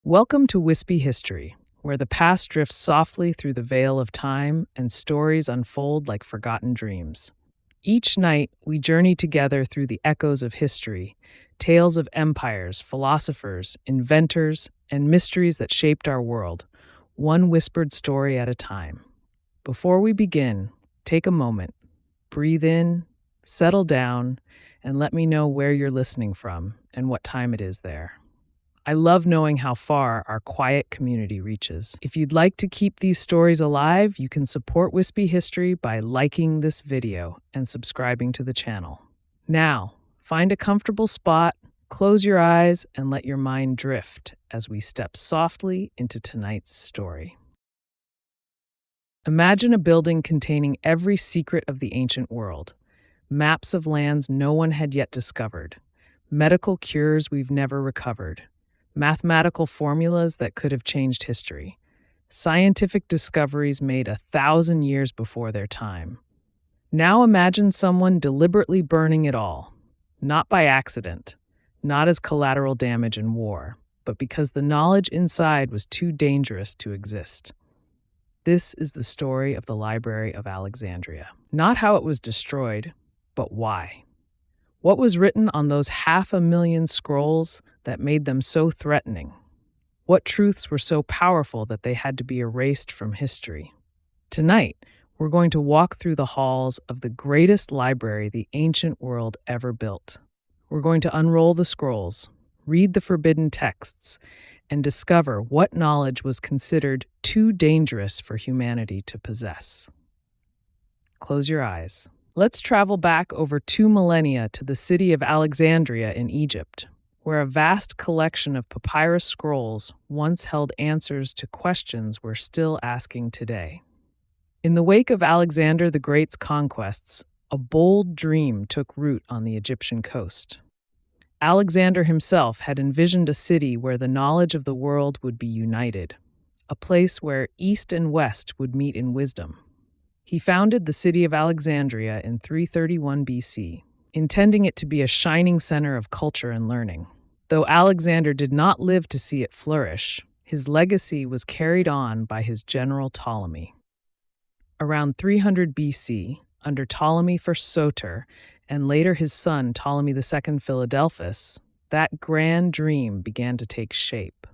Welcome to Wispy History, where the past drifts softly through the veil of time and stories unfold like forgotten dreams. Each night, we journey together through the echoes of history, tales of empires, philosophers, inventors, and mysteries that shaped our world, one whispered story at a time. Before we begin, take a moment, breathe in, settle down, and let me know where you're listening from and what time it is there. I love knowing how far our quiet community reaches. If you'd like to keep these stories alive, you can support Wispy History by liking this video and subscribing to the channel. Now, find a comfortable spot, close your eyes, and let your mind drift as we step softly into tonight's story. Imagine a building containing every secret of the ancient world, maps of lands no one had yet discovered, medical cures we've never recovered, mathematical formulas that could have changed history, scientific discoveries made 1,000 years before their time. Now imagine someone deliberately burning it all, not by accident, not as collateral damage in war, but because the knowledge inside was too dangerous to exist. This is the story of the Library of Alexandria. Not how it was destroyed, but why. What was written on those 500,000 scrolls that made them so threatening? What truths were so powerful that they had to be erased from history? Tonight, we're going to walk through the halls of the greatest library the ancient world ever built. We're going to unroll the scrolls, read the forbidden texts, and discover what knowledge was considered too dangerous for humanity to possess. Close your eyes. Let's travel back over 2 millennia to the city of Alexandria in Egypt, where a vast collection of papyrus scrolls once held answers to questions we're still asking today. In the wake of Alexander the Great's conquests, a bold dream took root on the Egyptian coast. Alexander himself had envisioned a city where the knowledge of the world would be united, a place where East and West would meet in wisdom. He founded the city of Alexandria in 331 BC, intending it to be a shining center of culture and learning. Though Alexander did not live to see it flourish, his legacy was carried on by his general Ptolemy. Around 300 BC, under Ptolemy I Soter, and later his son Ptolemy II Philadelphus, that grand dream began to take shape.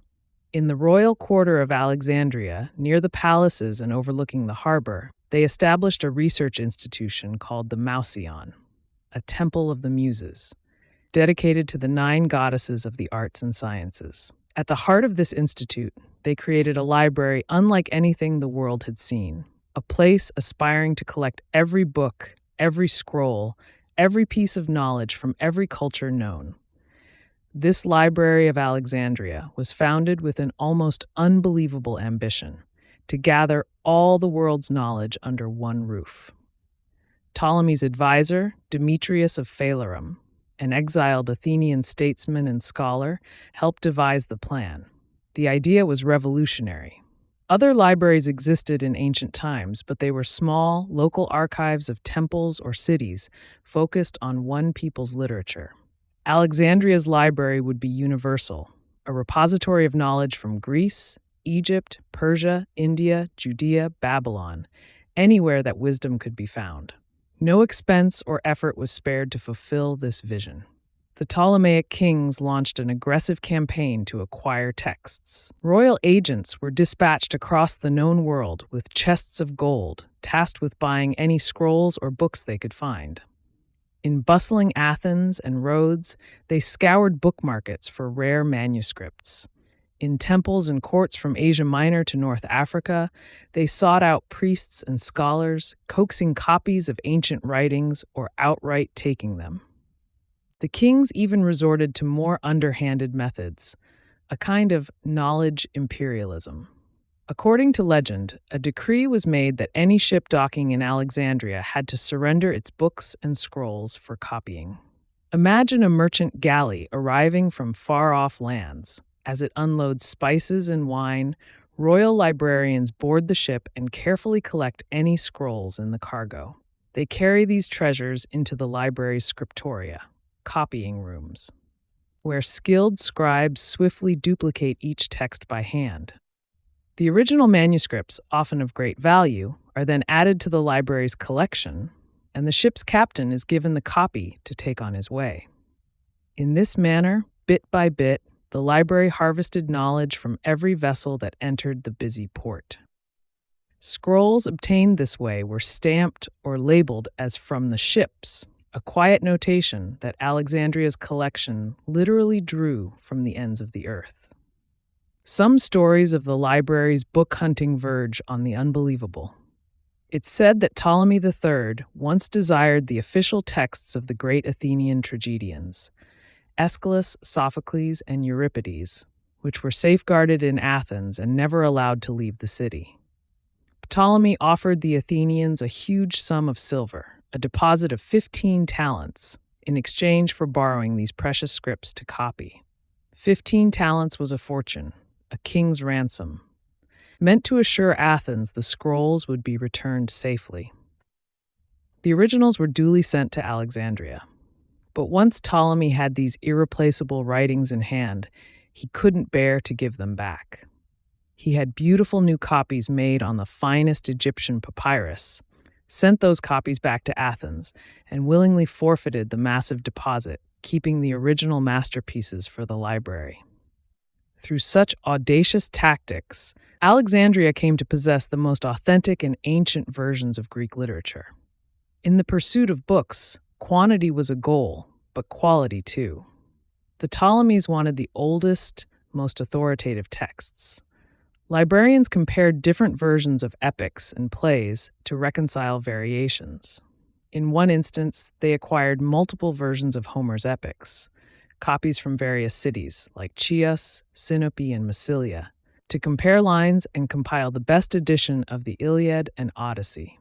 In the royal quarter of Alexandria, near the palaces and overlooking the harbor, they established a research institution called the Mouseion, a temple of the muses, dedicated to the 9 goddesses of the arts and sciences. At the heart of this institute, they created a library unlike anything the world had seen, a place aspiring to collect every book, every scroll, every piece of knowledge from every culture known. This Library of Alexandria was founded with an almost unbelievable ambition: to gather all the world's knowledge under one roof. Ptolemy's advisor, Demetrius of Phalerum, an exiled Athenian statesman and scholar, helped devise the plan. The idea was revolutionary. Other libraries existed in ancient times, but they were small, local archives of temples or cities focused on one people's literature. Alexandria's library would be universal, a repository of knowledge from Greece, Egypt, Persia, India, Judea, Babylon, anywhere that wisdom could be found. No expense or effort was spared to fulfill this vision. The Ptolemaic kings launched an aggressive campaign to acquire texts. Royal agents were dispatched across the known world with chests of gold, tasked with buying any scrolls or books they could find. In bustling Athens and Rhodes, they scoured book markets for rare manuscripts. In temples and courts from Asia Minor to North Africa, they sought out priests and scholars, coaxing copies of ancient writings or outright taking them. The kings even resorted to more underhanded methods, a kind of knowledge imperialism. According to legend, a decree was made that any ship docking in Alexandria had to surrender its books and scrolls for copying. Imagine a merchant galley arriving from far-off lands. As it unloads spices and wine, royal librarians board the ship and carefully collect any scrolls in the cargo. They carry these treasures into the library's scriptoria, copying rooms. where skilled scribes swiftly duplicate each text by hand. The original manuscripts, often of great value, are then added to the library's collection, and the ship's captain is given the copy to take on his way. In this manner, bit by bit, the library harvested knowledge from every vessel that entered the busy port. Scrolls obtained this way were stamped or labeled as from the ships, a quiet notation that Alexandria's collection literally drew from the ends of the earth. Some stories of the library's book-hunting verge on the unbelievable. It's said that Ptolemy III once desired the official texts of the great Athenian tragedians, Aeschylus, Sophocles, and Euripides, which were safeguarded in Athens and never allowed to leave the city. Ptolemy offered the Athenians a huge sum of silver, a deposit of 15 talents, in exchange for borrowing these precious scripts to copy. 15 talents was a fortune, a king's ransom, meant to assure Athens the scrolls would be returned safely. The originals were duly sent to Alexandria. But once Ptolemy had these irreplaceable writings in hand, he couldn't bear to give them back. He had beautiful new copies made on the finest Egyptian papyrus, sent those copies back to Athens, and willingly forfeited the massive deposit, keeping the original masterpieces for the library. Through such audacious tactics, Alexandria came to possess the most authentic and ancient versions of Greek literature. In the pursuit of books, quantity was a goal, but quality too. The Ptolemies wanted the oldest, most authoritative texts. Librarians compared different versions of epics and plays to reconcile variations. In one instance, they acquired multiple versions of Homer's epics, copies from various cities like Chios, Sinope, and Massilia, to compare lines and compile the best edition of the Iliad and Odyssey.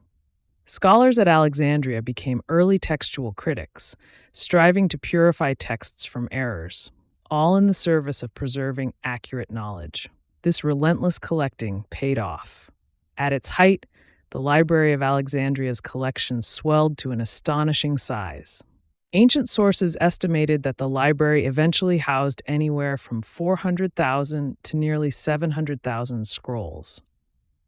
Scholars at Alexandria became early textual critics, striving to purify texts from errors, all in the service of preserving accurate knowledge. This relentless collecting paid off. At its height, the Library of Alexandria's collection swelled to an astonishing size. Ancient sources estimated that the library eventually housed anywhere from 400,000 to nearly 700,000 scrolls.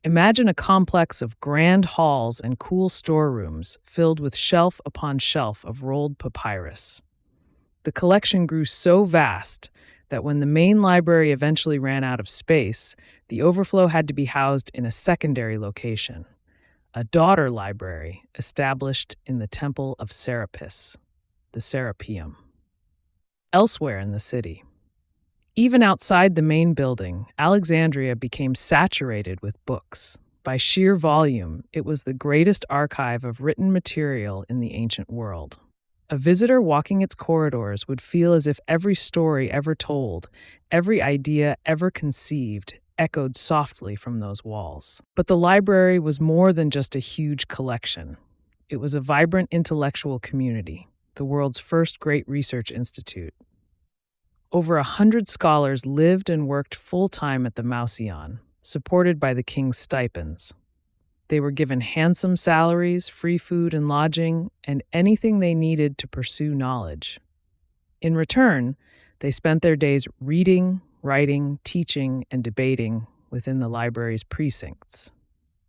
Imagine a complex of grand halls and cool storerooms filled with shelf upon shelf of rolled papyrus. The collection grew so vast that when the main library eventually ran out of space, the overflow had to be housed in a secondary location, a daughter library established in the Temple of Serapis, the Serapeum. Elsewhere in the city, even outside the main building, Alexandria became saturated with books. By sheer volume, it was the greatest archive of written material in the ancient world. A visitor walking its corridors would feel as if every story ever told, every idea ever conceived, echoed softly from those walls. But the library was more than just a huge collection. It was a vibrant intellectual community, the world's first great research institute. Over 100 scholars lived and worked full-time at the Mouseion, supported by the king's stipends. They were given handsome salaries, free food and lodging, and anything they needed to pursue knowledge. In return, they spent their days reading, writing, teaching, and debating within the library's precincts.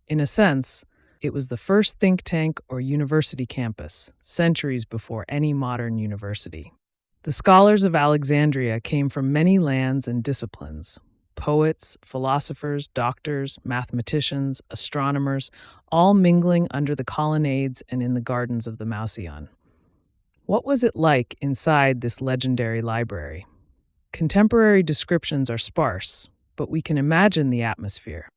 In a sense, it was the first think tank or university campus, centuries before any modern university. The scholars of Alexandria came from many lands and disciplines. Poets, philosophers, doctors, mathematicians, astronomers, all mingling under the colonnades and in the gardens of the Mouseion. What was it like inside this legendary library? Contemporary descriptions are sparse, but we can imagine the atmosphere.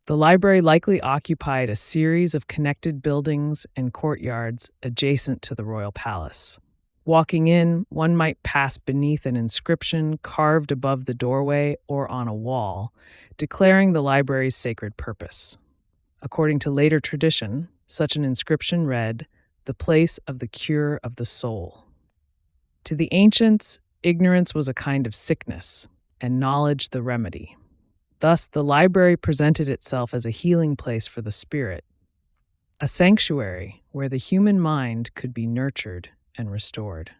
The library likely occupied a series of connected buildings and courtyards adjacent to the royal palace. Walking in, one might pass beneath an inscription carved above the doorway or on a wall, declaring the library's sacred purpose. According to later tradition, such an inscription read, "The place of the cure of the soul." To the ancients, ignorance was a kind of sickness, and knowledge the remedy. Thus, the library presented itself as a healing place for the spirit, a sanctuary where the human mind could be nurtured and restored.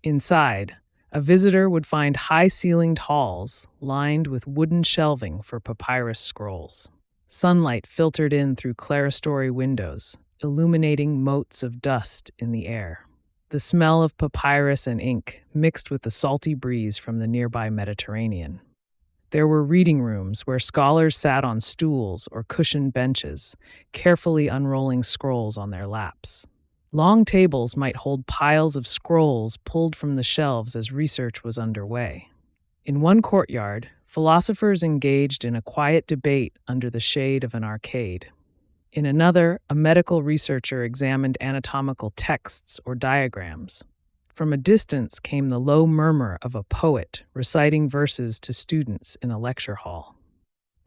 Inside, A visitor would find high-ceilinged halls lined with wooden shelving for papyrus scrolls. Sunlight filtered in through clerestory windows, illuminating motes of dust in the air. The smell of papyrus and ink mixed with the salty breeze from the nearby Mediterranean. There were reading rooms where scholars sat on stools or cushioned benches, carefully unrolling scrolls on their laps. Long tables might hold piles of scrolls pulled from the shelves as research was underway. In one courtyard, philosophers engaged in a quiet debate under the shade of an arcade. In another, a medical researcher examined anatomical texts or diagrams. From a distance came the low murmur of a poet reciting verses to students in a lecture hall.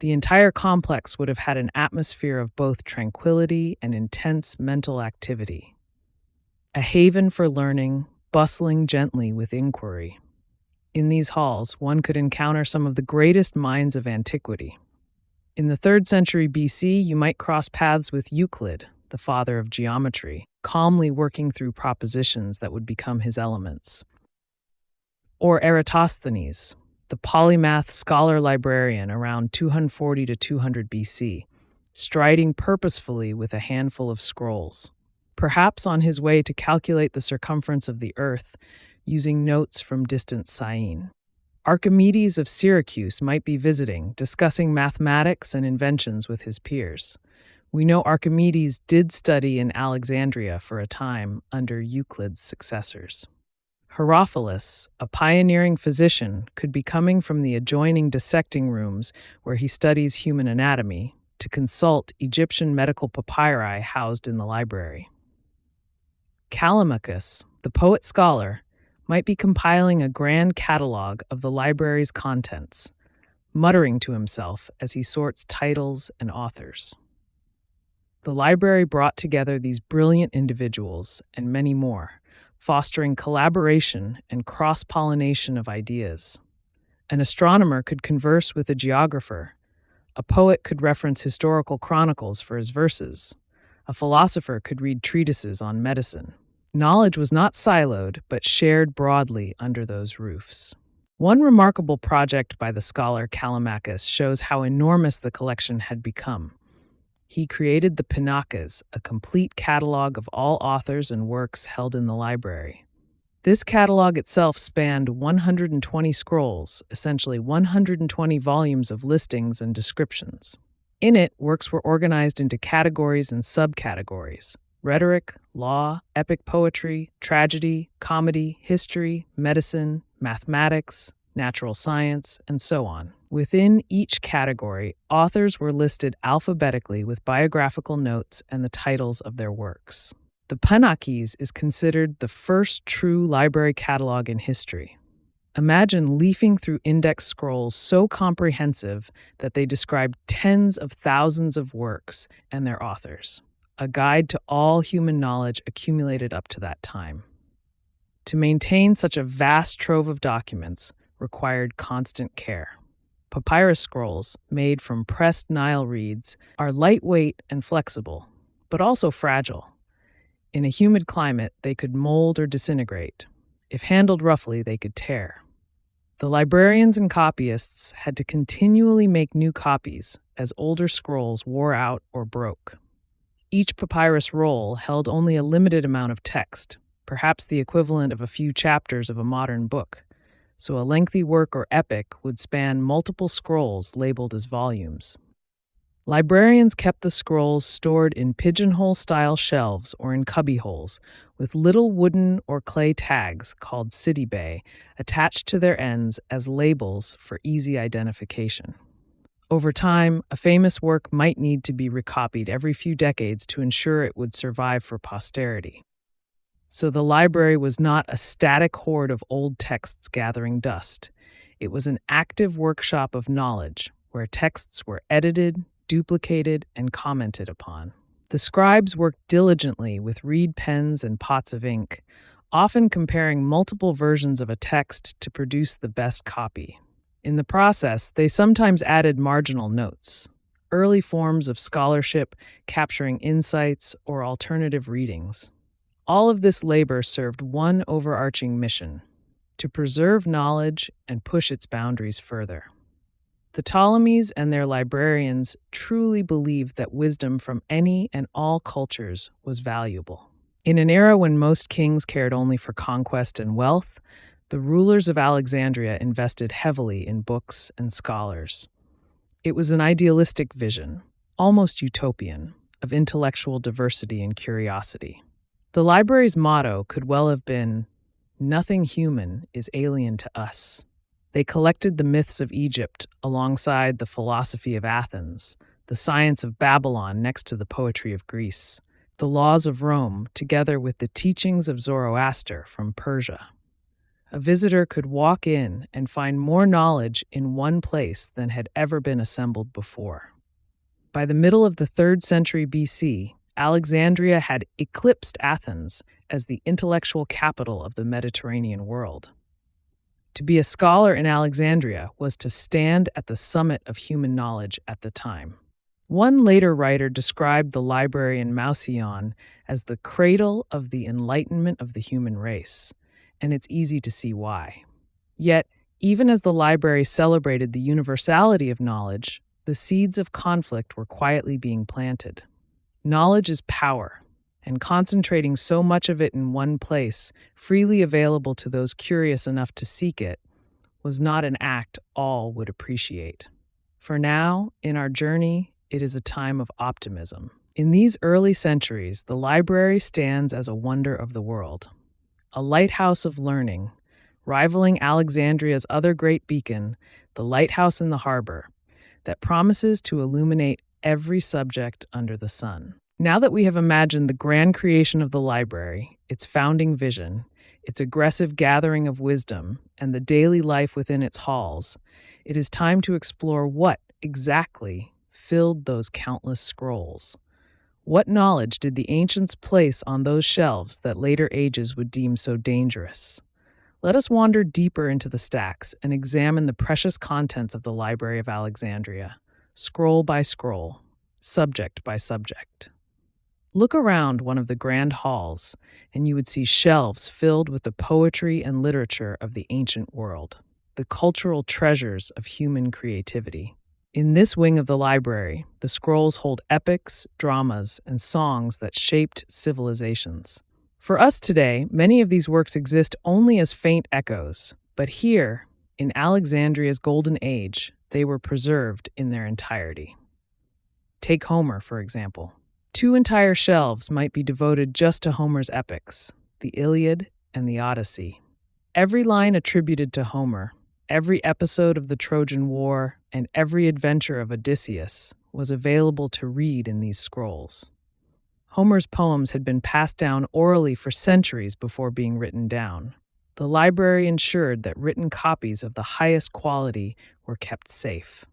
The entire complex would have had an atmosphere of both tranquility and intense mental activity. A haven for learning, bustling gently with inquiry. In these halls, one could encounter some of the greatest minds of antiquity. In the 3rd century BC, you might cross paths with Euclid, the father of geometry, calmly working through propositions that would become his elements. Or Eratosthenes, the polymath scholar-librarian around 240 to 200 BC, striding purposefully with a handful of scrolls, perhaps on his way to calculate the circumference of the Earth using notes from distant Syene. Archimedes of Syracuse might be visiting, discussing mathematics and inventions with his peers. We know Archimedes did study in Alexandria for a time under Euclid's successors. Herophilus, a pioneering physician, could be coming from the adjoining dissecting rooms where he studies human anatomy to consult Egyptian medical papyri housed in the library. Callimachus, the poet-scholar, might be compiling a grand catalog of the library's contents, muttering to himself as he sorts titles and authors. The library brought together these brilliant individuals and many more, fostering collaboration and cross-pollination of ideas. An astronomer could converse with a geographer. A poet could reference historical chronicles for his verses. A philosopher could read treatises on medicine. Knowledge was not siloed, but shared broadly under those roofs. One remarkable project by the scholar Callimachus shows how enormous the collection had become. He created the Pinakas, a complete catalog of all authors and works held in the library. This catalog itself spanned 120 scrolls, essentially 120 volumes of listings and descriptions. In it, works were organized into categories and subcategories: rhetoric, law, epic poetry, tragedy, comedy, history, medicine, mathematics, natural science, and so on. Within each category, authors were listed alphabetically with biographical notes and the titles of their works. The Pinakes is considered the first true library catalog in history. Imagine leafing through index scrolls so comprehensive that they describe tens of thousands of works and their authors, a guide to all human knowledge accumulated up to that time. To maintain such a vast trove of documents required constant care. Papyrus scrolls, made from pressed Nile reeds, are lightweight and flexible, but also fragile. In a humid climate, they could mold or disintegrate. If handled roughly, they could tear. The librarians and copyists had to continually make new copies as older scrolls wore out or broke. Each papyrus roll held only a limited amount of text, perhaps the equivalent of a few chapters of a modern book, so a lengthy work or epic would span multiple scrolls labeled as volumes. Librarians kept the scrolls stored in pigeonhole-style shelves or in cubbyholes, with little wooden or clay tags called sidibae attached to their ends as labels for easy identification. Over time, a famous work might need to be recopied every few decades to ensure it would survive for posterity. So the library was not a static hoard of old texts gathering dust. It was an active workshop of knowledge where texts were edited, duplicated, and commented upon. The scribes worked diligently with reed pens and pots of ink, often comparing multiple versions of a text to produce the best copy. In the process, they sometimes added marginal notes, early forms of scholarship capturing insights or alternative readings. All of this labor served one overarching mission: to preserve knowledge and push its boundaries further. The Ptolemies and their librarians truly believed that wisdom from any and all cultures was valuable. In an era when most kings cared only for conquest and wealth, the rulers of Alexandria invested heavily in books and scholars. It was an idealistic vision, almost utopian, of intellectual diversity and curiosity. The library's motto could well have been, "Nothing human is alien to us." They collected the myths of Egypt alongside the philosophy of Athens, the science of Babylon next to the poetry of Greece, the laws of Rome together with the teachings of Zoroaster from Persia. A visitor could walk in and find more knowledge in one place than had ever been assembled before. By the middle of the 3rd century BC, Alexandria had eclipsed Athens as the intellectual capital of the Mediterranean world. To be a scholar in Alexandria was to stand at the summit of human knowledge at the time. One later writer described the library in Mausillon as the cradle of the enlightenment of the human race, and it's easy to see why. Yet, even as the library celebrated the universality of knowledge, the seeds of conflict were quietly being planted. Knowledge is power, and concentrating so much of it in one place, freely available to those curious enough to seek it, was not an act all would appreciate. For now, in our journey, it is a time of optimism. In these early centuries, the library stands as a wonder of the world, a lighthouse of learning, rivaling Alexandria's other great beacon, the lighthouse in the harbor, that promises to illuminate every subject under the sun. Now that we have imagined the grand creation of the library, its founding vision, its aggressive gathering of wisdom, and the daily life within its halls, it is time to explore what, exactly, filled those countless scrolls. What knowledge did the ancients place on those shelves that later ages would deem so dangerous? Let us wander deeper into the stacks and examine the precious contents of the Library of Alexandria, scroll by scroll, subject by subject. Look around one of the grand halls, and you would see shelves filled with the poetry and literature of the ancient world, the cultural treasures of human creativity. In this wing of the library, the scrolls hold epics, dramas, and songs that shaped civilizations. For us today, many of these works exist only as faint echoes, but here, in Alexandria's golden age, they were preserved in their entirety. Take Homer, for example. 2 entire shelves might be devoted just to Homer's epics, the Iliad and the Odyssey. Every line attributed to Homer, every episode of the Trojan War, and every adventure of Odysseus was available to read in these scrolls. Homer's poems had been passed down orally for centuries before being written down. The library ensured that written copies of the highest quality were kept safe.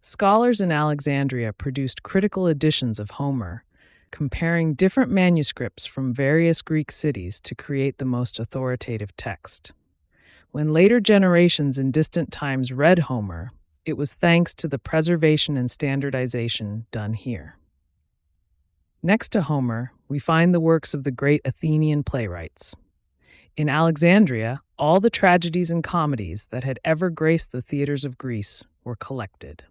Scholars in Alexandria produced critical editions of Homer, comparing different manuscripts from various Greek cities to create the most authoritative text. When later generations in distant times read Homer, it was thanks to the preservation and standardization done here. Next to Homer, we find the works of the great Athenian playwrights. In Alexandria, all the tragedies and comedies that had ever graced the theaters of Greece were collected.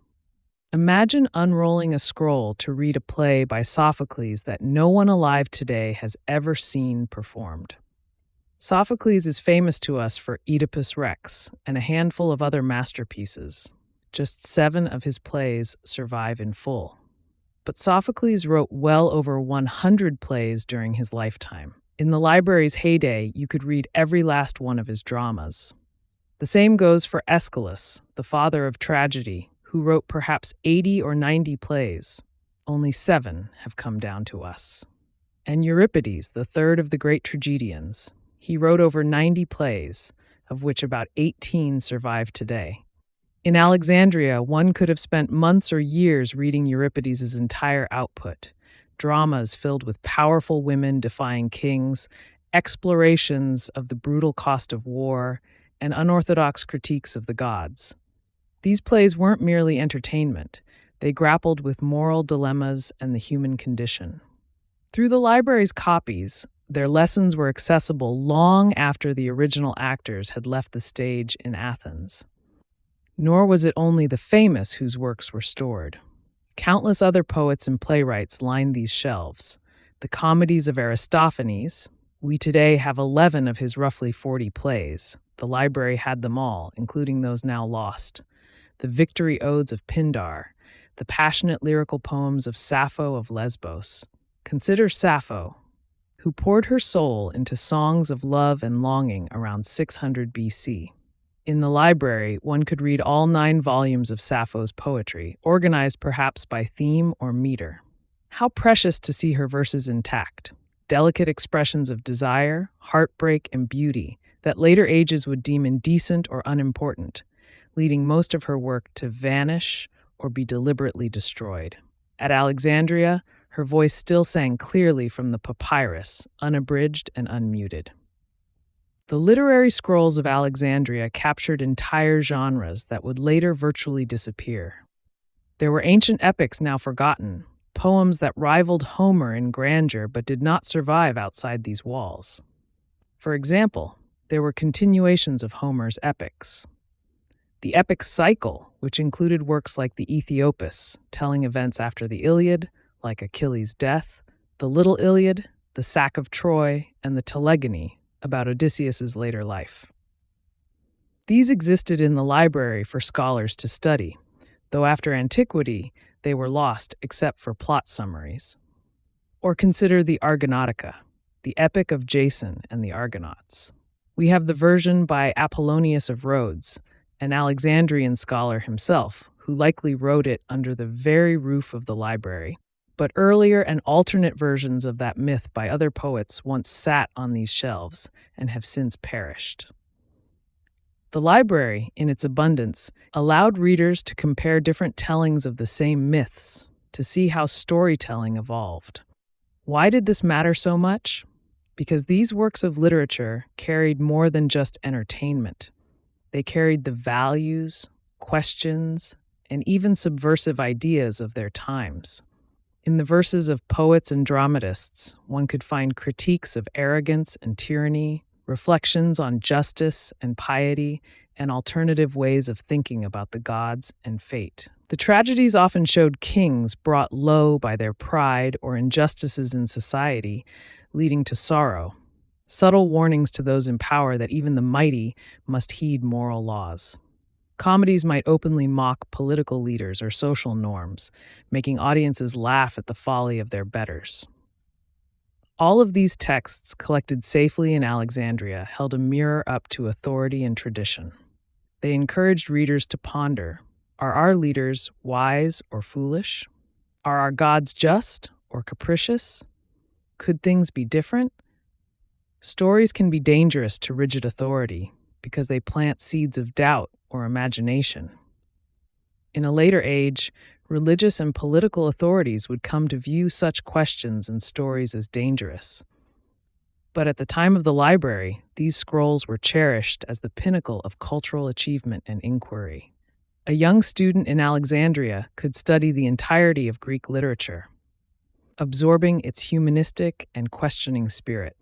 Imagine unrolling a scroll to read a play by Sophocles that no one alive today has ever seen performed. Sophocles is famous to us for Oedipus Rex and a handful of other masterpieces. Just 7 of his plays survive in full. But Sophocles wrote well over 100 plays during his lifetime. In the library's heyday, you could read every last one of his dramas. The same goes for Aeschylus, the father of tragedy, who wrote perhaps 80 or 90 plays. Only 7 have come down to us. And Euripides, the third of the great tragedians. He wrote over 90 plays, of which about 18 survive today. In Alexandria, one could have spent months or years reading Euripides' entire output. Dramas filled with powerful women defying kings, explorations of the brutal cost of war, and unorthodox critiques of the gods. These plays weren't merely entertainment. They grappled with moral dilemmas and the human condition. Through the library's copies, Their lessons were accessible long after the original actors had left the stage in Athens. Nor was it only the famous whose works were stored. Countless other poets and playwrights lined these shelves. The comedies of Aristophanes, we today have 11 of his roughly 40 plays. The library had them all, including those now lost. The victory odes of Pindar, the passionate lyrical poems of Sappho of Lesbos. Consider Sappho, who poured her soul into songs of love and longing around 600 BC. In the library, one could read all 9 volumes of Sappho's poetry, organized perhaps by theme or meter. How precious to see her verses intact, delicate expressions of desire, heartbreak, and beauty that later ages would deem indecent or unimportant, leading most of her work to vanish or be deliberately destroyed. At Alexandria, her voice still sang clearly from the papyrus, unabridged and unmuted. The literary scrolls of Alexandria captured entire genres that would later virtually disappear. There were ancient epics now forgotten, poems that rivaled Homer in grandeur but did not survive outside these walls. For example, there were continuations of Homer's epics. The epic cycle, which included works like the Aethiopus, telling events after the Iliad, like Achilles' death, the Little Iliad, the sack of Troy, and the Telegony, about Odysseus's later life. These existed in the library for scholars to study, though after antiquity they were lost except for plot summaries. Or consider the Argonautica, the epic of Jason and the Argonauts. We have the version by Apollonius of Rhodes, an Alexandrian scholar himself, who likely wrote it under the very roof of the library. But earlier and alternate versions of that myth by other poets once sat on these shelves and have since perished. The library, in its abundance, allowed readers to compare different tellings of the same myths to see how storytelling evolved. Why did this matter so much? Because these works of literature carried more than just entertainment. They carried the values, questions, and even subversive ideas of their times. In the verses of poets and dramatists, one could find critiques of arrogance and tyranny, reflections on justice and piety, and alternative ways of thinking about the gods and fate. The tragedies often showed kings brought low by their pride or injustices in society, leading to sorrow. Subtle warnings to those in power that even the mighty must heed moral laws. Comedies might openly mock political leaders or social norms, making audiences laugh at the folly of their betters. All of these texts, collected safely in Alexandria, held a mirror up to authority and tradition. They encouraged readers to ponder, are our leaders wise or foolish? Are our gods just or capricious? Could things be different? Stories can be dangerous to rigid authority because they plant seeds of doubt or imagination. In a later age, religious and political authorities would come to view such questions and stories as dangerous. But at the time of the library, these scrolls were cherished as the pinnacle of cultural achievement and inquiry. A young student in Alexandria could study the entirety of Greek literature, absorbing its humanistic and questioning spirit.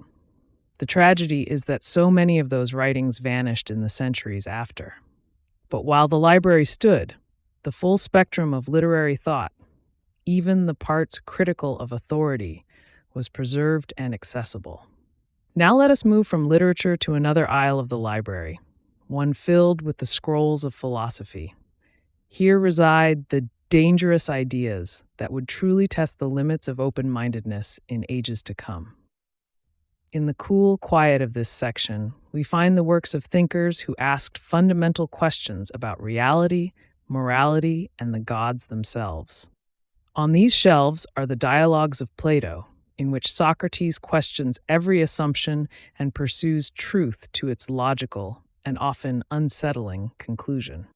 The tragedy is that so many of those writings vanished in the centuries after. But while the library stood, the full spectrum of literary thought, even the parts critical of authority, was preserved and accessible. Now let us move from literature to another aisle of the library, one filled with the scrolls of philosophy. Here reside the dangerous ideas that would truly test the limits of open-mindedness in ages to come. In the cool quiet of this section, we find the works of thinkers who asked fundamental questions about reality, morality, and the gods themselves. On these shelves are the dialogues of Plato, in which Socrates questions every assumption and pursues truth to its logical and often unsettling conclusion.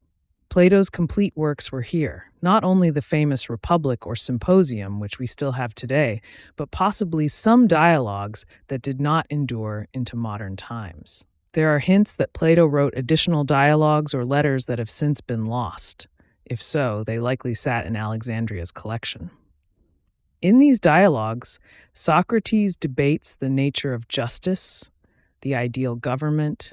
Plato's complete works were here, not only the famous Republic or Symposium, which we still have today, but possibly some dialogues that did not endure into modern times. There are hints that Plato wrote additional dialogues or letters that have since been lost. If so, they likely sat in Alexandria's collection. In these dialogues, Socrates debates the nature of justice, the ideal government,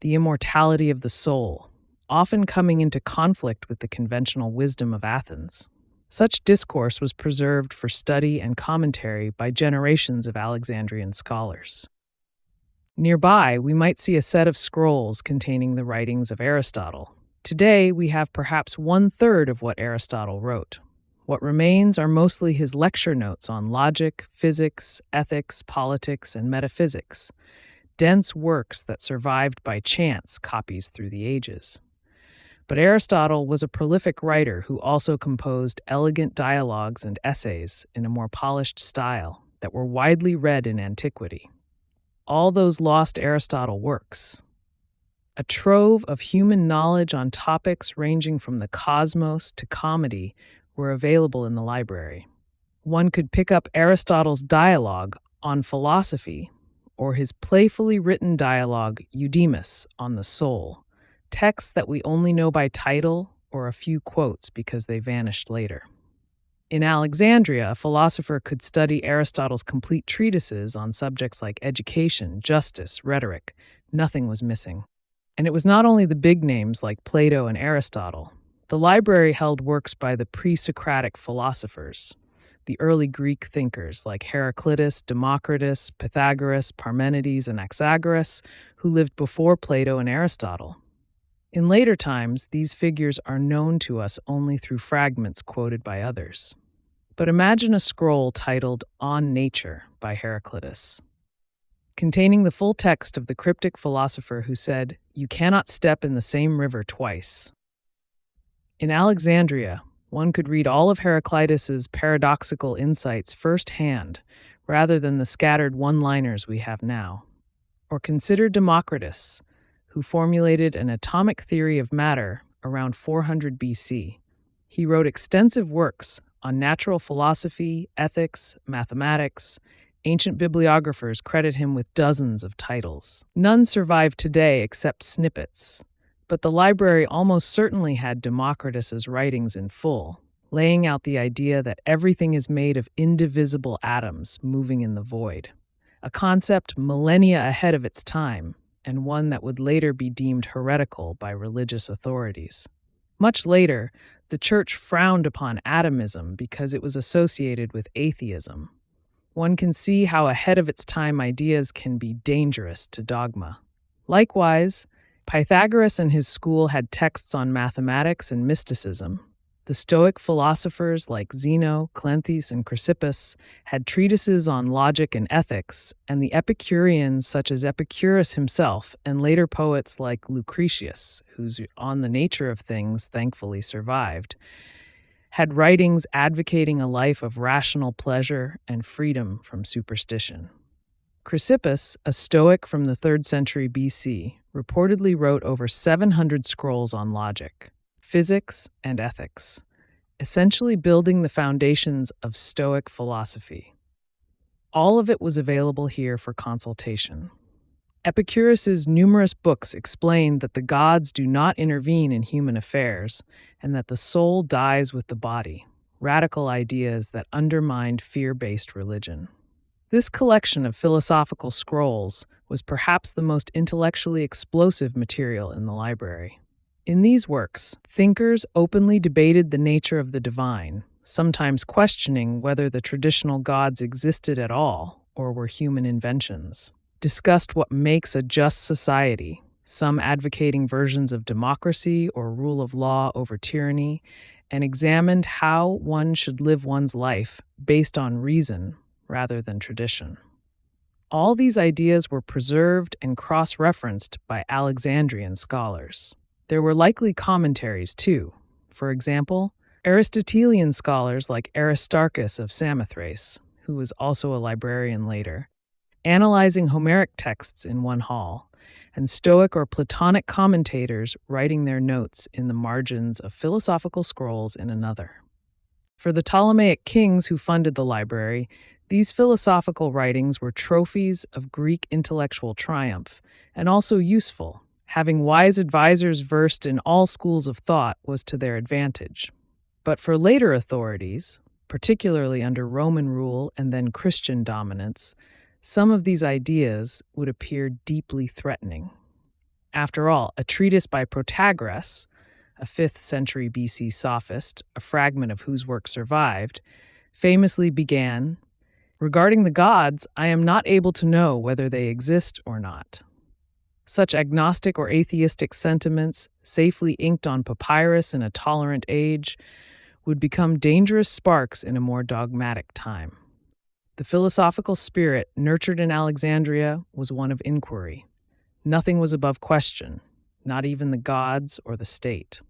the immortality of the soul, often coming into conflict with the conventional wisdom of Athens. Such discourse was preserved for study and commentary by generations of Alexandrian scholars. Nearby, we might see a set of scrolls containing the writings of Aristotle. Today, we have perhaps one-third of what Aristotle wrote. What remains are mostly his lecture notes on logic, physics, ethics, politics, and metaphysics, dense works that survived by chance copies through the ages. But Aristotle was a prolific writer who also composed elegant dialogues and essays in a more polished style that were widely read in antiquity. All those lost Aristotle works, a trove of human knowledge on topics ranging from the cosmos to comedy, were available in the library. One could pick up Aristotle's dialogue on philosophy or his playfully written dialogue Eudemus on the soul, texts that we only know by title or a few quotes because they vanished later. In Alexandria, a philosopher could study Aristotle's complete treatises on subjects like education, justice, rhetoric. Nothing was missing. And it was not only the big names like Plato and Aristotle. The library held works by the pre-Socratic philosophers, the early Greek thinkers like Heraclitus, Democritus, Pythagoras, Parmenides, and Anaxagoras, who lived before Plato and Aristotle. In later times, these figures are known to us only through fragments quoted by others. But imagine a scroll titled On Nature by Heraclitus, containing the full text of the cryptic philosopher who said, "You cannot step in the same river twice." In Alexandria, one could read all of Heraclitus's paradoxical insights firsthand, rather than the scattered one-liners we have now. Or consider Democritus, who formulated an atomic theory of matter around 400 BC. He wrote extensive works on natural philosophy, ethics, mathematics. Ancient bibliographers credit him with dozens of titles. None survive today except snippets, but the library almost certainly had Democritus's writings in full, laying out the idea that everything is made of indivisible atoms moving in the void, a concept millennia ahead of its time, and one that would later be deemed heretical by religious authorities. Much later, the Church frowned upon atomism because it was associated with atheism. One can see how ahead-of-its-time ideas can be dangerous to dogma. Likewise, Pythagoras and his school had texts on mathematics and mysticism. The Stoic philosophers like Zeno, Cleanthes, and Chrysippus had treatises on logic and ethics, and the Epicureans such as Epicurus himself and later poets like Lucretius, whose On the Nature of Things thankfully survived, had writings advocating a life of rational pleasure and freedom from superstition. Chrysippus, a Stoic from the 3rd century BC, reportedly wrote over 700 scrolls on logic, physics, and ethics, essentially building the foundations of Stoic philosophy. All of it was available here for consultation. Epicurus's numerous books explained that the gods do not intervene in human affairs and that the soul dies with the body, radical ideas that undermined fear-based religion. This collection of philosophical scrolls was perhaps the most intellectually explosive material in the library. In these works, thinkers openly debated the nature of the divine, sometimes questioning whether the traditional gods existed at all or were human inventions, discussed what makes a just society, some advocating versions of democracy or rule of law over tyranny, and examined how one should live one's life based on reason rather than tradition. All these ideas were preserved and cross-referenced by Alexandrian scholars. There were likely commentaries, too. For example, Aristotelian scholars like Aristarchus of Samothrace, who was also a librarian later, analyzing Homeric texts in one hall, and Stoic or Platonic commentators writing their notes in the margins of philosophical scrolls in another. For the Ptolemaic kings who funded the library, these philosophical writings were trophies of Greek intellectual triumph, and also useful. Having wise advisors versed in all schools of thought was to their advantage. But for later authorities, Particularly under Roman rule and then Christian dominance, some of these ideas would appear deeply threatening. After all, a treatise by Protagoras, a 5th century BC sophist, a fragment of whose work survived, famously began, "Regarding the gods, I am not able to know whether they exist or not." Such agnostic or atheistic sentiments, safely inked on papyrus in a tolerant age, would become dangerous sparks in a more dogmatic time. The philosophical spirit nurtured in Alexandria was one of inquiry. Nothing was above question, not even the gods or the state.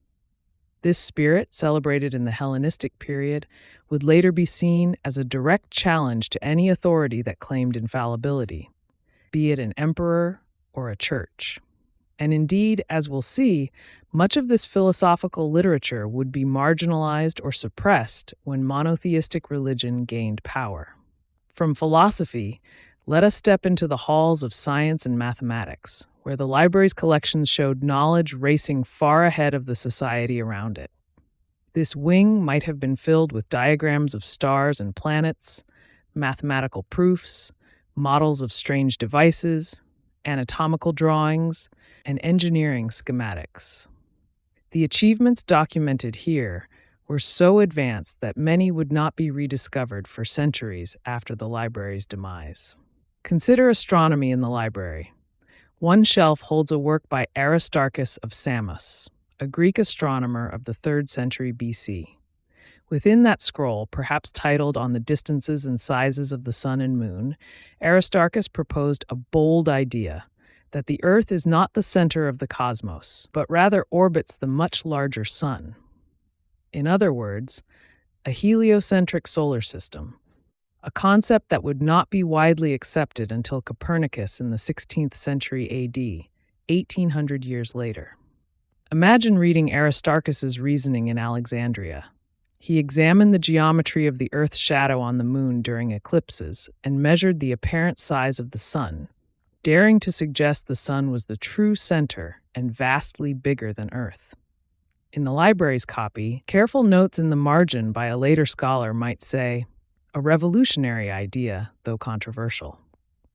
This spirit, celebrated in the Hellenistic period, would later be seen as a direct challenge to any authority that claimed infallibility, be it an emperor or a church. And indeed, as we'll see, much of this philosophical literature would be marginalized or suppressed when monotheistic religion gained power. From philosophy, let us step into the halls of science and mathematics, where the library's collections showed knowledge racing far ahead of the society around it. This wing might have been filled with diagrams of stars and planets, mathematical proofs, models of strange devices, anatomical drawings, and engineering schematics. The achievements documented here were so advanced that many would not be rediscovered for centuries after the library's demise. Consider astronomy in the library. One shelf holds a work by Aristarchus of Samos, a Greek astronomer of the 3rd century BC. Within that scroll, perhaps titled On the Distances and Sizes of the Sun and Moon, Aristarchus proposed a bold idea that the Earth is not the center of the cosmos, but rather orbits the much larger Sun. In other words, a heliocentric solar system, a concept that would not be widely accepted until Copernicus in the 16th century AD, 1800 years later. Imagine reading Aristarchus's reasoning in Alexandria. He examined the geometry of the Earth's shadow on the moon during eclipses and measured the apparent size of the sun, daring to suggest the sun was the true center and vastly bigger than Earth. In the library's copy, careful notes in the margin by a later scholar might say, "A revolutionary idea, though controversial."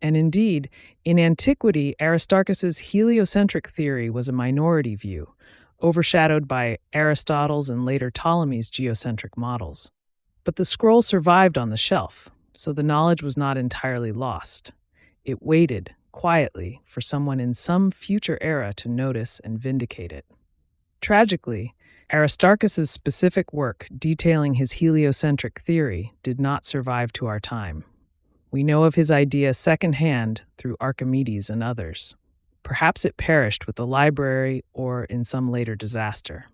And indeed, in antiquity, Aristarchus's heliocentric theory was a minority view, overshadowed by Aristotle's and later Ptolemy's geocentric models. But the scroll survived on the shelf, so the knowledge was not entirely lost. It waited, quietly, for someone in some future era to notice and vindicate it. Tragically, Aristarchus's specific work detailing his heliocentric theory did not survive to our time. We know of his idea secondhand through Archimedes and others. Perhaps it perished with the library or in some later disaster.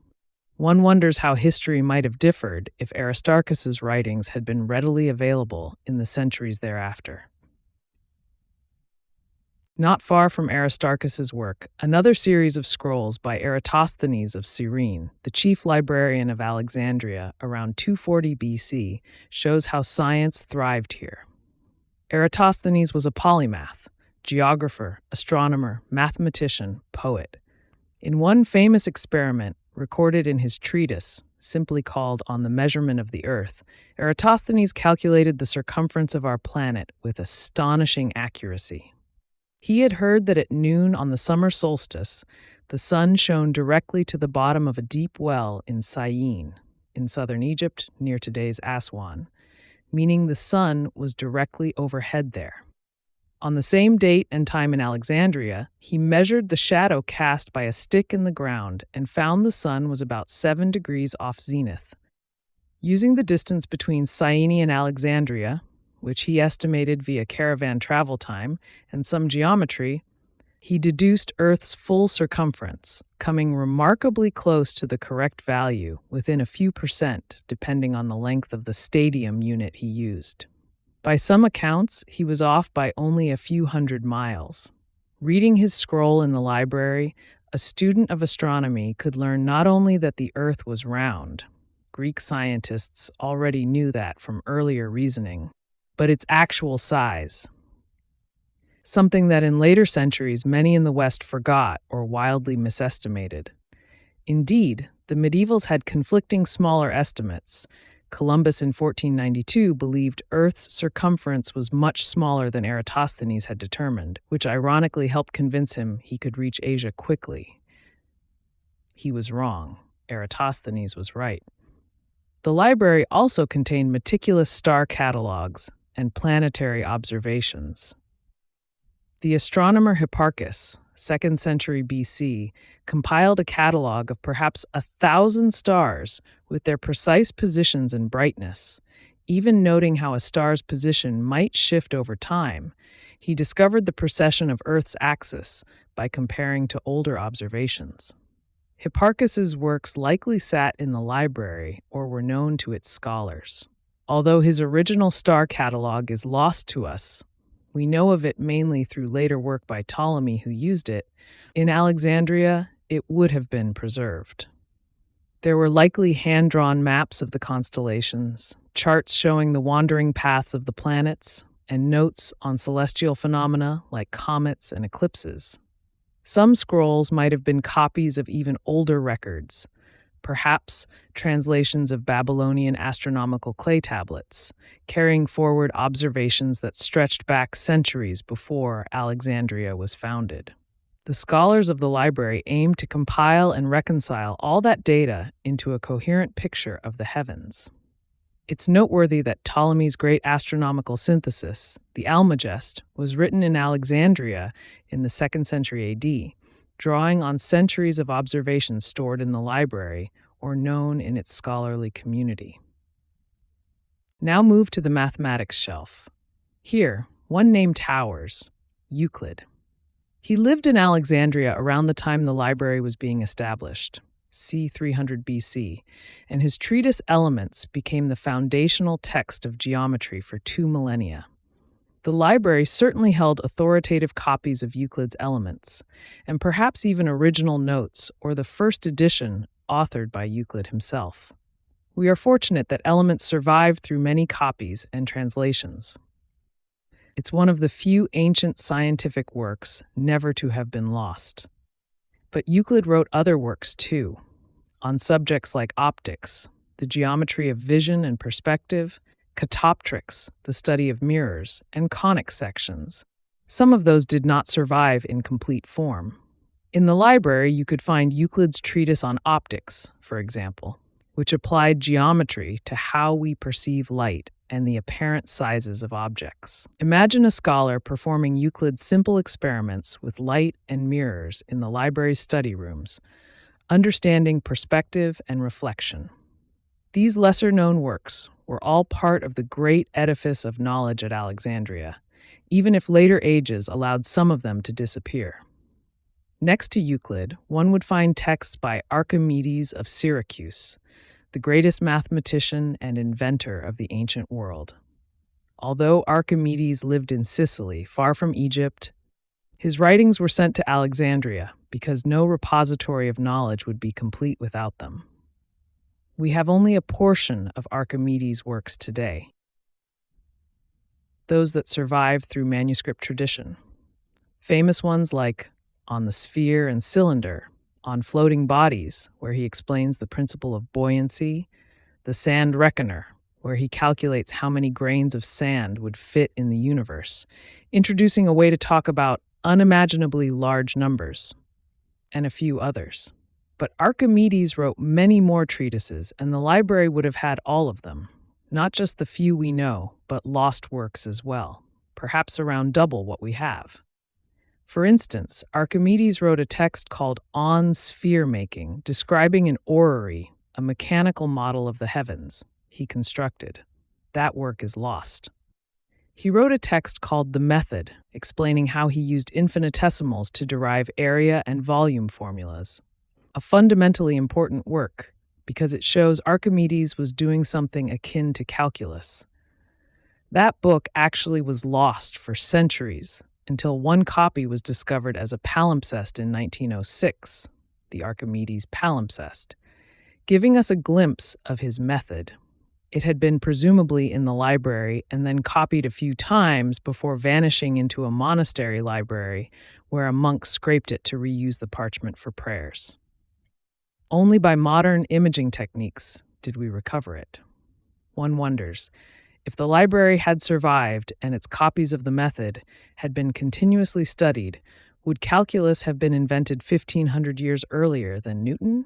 One wonders how history might have differed if Aristarchus's writings had been readily available in the centuries thereafter. Not far from Aristarchus's work, another series of scrolls by Eratosthenes of Cyrene, the chief librarian of Alexandria around 240 BC, shows how science thrived here. Eratosthenes was a polymath, geographer, astronomer, mathematician, poet. In one famous experiment, recorded in his treatise, simply called On the Measurement of the Earth, Eratosthenes calculated the circumference of our planet with astonishing accuracy. He had heard that at noon on the summer solstice, the sun shone directly to the bottom of a deep well in Syene, in southern Egypt, near today's Aswan, meaning the sun was directly overhead there. On the same date and time in Alexandria, he measured the shadow cast by a stick in the ground and found the sun was about 7 degrees off zenith. Using the distance between Syene and Alexandria, which he estimated via caravan travel time, and some geometry, he deduced Earth's full circumference, coming remarkably close to the correct value, within a few percent, depending on the length of the stadium unit he used. By some accounts, he was off by only a few hundred miles. Reading his scroll in the library, a student of astronomy could learn not only that the Earth was round — Greek scientists already knew that from earlier reasoning — but its actual size, something that in later centuries many in the West forgot or wildly misestimated. Indeed, the medievals had conflicting smaller estimates, Columbus in 1492 believed Earth's circumference was much smaller than Eratosthenes had determined, which ironically helped convince him he could reach Asia quickly. He was wrong. Eratosthenes was right. The library also contained meticulous star catalogs and planetary observations. The astronomer Hipparchus, 2nd century BC, compiled a catalog of perhaps 1,000 stars with their precise positions and brightness. Even noting how a star's position might shift over time, he discovered the precession of Earth's axis by comparing to older observations. Hipparchus's works likely sat in the library or were known to its scholars. Although his original star catalog is lost to us, we know of it mainly through later work by Ptolemy, who used it. In Alexandria, it would have been preserved. There were likely hand-drawn maps of the constellations, charts showing the wandering paths of the planets, and notes on celestial phenomena like comets and eclipses. Some scrolls might have been copies of even older records, perhaps translations of Babylonian astronomical clay tablets, carrying forward observations that stretched back centuries before Alexandria was founded. The scholars of the library aimed to compile and reconcile all that data into a coherent picture of the heavens. It's noteworthy that Ptolemy's great astronomical synthesis, the Almagest, was written in Alexandria in the 2nd century AD, drawing on centuries of observations stored in the library or known in its scholarly community. Now move to the mathematics shelf. Here, one name towers: Euclid. He lived in Alexandria around the time the library was being established, c. 300 BC, and his treatise Elements became the foundational text of geometry for 2 millennia. The library certainly held authoritative copies of Euclid's Elements, and perhaps even original notes or the first edition authored by Euclid himself. We are fortunate that Elements survived through many copies and translations. It's one of the few ancient scientific works never to have been lost. But Euclid wrote other works too, on subjects like optics, the geometry of vision and perspective, catoptrics, the study of mirrors, and conic sections. Some of those did not survive in complete form. In the library, you could find Euclid's treatise on optics, for example, which applied geometry to how we perceive light and the apparent sizes of objects. Imagine a scholar performing Euclid's simple experiments with light and mirrors in the library's study rooms, understanding perspective and reflection. These lesser-known works were all part of the great edifice of knowledge at Alexandria, even if later ages allowed some of them to disappear. Next to Euclid, one would find texts by Archimedes of Syracuse, the greatest mathematician and inventor of the ancient world. Although Archimedes lived in Sicily, far from Egypt, his writings were sent to Alexandria because no repository of knowledge would be complete without them. We have only a portion of Archimedes' works today, those that survive through manuscript tradition. Famous ones like On the Sphere and Cylinder, On Floating Bodies, where he explains the principle of buoyancy, The Sand Reckoner, where he calculates how many grains of sand would fit in the universe, introducing a way to talk about unimaginably large numbers, and a few others. But Archimedes wrote many more treatises, and the library would have had all of them, not just the few we know, but lost works as well, perhaps around double what we have. For instance, Archimedes wrote a text called On Sphere Making, describing an orrery, a mechanical model of the heavens he constructed. That work is lost. He wrote a text called The Method, explaining how he used infinitesimals to derive area and volume formulas. A fundamentally important work, because it shows Archimedes was doing something akin to calculus. That book actually was lost for centuries, until one copy was discovered as a palimpsest in 1906, the Archimedes palimpsest, giving us a glimpse of his method. It had been presumably in the library and then copied a few times before vanishing into a monastery library where a monk scraped it to reuse the parchment for prayers. Only by modern imaging techniques did we recover it. One wonders, if the library had survived and its copies of the method had been continuously studied, would calculus have been invented 1,500 years earlier than Newton?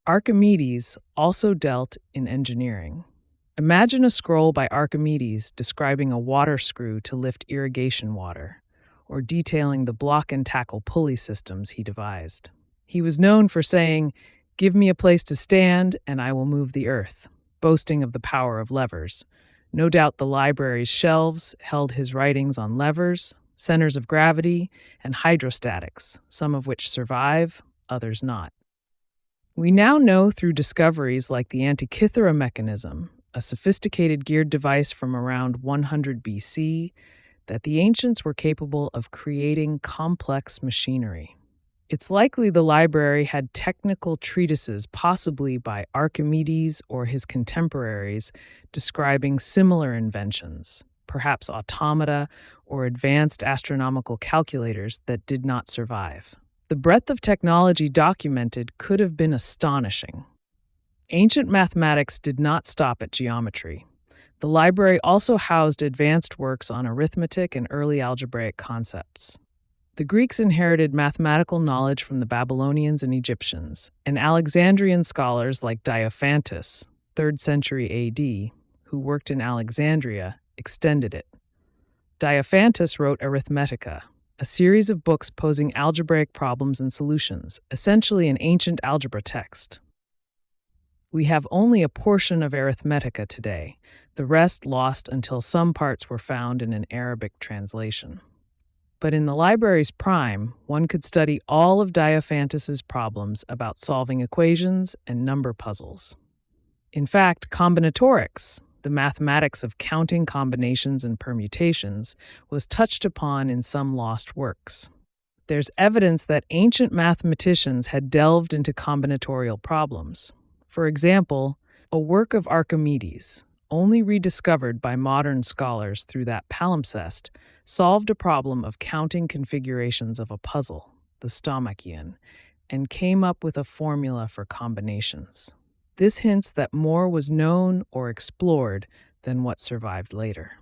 Archimedes also dealt in engineering. Imagine a scroll by Archimedes describing a water screw to lift irrigation water, or detailing the block and tackle pulley systems he devised. He was known for saying, "Give me a place to stand, and I will move the earth," boasting of the power of levers. No doubt the library's shelves held his writings on levers, centers of gravity, and hydrostatics, some of which survive, others not. We now know through discoveries like the Antikythera mechanism, a sophisticated geared device from around 100 BC, that the ancients were capable of creating complex machinery. It's likely the library had technical treatises, possibly by Archimedes or his contemporaries, describing similar inventions, perhaps automata or advanced astronomical calculators that did not survive. The breadth of technology documented could have been astonishing. Ancient mathematics did not stop at geometry. The library also housed advanced works on arithmetic and early algebraic concepts. The Greeks inherited mathematical knowledge from the Babylonians and Egyptians, and Alexandrian scholars like Diophantus, 3rd century AD, who worked in Alexandria, extended it. Diophantus wrote Arithmetica, a series of books posing algebraic problems and solutions, essentially an ancient algebra text. We have only a portion of Arithmetica today, the rest lost until some parts were found in an Arabic translation. But in the library's prime, one could study all of Diophantus's problems about solving equations and number puzzles. In fact, combinatorics, the mathematics of counting combinations and permutations, was touched upon in some lost works. There's evidence that ancient mathematicians had delved into combinatorial problems. For example, a work of Archimedes, only rediscovered by modern scholars through that palimpsest, solved a problem of counting configurations of a puzzle, the Stomachion, and came up with a formula for combinations. This hints that more was known or explored than what survived later.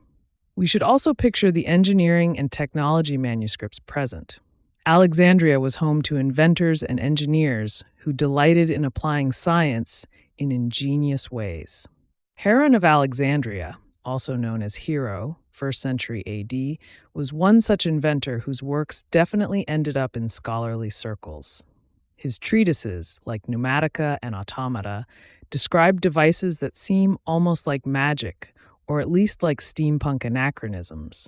We should also picture the engineering and technology manuscripts present. Alexandria was home to inventors and engineers who delighted in applying science in ingenious ways. Heron of Alexandria, also known as Hero, 1st century AD, was one such inventor whose works definitely ended up in scholarly circles. His treatises, like Pneumatica and Automata, describe devices that seem almost like magic, or at least like steampunk anachronisms.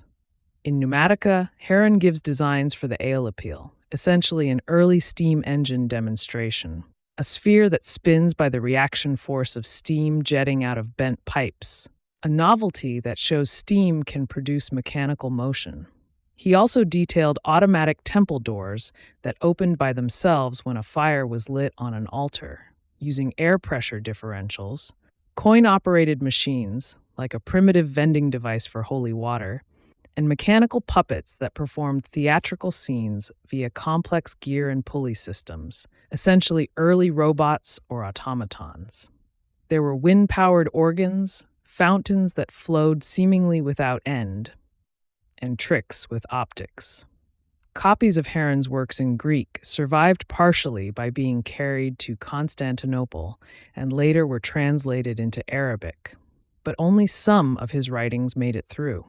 In Pneumatica, Heron gives designs for the aeolipile, essentially an early steam engine demonstration, a sphere that spins by the reaction force of steam jetting out of bent pipes, a novelty that shows steam can produce mechanical motion. He also detailed automatic temple doors that opened by themselves when a fire was lit on an altar, using air pressure differentials, coin-operated machines, like a primitive vending device for holy water, and mechanical puppets that performed theatrical scenes via complex gear and pulley systems, essentially early robots or automatons. There were wind-powered organs, fountains that flowed seemingly without end, and tricks with optics. Copies of Heron's works in Greek survived partially by being carried to Constantinople and later were translated into Arabic, but only some of his writings made it through.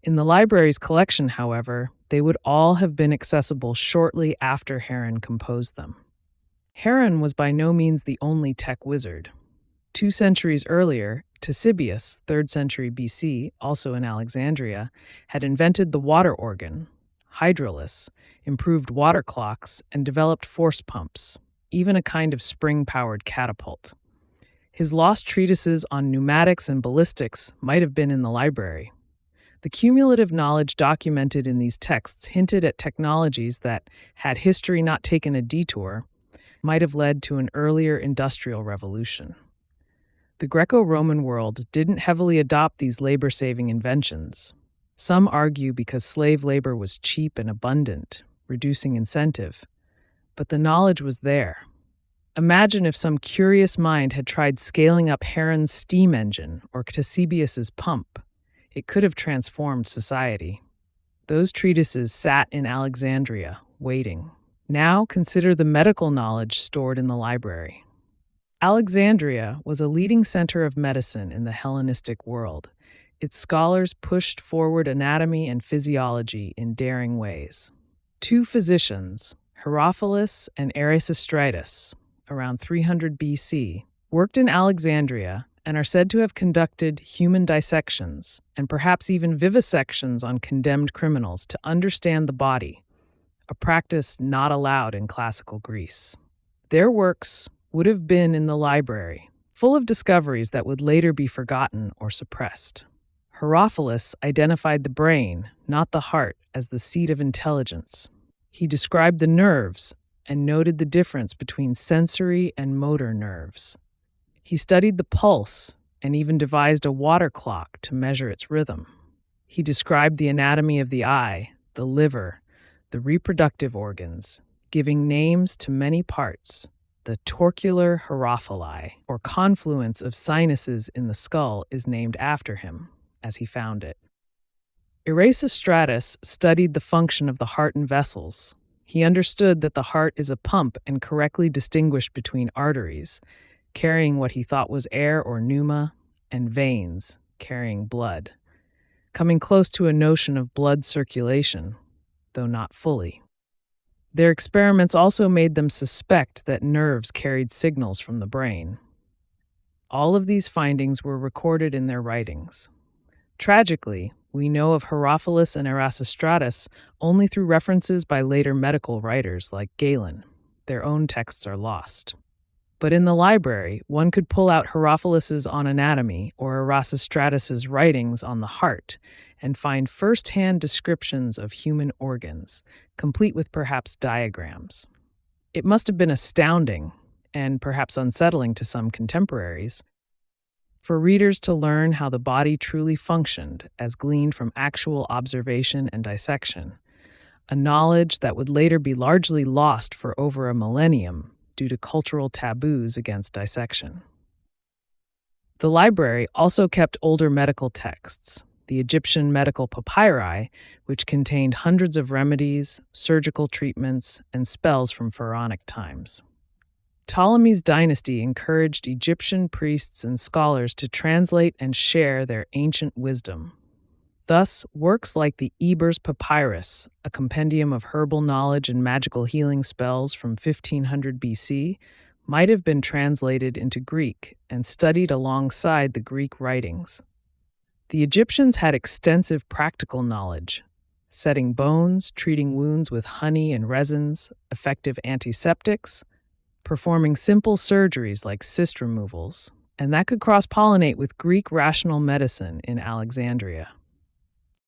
In the library's collection, however, they would all have been accessible shortly after Heron composed them. Heron was by no means the only tech wizard. 2 centuries earlier, Ctesibius, 3rd century BC, also in Alexandria, had invented the water organ, hydraulis, improved water clocks, and developed force pumps, even a kind of spring-powered catapult. His lost treatises on pneumatics and ballistics might have been in the library. The cumulative knowledge documented in these texts hinted at technologies that, had history not taken a detour, might have led to an earlier industrial revolution. The Greco-Roman world didn't heavily adopt these labor-saving inventions. Some argue because slave labor was cheap and abundant, reducing incentive. But the knowledge was there. Imagine if some curious mind had tried scaling up Heron's steam engine or Ctesibius's pump. It could have transformed society. Those treatises sat in Alexandria, waiting. Now consider the medical knowledge stored in the library. Alexandria was a leading center of medicine in the Hellenistic world. Its scholars pushed forward anatomy and physiology in daring ways. Two physicians, Herophilus and Erasistratus, around 300 BC, worked in Alexandria and are said to have conducted human dissections and perhaps even vivisections on condemned criminals to understand the body, a practice not allowed in classical Greece. Their works would have been in the library, full of discoveries that would later be forgotten or suppressed. Herophilus identified the brain, not the heart, as the seat of intelligence. He described the nerves and noted the difference between sensory and motor nerves. He studied the pulse and even devised a water clock to measure its rhythm. He described the anatomy of the eye, the liver, the reproductive organs, giving names to many parts. The torcular hierophili, or confluence of sinuses in the skull, is named after him, as he found it. Erasistratus studied the function of the heart and vessels. He understood that the heart is a pump and correctly distinguished between arteries, carrying what he thought was air or pneuma, and veins, carrying blood, coming close to a notion of blood circulation, though not fully. Their experiments also made them suspect that nerves carried signals from the brain. All of these findings were recorded in their writings. Tragically, we know of Herophilus and Erasistratus only through references by later medical writers like Galen. Their own texts are lost. But in the library, one could pull out Herophilus's On Anatomy or Erasistratus's writings on the heart and find first-hand descriptions of human organs, complete with perhaps diagrams. It must have been astounding, and perhaps unsettling to some contemporaries, for readers to learn how the body truly functioned as gleaned from actual observation and dissection, a knowledge that would later be largely lost for over a millennium due to cultural taboos against dissection. The library also kept older medical texts, the Egyptian medical papyri, which contained hundreds of remedies, surgical treatments, and spells from pharaonic times. Ptolemy's dynasty encouraged Egyptian priests and scholars to translate and share their ancient wisdom. Thus, works like the Eber's Papyrus, a compendium of herbal knowledge and magical healing spells from 1500 BC, might have been translated into Greek and studied alongside the Greek writings. The Egyptians had extensive practical knowledge, setting bones, treating wounds with honey and resins, effective antiseptics, performing simple surgeries like cyst removals, and that could cross-pollinate with Greek rational medicine in Alexandria.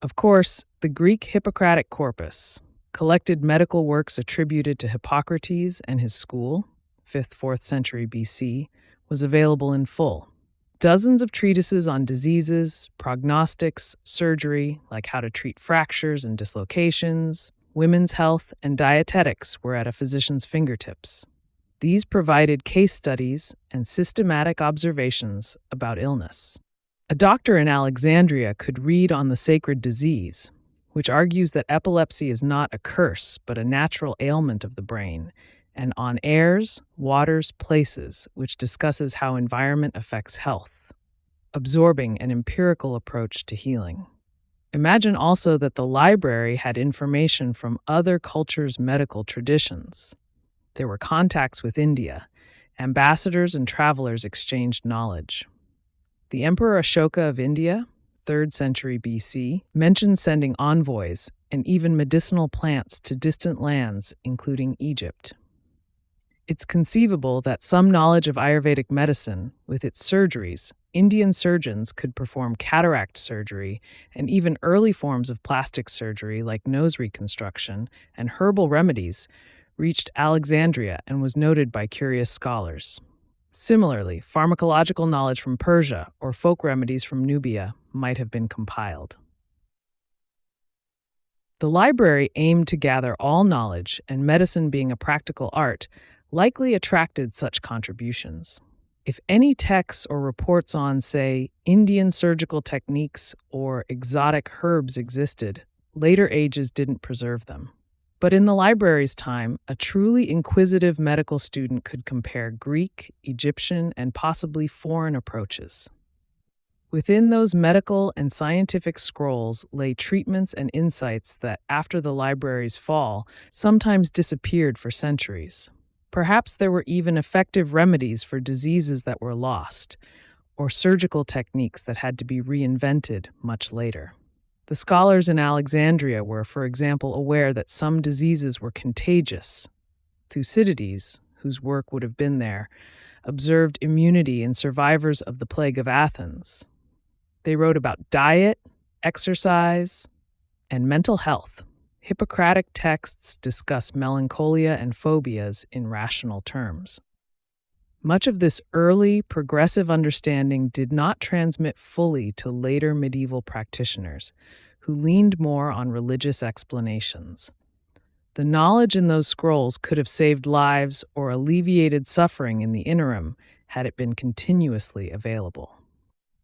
Of course, the Greek Hippocratic corpus, collected medical works attributed to Hippocrates and his school, 5th-4th century BC, was available in full. Dozens of treatises on diseases, prognostics, surgery, like how to treat fractures and dislocations, women's health, and dietetics were at a physician's fingertips. These provided case studies and systematic observations about illness. A doctor in Alexandria could read on the sacred disease, which argues that epilepsy is not a curse but a natural ailment of the brain, and on airs, waters, places, which discusses how environment affects health, absorbing an empirical approach to healing. Imagine also that the library had information from other cultures' medical traditions. There were contacts with India. Ambassadors and travelers exchanged knowledge. The Emperor Ashoka of India, 3rd century BC, mentioned sending envoys and even medicinal plants to distant lands, including Egypt. It's conceivable that some knowledge of Ayurvedic medicine, with its surgeries, Indian surgeons could perform cataract surgery and even early forms of plastic surgery like nose reconstruction and herbal remedies, reached Alexandria and was noted by curious scholars. Similarly, pharmacological knowledge from Persia or folk remedies from Nubia might have been compiled. The library aimed to gather all knowledge, and medicine being a practical art, likely attracted such contributions. If any texts or reports on, say, Indian surgical techniques or exotic herbs existed, later ages didn't preserve them. But in the library's time, a truly inquisitive medical student could compare Greek, Egyptian, and possibly foreign approaches. Within those medical and scientific scrolls lay treatments and insights that, after the library's fall, sometimes disappeared for centuries. Perhaps there were even effective remedies for diseases that were lost, or surgical techniques that had to be reinvented much later. The scholars in Alexandria were, for example, aware that some diseases were contagious. Thucydides, whose work would have been there, observed immunity in survivors of the plague of Athens. They wrote about diet, exercise, and mental health. Hippocratic texts discuss melancholia and phobias in rational terms. Much of this early, progressive understanding did not transmit fully to later medieval practitioners, who leaned more on religious explanations. The knowledge in those scrolls could have saved lives or alleviated suffering in the interim had it been continuously available.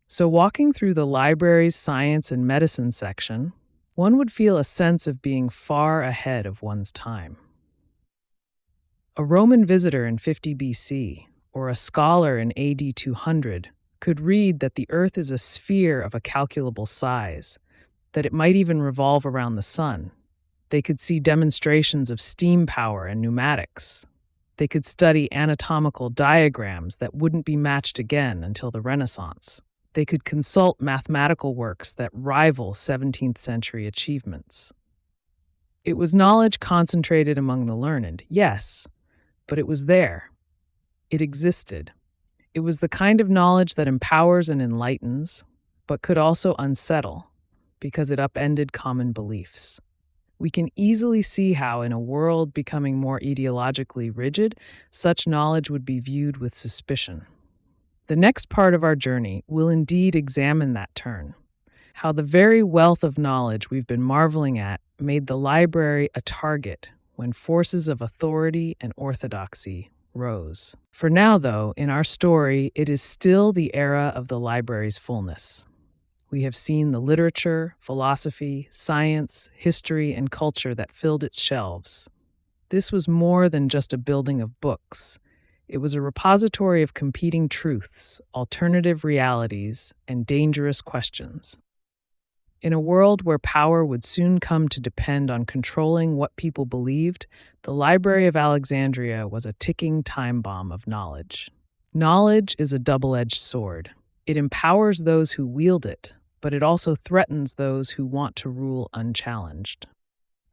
So, walking through the library's science and medicine section, one would feel a sense of being far ahead of one's time. A Roman visitor in 50 BC, or a scholar in AD 200, could read that the Earth is a sphere of a calculable size, that it might even revolve around the sun. They could see demonstrations of steam power and pneumatics. They could study anatomical diagrams that wouldn't be matched again until the Renaissance. They could consult mathematical works that rival 17th century achievements. It was knowledge concentrated among the learned, yes, but it was there. It existed. It was the kind of knowledge that empowers and enlightens, but could also unsettle, because it upended common beliefs. We can easily see how, in a world becoming more ideologically rigid, such knowledge would be viewed with suspicion. The next part of our journey will indeed examine that turn, how the very wealth of knowledge we've been marveling at made the library a target when forces of authority and orthodoxy rose. For now, though, in our story, it is still the era of the library's fullness. We have seen the literature, philosophy, science, history, and culture that filled its shelves. This was more than just a building of books. It was a repository of competing truths, alternative realities, and dangerous questions. In a world where power would soon come to depend on controlling what people believed, the Library of Alexandria was a ticking time bomb of knowledge. Knowledge is a double-edged sword. It empowers those who wield it, but it also threatens those who want to rule unchallenged.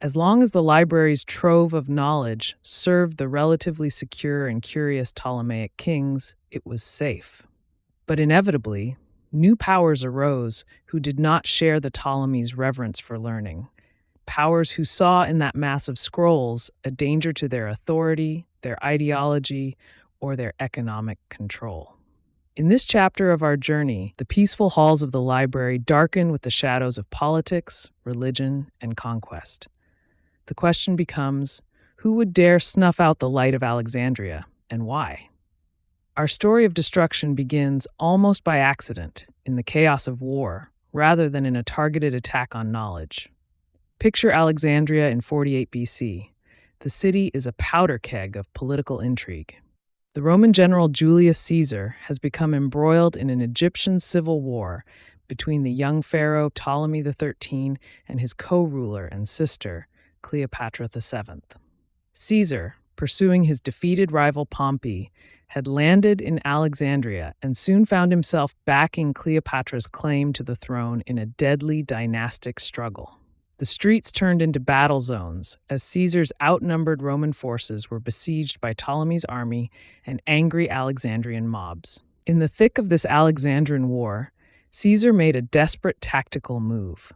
As long as the library's trove of knowledge served the relatively secure and curious Ptolemaic kings, it was safe. But inevitably, new powers arose who did not share the Ptolemies' reverence for learning. Powers who saw in that mass of scrolls a danger to their authority, their ideology, or their economic control. In this chapter of our journey, the peaceful halls of the library darken with the shadows of politics, religion, and conquest. The question becomes, who would dare snuff out the light of Alexandria, and why? Our story of destruction begins almost by accident, in the chaos of war, rather than in a targeted attack on knowledge. Picture Alexandria in 48 BC. The city is a powder keg of political intrigue. The Roman general Julius Caesar has become embroiled in an Egyptian civil war between the young pharaoh Ptolemy XIII and his co-ruler and sister, Cleopatra VII. Caesar, pursuing his defeated rival Pompey, had landed in Alexandria and soon found himself backing Cleopatra's claim to the throne in a deadly dynastic struggle. The streets turned into battle zones as Caesar's outnumbered Roman forces were besieged by Ptolemy's army and angry Alexandrian mobs. In the thick of this Alexandrian war, Caesar made a desperate tactical move.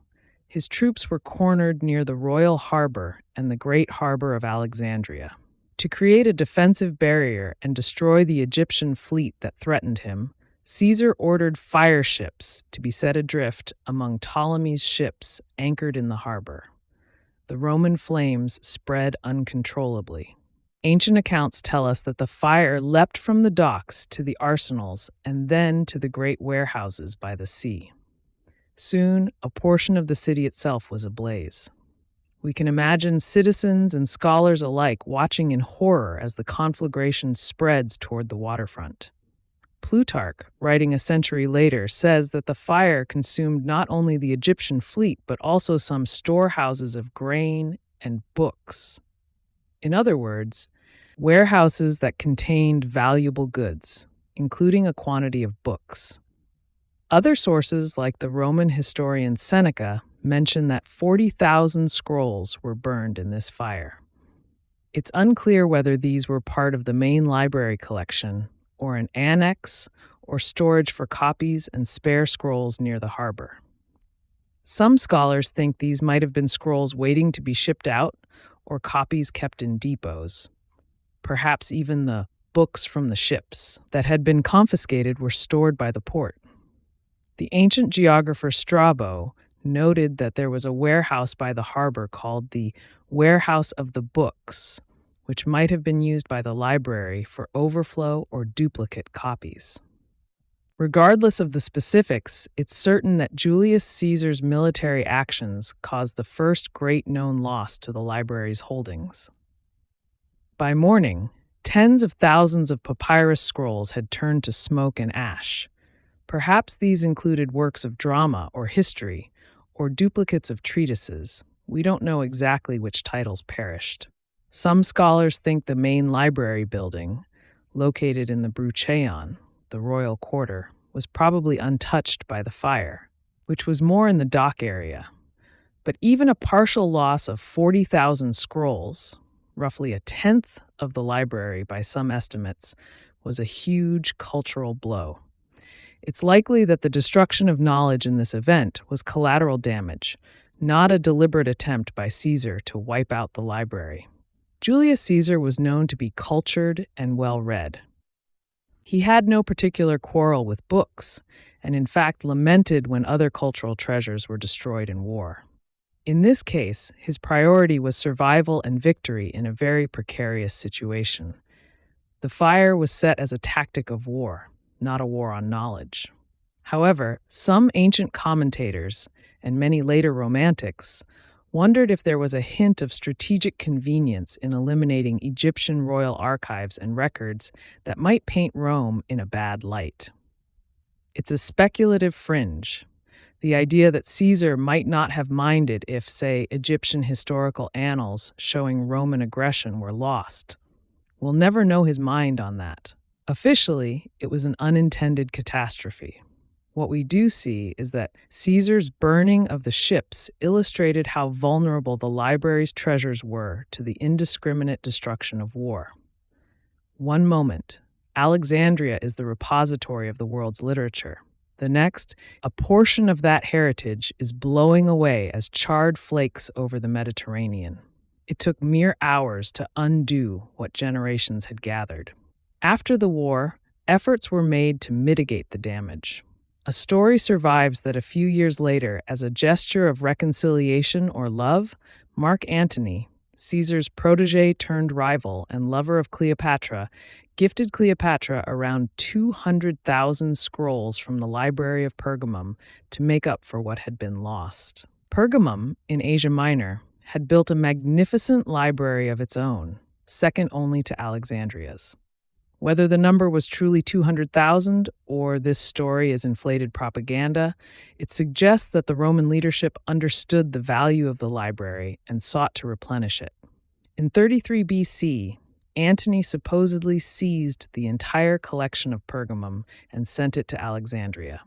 His troops were cornered near the royal harbor and the great harbor of Alexandria. To create a defensive barrier and destroy the Egyptian fleet that threatened him, Caesar ordered fire ships to be set adrift among Ptolemy's ships anchored in the harbor. The Roman flames spread uncontrollably. Ancient accounts tell us that the fire leapt from the docks to the arsenals and then to the great warehouses by the sea. Soon, a portion of the city itself was ablaze. We can imagine citizens and scholars alike watching in horror as the conflagration spreads toward the waterfront. Plutarch, writing a century later, says that the fire consumed not only the Egyptian fleet but also some storehouses of grain and books. In other words, warehouses that contained valuable goods, including a quantity of books. Other sources, like the Roman historian Seneca, mention that 40,000 scrolls were burned in this fire. It's unclear whether these were part of the main library collection, or an annex, or storage for copies and spare scrolls near the harbor. Some scholars think these might have been scrolls waiting to be shipped out, or copies kept in depots. Perhaps even the books from the ships that had been confiscated were stored by the port. The ancient geographer Strabo noted that there was a warehouse by the harbor called the Warehouse of the Books, which might have been used by the library for overflow or duplicate copies. Regardless of the specifics, it's certain that Julius Caesar's military actions caused the first great known loss to the library's holdings. By morning, tens of thousands of papyrus scrolls had turned to smoke and ash. Perhaps these included works of drama or history, or duplicates of treatises. We don't know exactly which titles perished. Some scholars think the main library building, located in the Brucheion, the royal quarter, was probably untouched by the fire, which was more in the dock area. But even a partial loss of 40,000 scrolls, roughly a tenth of the library by some estimates, was a huge cultural blow. It's likely that the destruction of knowledge in this event was collateral damage, not a deliberate attempt by Caesar to wipe out the library. Julius Caesar was known to be cultured and well-read. He had no particular quarrel with books, and in fact lamented when other cultural treasures were destroyed in war. In this case, his priority was survival and victory in a very precarious situation. The fire was set as a tactic of war, not a war on knowledge. However, some ancient commentators, and many later romantics, wondered if there was a hint of strategic convenience in eliminating Egyptian royal archives and records that might paint Rome in a bad light. It's a speculative fringe, the idea that Caesar might not have minded if, say, Egyptian historical annals showing Roman aggression were lost. We'll never know his mind on that. Officially, it was an unintended catastrophe. What we do see is that Caesar's burning of the ships illustrated how vulnerable the library's treasures were to the indiscriminate destruction of war. One moment, Alexandria is the repository of the world's literature. The next, a portion of that heritage is blowing away as charred flakes over the Mediterranean. It took mere hours to undo what generations had gathered. After the war, efforts were made to mitigate the damage. A story survives that a few years later, as a gesture of reconciliation or love, Mark Antony, Caesar's protege turned rival and lover of Cleopatra, gifted Cleopatra around 200,000 scrolls from the Library of Pergamum to make up for what had been lost. Pergamum, in Asia Minor, had built a magnificent library of its own, second only to Alexandria's. Whether the number was truly 200,000 or this story is inflated propaganda, it suggests that the Roman leadership understood the value of the library and sought to replenish it. In 33 BC, Antony supposedly seized the entire collection of Pergamum and sent it to Alexandria.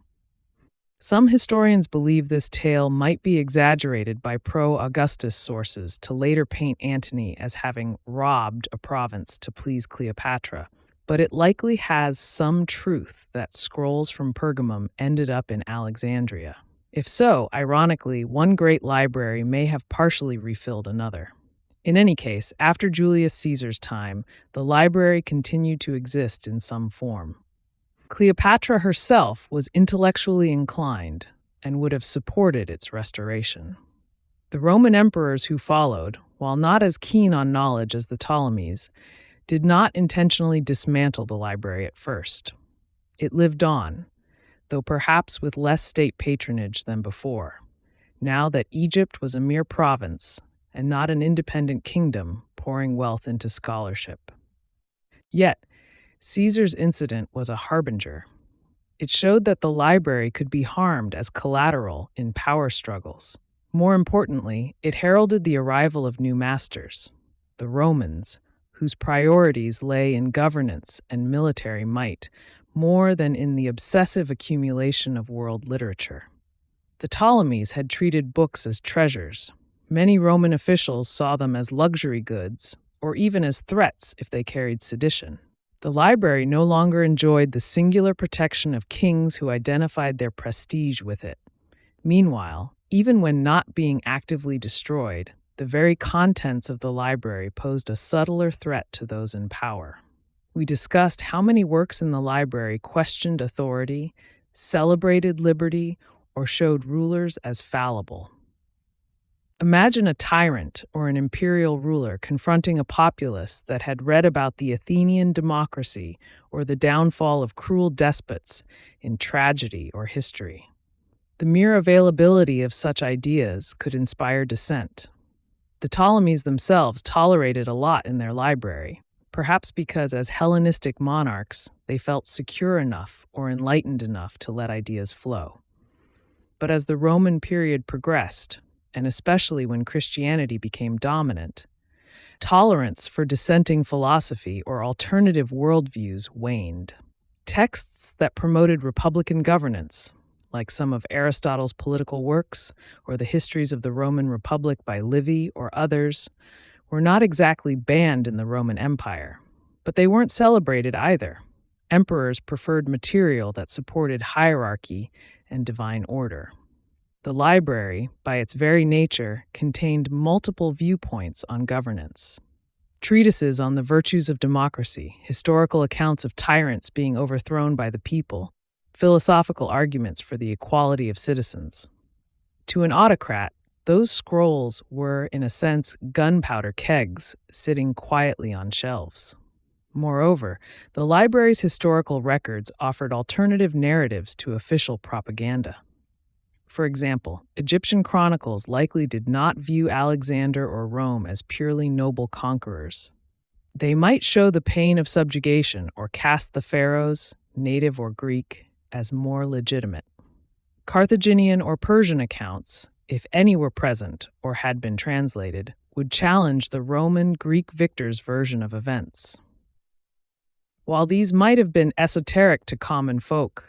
Some historians believe this tale might be exaggerated by pro-Augustus sources to later paint Antony as having robbed a province to please Cleopatra, but it likely has some truth that scrolls from Pergamum ended up in Alexandria. If so, ironically, one great library may have partially refilled another. In any case, after Julius Caesar's time, the library continued to exist in some form. Cleopatra herself was intellectually inclined and would have supported its restoration. The Roman emperors who followed, while not as keen on knowledge as the Ptolemies, did not intentionally dismantle the library at first. It lived on, though perhaps with less state patronage than before, now that Egypt was a mere province and not an independent kingdom pouring wealth into scholarship. Yet, Caesar's incident was a harbinger. It showed that the library could be harmed as collateral in power struggles. More importantly, it heralded the arrival of new masters, the Romans, whose priorities lay in governance and military might, more than in the obsessive accumulation of world literature. The Ptolemies had treated books as treasures. Many Roman officials saw them as luxury goods, or even as threats if they carried sedition. The library no longer enjoyed the singular protection of kings who identified their prestige with it. Meanwhile, even when not being actively destroyed, the very contents of the library posed a subtler threat to those in power. We discussed how many works in the library questioned authority, celebrated liberty, or showed rulers as fallible. Imagine a tyrant or an imperial ruler confronting a populace that had read about the Athenian democracy or the downfall of cruel despots in tragedy or history. The mere availability of such ideas could inspire dissent. The Ptolemies themselves tolerated a lot in their library, perhaps because as Hellenistic monarchs, they felt secure enough or enlightened enough to let ideas flow. But as the Roman period progressed, and especially when Christianity became dominant, tolerance for dissenting philosophy or alternative worldviews waned. Texts that promoted republican governance, like some of Aristotle's political works or the histories of the Roman Republic by Livy or others, were not exactly banned in the Roman Empire, but they weren't celebrated either. Emperors preferred material that supported hierarchy and divine order. The library, by its very nature, contained multiple viewpoints on governance. Treatises on the virtues of democracy, historical accounts of tyrants being overthrown by the people, philosophical arguments for the equality of citizens. To an autocrat, those scrolls were, in a sense, gunpowder kegs sitting quietly on shelves. Moreover, the library's historical records offered alternative narratives to official propaganda. For example, Egyptian chronicles likely did not view Alexander or Rome as purely noble conquerors. They might show the pain of subjugation or cast the pharaohs, native or Greek, as more legitimate. Carthaginian or Persian accounts, if any were present or had been translated, would challenge the Roman Greek victors' version of events. While these might have been esoteric to common folk,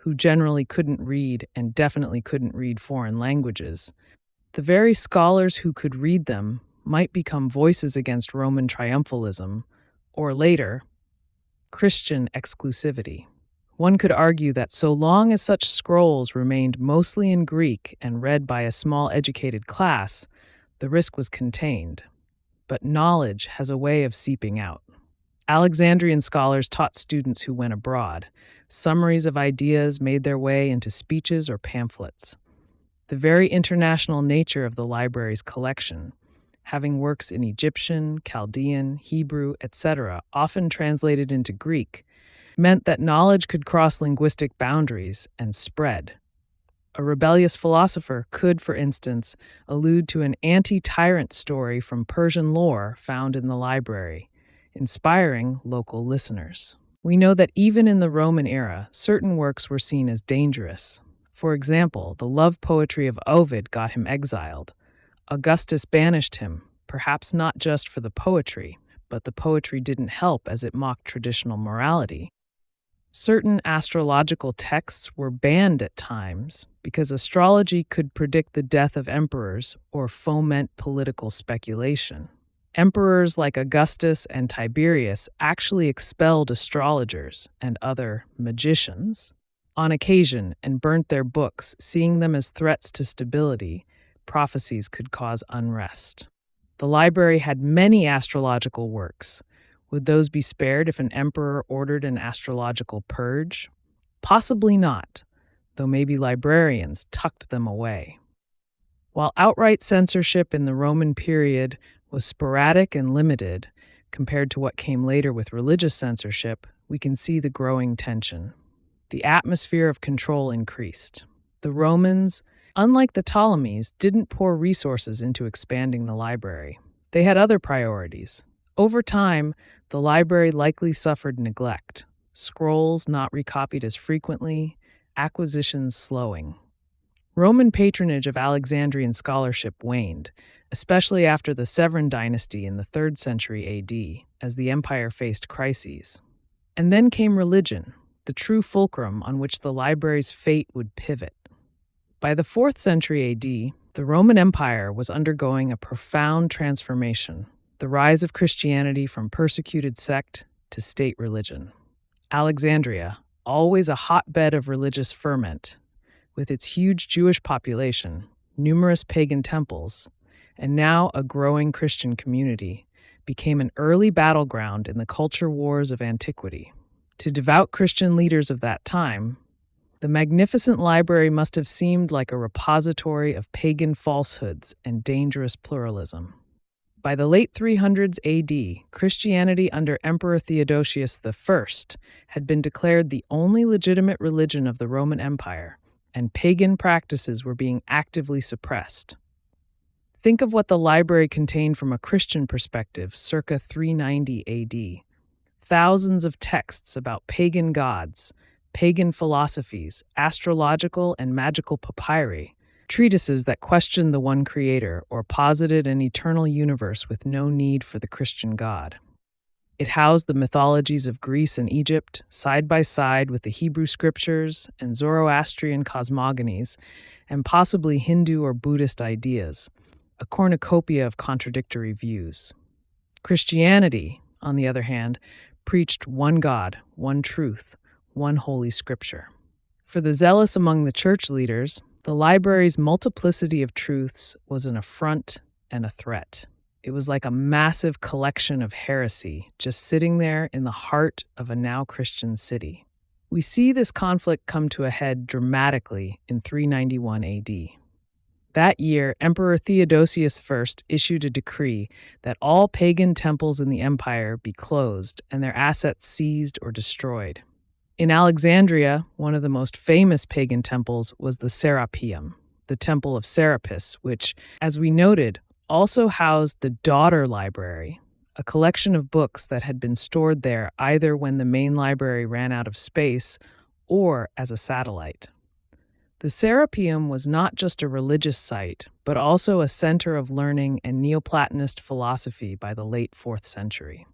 who generally couldn't read and definitely couldn't read foreign languages, the very scholars who could read them might become voices against Roman triumphalism, or later, Christian exclusivity. One could argue that so long as such scrolls remained mostly in Greek and read by a small educated class, the risk was contained. But knowledge has a way of seeping out. Alexandrian scholars taught students who went abroad. Summaries of ideas made their way into speeches or pamphlets. The very international nature of the library's collection, having works in Egyptian, Chaldean, Hebrew, etc., often translated into Greek, meant that knowledge could cross linguistic boundaries and spread. A rebellious philosopher could, for instance, allude to an anti-tyrant story from Persian lore found in the library, inspiring local listeners. We know that even in the Roman era, certain works were seen as dangerous. For example, the love poetry of Ovid got him exiled. Augustus banished him, perhaps not just for the poetry, but the poetry didn't help as it mocked traditional morality. Certain astrological texts were banned at times because astrology could predict the death of emperors or foment political speculation. Emperors like Augustus and Tiberius actually expelled astrologers and other magicians on occasion and burnt their books, seeing them as threats to stability. Prophecies could cause unrest. The library had many astrological works. Would those be spared if an emperor ordered an astrological purge? Possibly not, though maybe librarians tucked them away. While outright censorship in the Roman period was sporadic and limited, compared to what came later with religious censorship, we can see the growing tension. The atmosphere of control increased. The Romans, unlike the Ptolemies, didn't pour resources into expanding the library. They had other priorities. Over time, the library likely suffered neglect, scrolls not recopied as frequently, acquisitions slowing. Roman patronage of Alexandrian scholarship waned, especially after the Severan dynasty in the 3rd century AD, as the empire faced crises. And then came religion, the true fulcrum on which the library's fate would pivot. By the 4th century AD, the Roman Empire was undergoing a profound transformation, the rise of Christianity from persecuted sect to state religion. Alexandria, always a hotbed of religious ferment, with its huge Jewish population, numerous pagan temples, and now a growing Christian community, became an early battleground in the culture wars of antiquity. To devout Christian leaders of that time, the magnificent library must have seemed like a repository of pagan falsehoods and dangerous pluralism. By the late 300s AD, Christianity under Emperor Theodosius I had been declared the only legitimate religion of the Roman Empire, and pagan practices were being actively suppressed. Think of what the library contained from a Christian perspective circa 390 AD. Thousands of texts about pagan gods, pagan philosophies, astrological and magical papyri, treatises that questioned the one creator or posited an eternal universe with no need for the Christian God. It housed the mythologies of Greece and Egypt side by side with the Hebrew scriptures and Zoroastrian cosmogonies, and possibly Hindu or Buddhist ideas, a cornucopia of contradictory views. Christianity, on the other hand, preached one God, one truth, one holy scripture. For the zealous among the church leaders, the library's multiplicity of truths was an affront and a threat. It was like a massive collection of heresy just sitting there in the heart of a now Christian city. We see this conflict come to a head dramatically in 391 AD. That year, Emperor Theodosius I issued a decree that all pagan temples in the empire be closed and their assets seized or destroyed. In Alexandria, one of the most famous pagan temples was the Serapeum, the Temple of Serapis, which, as we noted, also housed the daughter library, a collection of books that had been stored there either when the main library ran out of space or as a satellite. The Serapeum was not just a religious site, but also a center of learning and Neoplatonist philosophy by the late 4th century.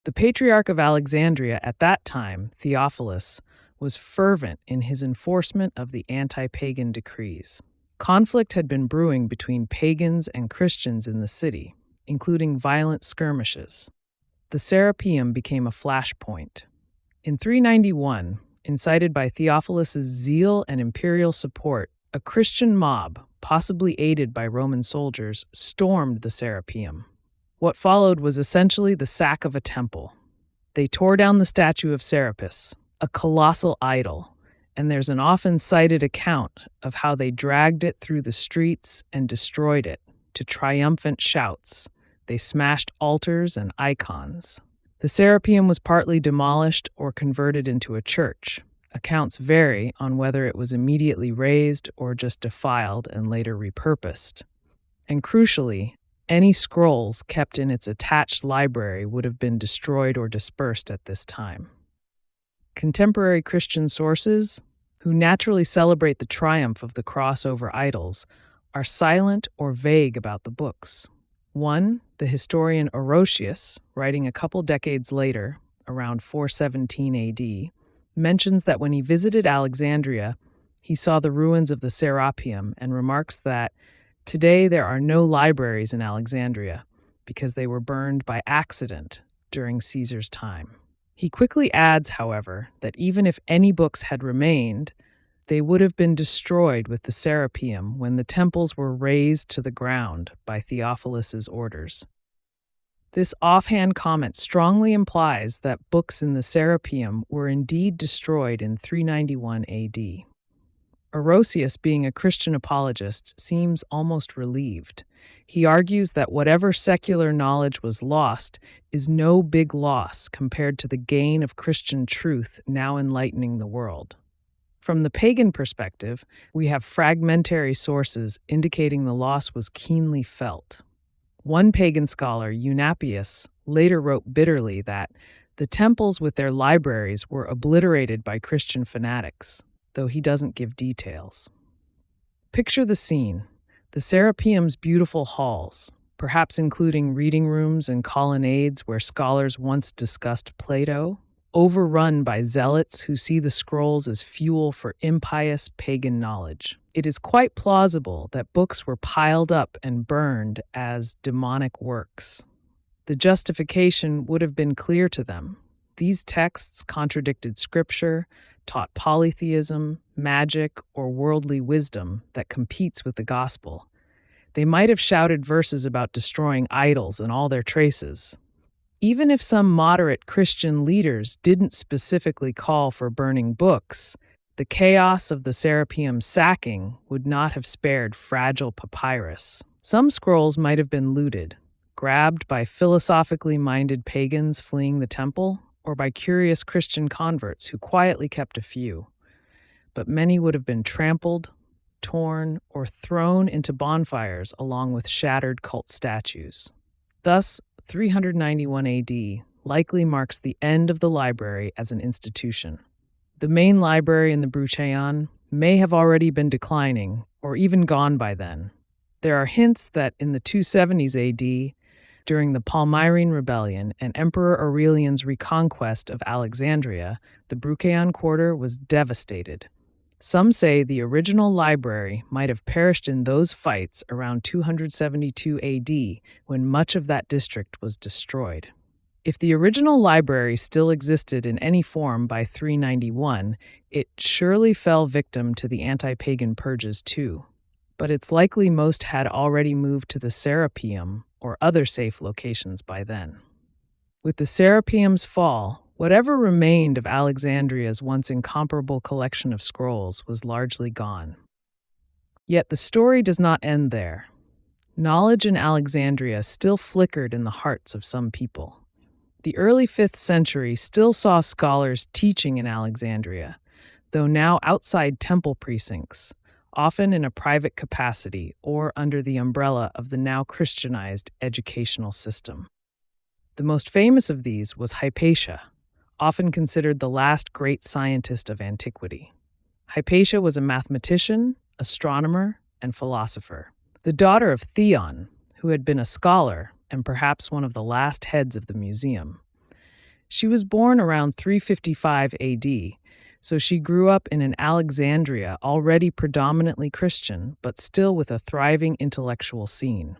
The Patriarch of Alexandria at that time, Theophilus, was fervent in his enforcement of the anti-pagan decrees. Conflict had been brewing between pagans and Christians in the city, including violent skirmishes. The Serapeum became a flashpoint. In 391, incited by Theophilus' zeal and imperial support, a Christian mob, possibly aided by Roman soldiers, stormed the Serapeum. What followed was essentially the sack of a temple. They tore down the statue of Serapis, a colossal idol, and there's an often cited account of how they dragged it through the streets and destroyed it to triumphant shouts. They smashed altars and icons. The Serapeum was partly demolished or converted into a church. Accounts vary on whether it was immediately razed or just defiled and later repurposed. And crucially, any scrolls kept in its attached library would have been destroyed or dispersed at this time. Contemporary Christian sources, who naturally celebrate the triumph of the crossover idols, are silent or vague about the books. One, the historian Orosius, writing a couple decades later, around 417 AD, mentions that when he visited Alexandria, he saw the ruins of the Serapeum and remarks that today there are no libraries in Alexandria because they were burned by accident during Caesar's time. He quickly adds, however, that even if any books had remained, they would have been destroyed with the Serapeum when the temples were razed to the ground by Theophilus' orders. This offhand comment strongly implies that books in the Serapeum were indeed destroyed in 391 AD. Orosius, being a Christian apologist, seems almost relieved. He argues that whatever secular knowledge was lost is no big loss compared to the gain of Christian truth now enlightening the world. From the pagan perspective, we have fragmentary sources indicating the loss was keenly felt. One pagan scholar, Eunapius, later wrote bitterly that the temples with their libraries were obliterated by Christian fanatics, though he doesn't give details. Picture the scene: the Serapeum's beautiful halls, perhaps including reading rooms and colonnades where scholars once discussed Plato, overrun by zealots who see the scrolls as fuel for impious pagan knowledge. It is quite plausible that books were piled up and burned as demonic works. The justification would have been clear to them. These texts contradicted scripture, taught polytheism, magic, or worldly wisdom that competes with the gospel. They might have shouted verses about destroying idols and all their traces. Even if some moderate Christian leaders didn't specifically call for burning books, the chaos of the Serapeum sacking would not have spared fragile papyrus. Some scrolls might have been looted, grabbed by philosophically minded pagans fleeing the temple, or by curious Christian converts who quietly kept a few. But many would have been trampled, torn, or thrown into bonfires along with shattered cult statues. Thus, 391 AD likely marks the end of the library as an institution. The main library in the Brucheion may have already been declining, or even gone by then. There are hints that in the 270s AD, during the Palmyrene Rebellion and Emperor Aurelian's reconquest of Alexandria, the Brucheion quarter was devastated. Some say the original library might have perished in those fights around 272 AD, when much of that district was destroyed. If the original library still existed in any form by 391, it surely fell victim to the anti-pagan purges too. But it's likely most had already moved to the Serapeum or other safe locations by then. With the Serapeum's fall, whatever remained of Alexandria's once incomparable collection of scrolls was largely gone. Yet the story does not end there. Knowledge in Alexandria still flickered in the hearts of some people. The early 5th century still saw scholars teaching in Alexandria, though now outside temple precincts, often in a private capacity or under the umbrella of the now Christianized educational system. The most famous of these was Hypatia, often considered the last great scientist of antiquity. Hypatia was a mathematician, astronomer, and philosopher, the daughter of Theon, who had been a scholar and perhaps one of the last heads of the museum. She was born around 355 AD, so she grew up in an Alexandria already predominantly Christian, but still with a thriving intellectual scene.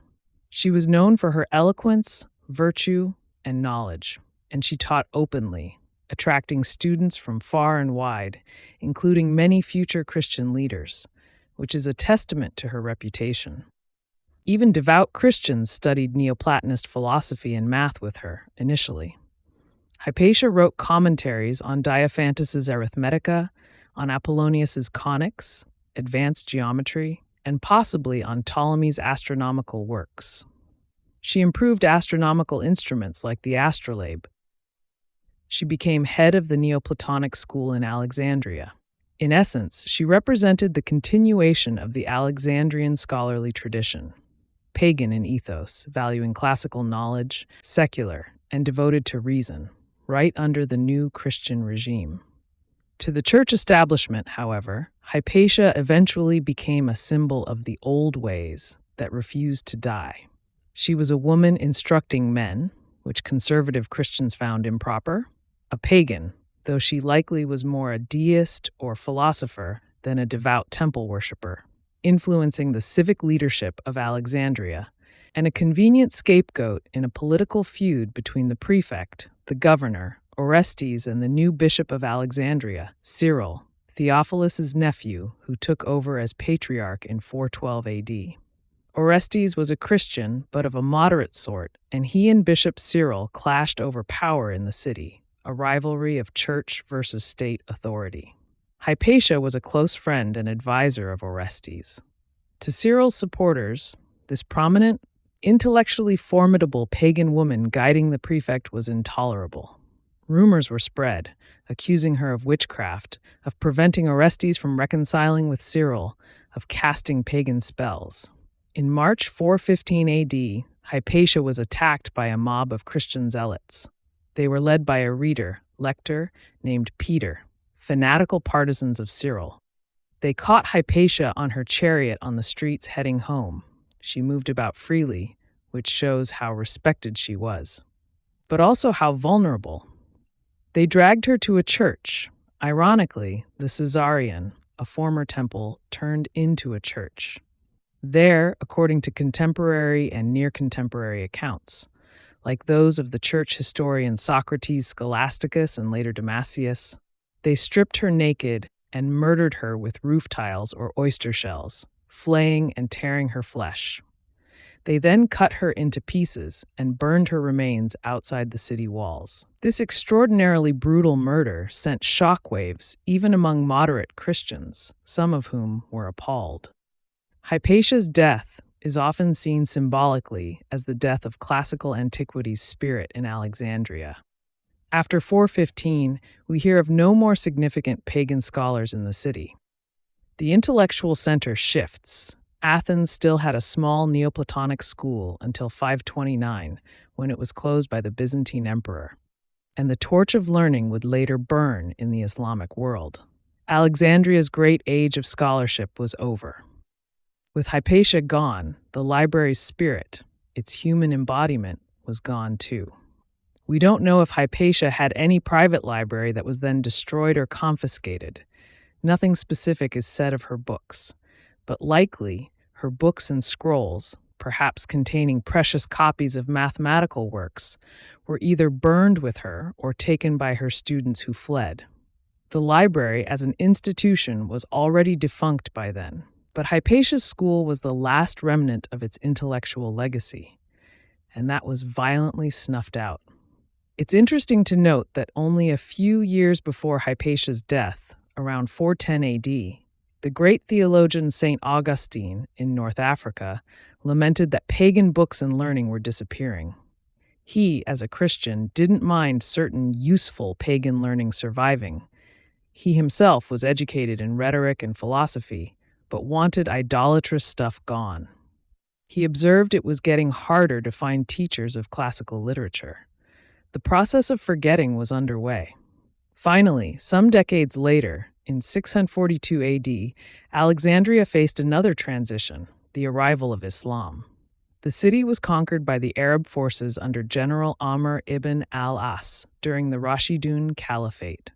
She was known for her eloquence, virtue, and knowledge, and she taught openly, attracting students from far and wide, including many future Christian leaders, which is a testament to her reputation. Even devout Christians studied Neoplatonist philosophy and math with her, initially. Hypatia wrote commentaries on Diophantus's Arithmetica, on Apollonius's Conics, advanced geometry, and possibly on Ptolemy's astronomical works. She improved astronomical instruments like the astrolabe. She became head of the Neoplatonic school in Alexandria. In essence, she represented the continuation of the Alexandrian scholarly tradition, pagan in ethos, valuing classical knowledge, secular, and devoted to reason, right under the new Christian regime. To the church establishment, however, Hypatia eventually became a symbol of the old ways that refused to die. She was a woman instructing men, which conservative Christians found improper, a pagan, though she likely was more a deist or philosopher than a devout temple worshiper, influencing the civic leadership of Alexandria, and a convenient scapegoat in a political feud between the prefect, the governor, Orestes, and the new bishop of Alexandria, Cyril, Theophilus's nephew, who took over as patriarch in 412 AD. Orestes was a Christian, but of a moderate sort, and he and Bishop Cyril clashed over power in the city, a rivalry of church versus state authority. Hypatia was a close friend and advisor of Orestes. To Cyril's supporters, this prominent, intellectually formidable pagan woman guiding the prefect was intolerable. Rumors were spread, accusing her of witchcraft, of preventing Orestes from reconciling with Cyril, of casting pagan spells. In March 415 AD, Hypatia was attacked by a mob of Christian zealots. They were led by a lector, named Peter, fanatical partisans of Cyril. They caught Hypatia on her chariot on the streets heading home. She moved about freely, which shows how respected she was, but also how vulnerable. They dragged her to a church, ironically, the Caesarean, a former temple turned into a church. There, according to contemporary and near-contemporary accounts, like those of the church historian Socrates Scholasticus and later Damasius, they stripped her naked and murdered her with roof tiles or oyster shells, flaying and tearing her flesh. They then cut her into pieces and burned her remains outside the city walls. This extraordinarily brutal murder sent shockwaves even among moderate Christians, some of whom were appalled. Hypatia's death is often seen symbolically as the death of classical antiquity's spirit in Alexandria. After 415, we hear of no more significant pagan scholars in the city. The intellectual center shifts. Athens still had a small Neoplatonic school until 529, when it was closed by the Byzantine emperor, and the torch of learning would later burn in the Islamic world. Alexandria's great age of scholarship was over. With Hypatia gone, the library's spirit, its human embodiment, was gone too. We don't know if Hypatia had any private library that was then destroyed or confiscated. Nothing specific is said of her books, but likely her books and scrolls, perhaps containing precious copies of mathematical works, were either burned with her or taken by her students who fled. The library as an institution was already defunct by then, but Hypatia's school was the last remnant of its intellectual legacy, and that was violently snuffed out. It's interesting to note that only a few years before Hypatia's death, around 410 AD, the great theologian St. Augustine in North Africa lamented that pagan books and learning were disappearing. He, as a Christian, didn't mind certain useful pagan learning surviving. He himself was educated in rhetoric and philosophy, but wanted idolatrous stuff gone. He observed it was getting harder to find teachers of classical literature. The process of forgetting was underway. Finally, some decades later, in 642 AD, Alexandria faced another transition, the arrival of Islam. The city was conquered by the Arab forces under General Amr ibn al-As during the Rashidun Caliphate.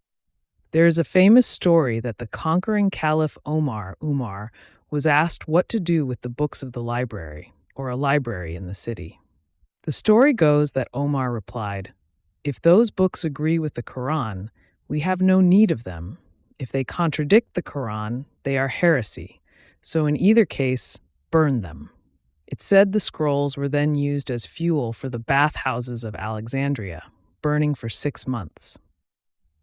There is a famous story that the conquering Caliph Umar was asked what to do with the books of the library, or a library in the city. The story goes that Omar replied, "If those books agree with the Quran, we have no need of them. If they contradict the Quran, they are heresy, so in either case, burn them." It's said the scrolls were then used as fuel for the bathhouses of Alexandria, burning for 6 months.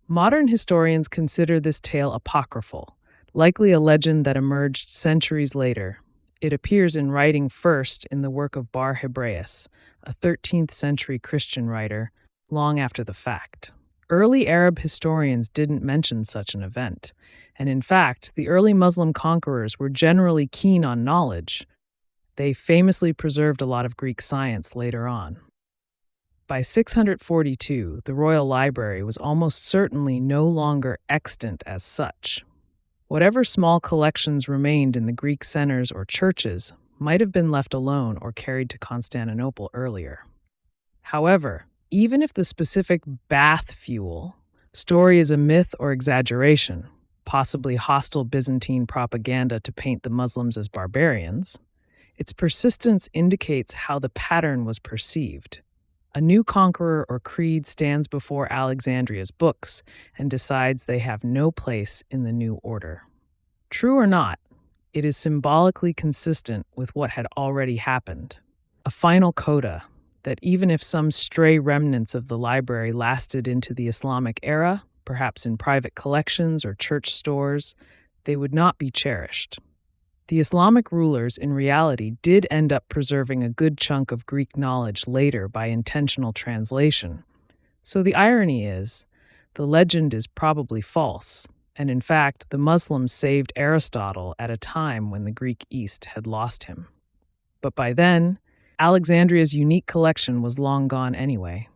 Modern historians consider this tale apocryphal, likely a legend that emerged centuries later. It appears in writing first in the work of Bar Hebraeus, a 13th century Christian writer, long after the fact. Early Arab historians didn't mention such an event, and in fact, the early Muslim conquerors were generally keen on knowledge. They famously preserved a lot of Greek science later on. By 642, the royal library was almost certainly no longer extant as such. Whatever small collections remained in the Greek centers or churches might have been left alone or carried to Constantinople earlier. However, even if the specific bath fuel story is a myth or exaggeration, possibly hostile Byzantine propaganda to paint the Muslims as barbarians, its persistence indicates how the pattern was perceived. A new conqueror or creed stands before Alexandria's books and decides they have no place in the new order. True or not, it is symbolically consistent with what had already happened. A final coda that even if some stray remnants of the library lasted into the Islamic era, perhaps in private collections or church stores, they would not be cherished. The Islamic rulers, in reality, did end up preserving a good chunk of Greek knowledge later by intentional translation. So the irony is, the legend is probably false, and in fact, the Muslims saved Aristotle at a time when the Greek East had lost him. But by then, Alexandria's unique collection was long gone anyway.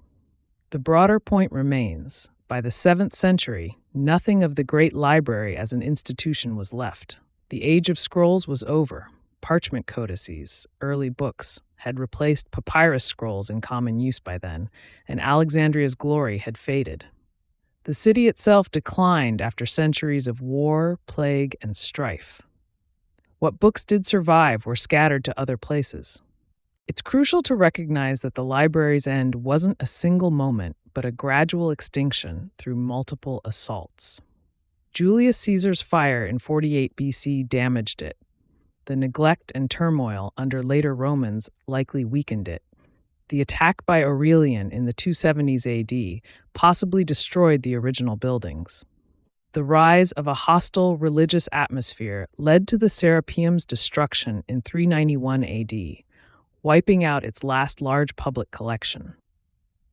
The broader point remains. By the 7th century, nothing of the great library as an institution was left. The age of scrolls was over. Parchment codices, early books, had replaced papyrus scrolls in common use by then, and Alexandria's glory had faded. The city itself declined after centuries of war, plague, and strife. What books did survive were scattered to other places. It's crucial to recognize that the library's end wasn't a single moment, but a gradual extinction through multiple assaults. Julius Caesar's fire in 48 BC damaged it. The neglect and turmoil under later Romans likely weakened it. The attack by Aurelian in the 270s AD possibly destroyed the original buildings. The rise of a hostile religious atmosphere led to the Serapeum's destruction in 391 AD, wiping out its last large public collection.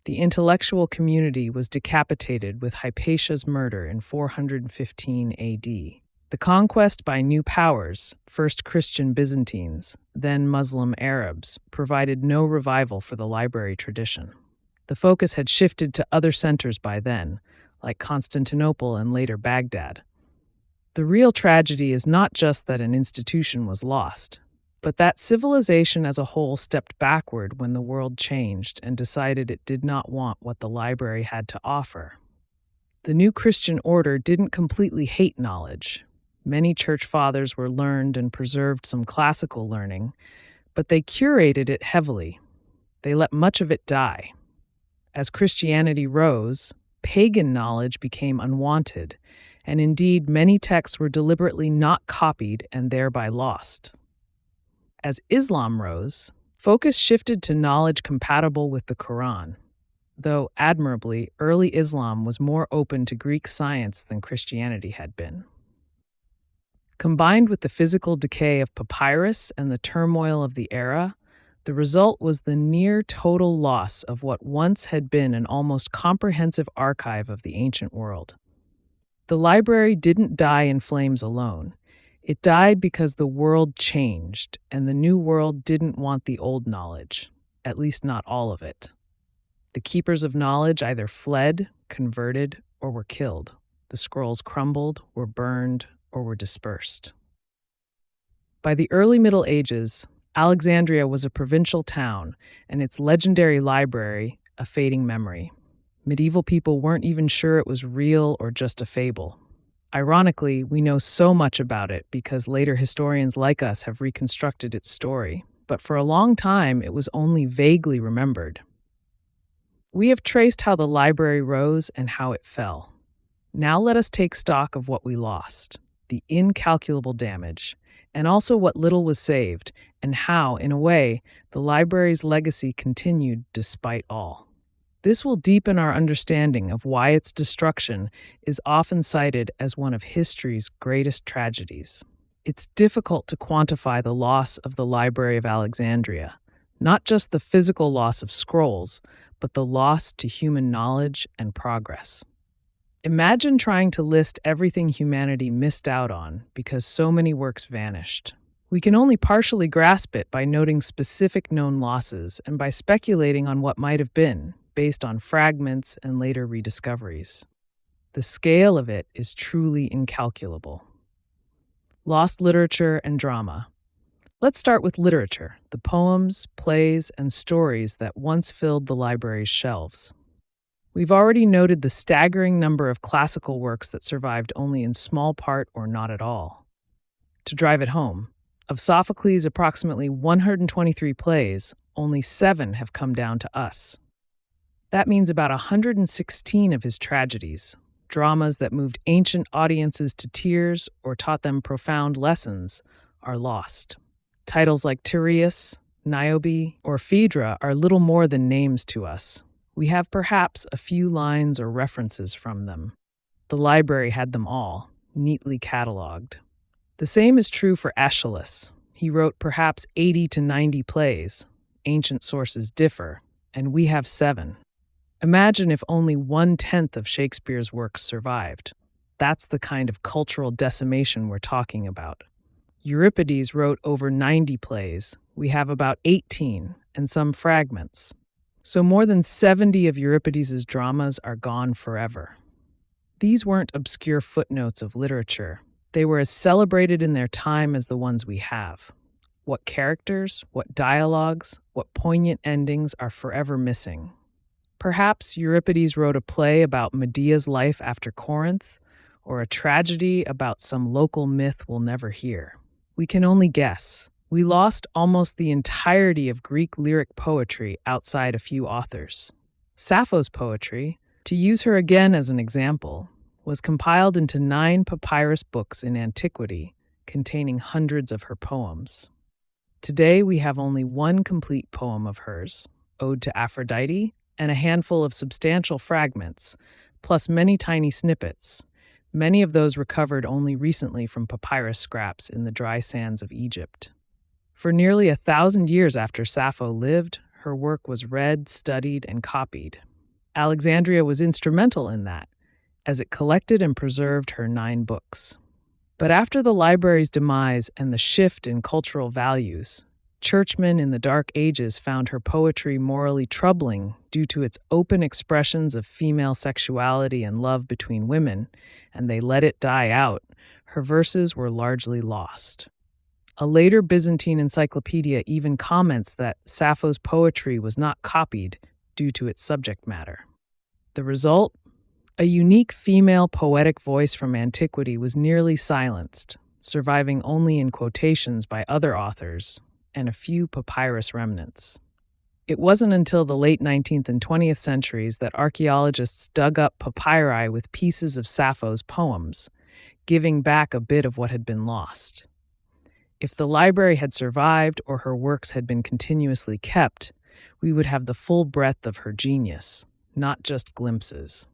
The intellectual community was decapitated with Hypatia's murder in 415 AD. The conquest by new powers, first Christian Byzantines, then Muslim Arabs, provided no revival for the library tradition. The focus had shifted to other centers by then, like Constantinople and later Baghdad. The real tragedy is not just that an institution was lost, but that civilization as a whole stepped backward when the world changed and decided it did not want what the library had to offer. The new Christian order didn't completely hate knowledge. Many church fathers were learned and preserved some classical learning, but they curated it heavily. They let much of it die. As Christianity rose, pagan knowledge became unwanted, and indeed many texts were deliberately not copied and thereby lost. As Islam rose, focus shifted to knowledge compatible with the Quran, though admirably, early Islam was more open to Greek science than Christianity had been. Combined with the physical decay of papyrus and the turmoil of the era, the result was the near-total loss of what once had been an almost comprehensive archive of the ancient world. The library didn't die in flames alone. It died because the world changed, and the new world didn't want the old knowledge, at least not all of it. The keepers of knowledge either fled, converted, or were killed. The scrolls crumbled, were burned, or were dispersed. By the early Middle Ages, Alexandria was a provincial town, and its legendary library a fading memory. Medieval people weren't even sure it was real or just a fable. Ironically, we know so much about it because later historians like us have reconstructed its story, but for a long time it was only vaguely remembered. We have traced how the library rose and how it fell. Now let us take stock of what we lost, the incalculable damage, and also what little was saved, and how, in a way, the library's legacy continued despite all. This will deepen our understanding of why its destruction is often cited as one of history's greatest tragedies. It's difficult to quantify the loss of the Library of Alexandria, not just the physical loss of scrolls, but the loss to human knowledge and progress. Imagine trying to list everything humanity missed out on because so many works vanished. We can only partially grasp it by noting specific known losses and by speculating on what might have been, based on fragments and later rediscoveries. The scale of it is truly incalculable. Lost literature and drama. Let's start with literature, the poems, plays, and stories that once filled the library's shelves. We've already noted the staggering number of classical works that survived only in small part or not at all. To drive it home, of Sophocles' approximately 123 plays, only 7 have come down to us. That means about 116 of his tragedies, dramas that moved ancient audiences to tears or taught them profound lessons, are lost. Titles like Tereus, Niobe, or Phaedra are little more than names to us. We have perhaps a few lines or references from them. The library had them all, neatly cataloged. The same is true for Aeschylus. He wrote perhaps 80 to 90 plays. Ancient sources differ, and we have 7. Imagine if only 1/10 of Shakespeare's works survived. That's the kind of cultural decimation we're talking about. Euripides wrote over 90 plays. We have about 18, and some fragments. So more than 70 of Euripides' dramas are gone forever. These weren't obscure footnotes of literature. They were as celebrated in their time as the ones we have. What characters, what dialogues, what poignant endings are forever missing. Perhaps Euripides wrote a play about Medea's life after Corinth, or a tragedy about some local myth we'll never hear. We can only guess. We lost almost the entirety of Greek lyric poetry outside a few authors. Sappho's poetry, to use her again as an example, was compiled into 9 papyrus books in antiquity, containing hundreds of her poems. Today we have only one complete poem of hers, Ode to Aphrodite, and a handful of substantial fragments, plus many tiny snippets, many of those recovered only recently from papyrus scraps in the dry sands of Egypt. For nearly 1,000 years after Sappho lived, her work was read, studied, and copied. Alexandria was instrumental in that, as it collected and preserved her 9 books. But after the library's demise and the shift in cultural values, churchmen in the Dark Ages found her poetry morally troubling due to its open expressions of female sexuality and love between women, and they let it die out. Her verses were largely lost. A later Byzantine encyclopedia even comments that Sappho's poetry was not copied due to its subject matter. The result? A unique female poetic voice from antiquity was nearly silenced, surviving only in quotations by other authors and a few papyrus remnants. It wasn't until the late 19th and 20th centuries that archaeologists dug up papyri with pieces of Sappho's poems, giving back a bit of what had been lost. If the library had survived or her works had been continuously kept, we would have the full breadth of her genius, not just glimpses.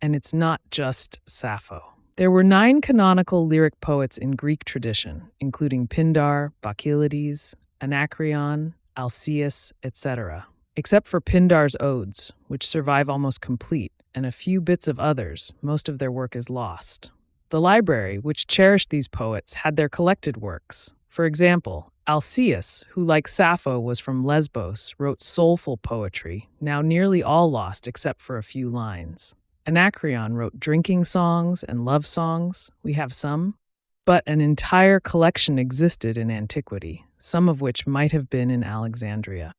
And it's not just Sappho. There were 9 canonical lyric poets in Greek tradition, including Pindar, Bacchylides, Anacreon, Alcaeus, etc., except for Pindar's odes, which survive almost complete, and a few bits of others. Most of their work is lost. The library, which cherished these poets, had their collected works. For example, Alcaeus, who like Sappho was from Lesbos, wrote soulful poetry, now nearly all lost except for a few lines. Anacreon wrote drinking songs and love songs. We have some. But an entire collection existed in antiquity, some of which might have been in Alexandria.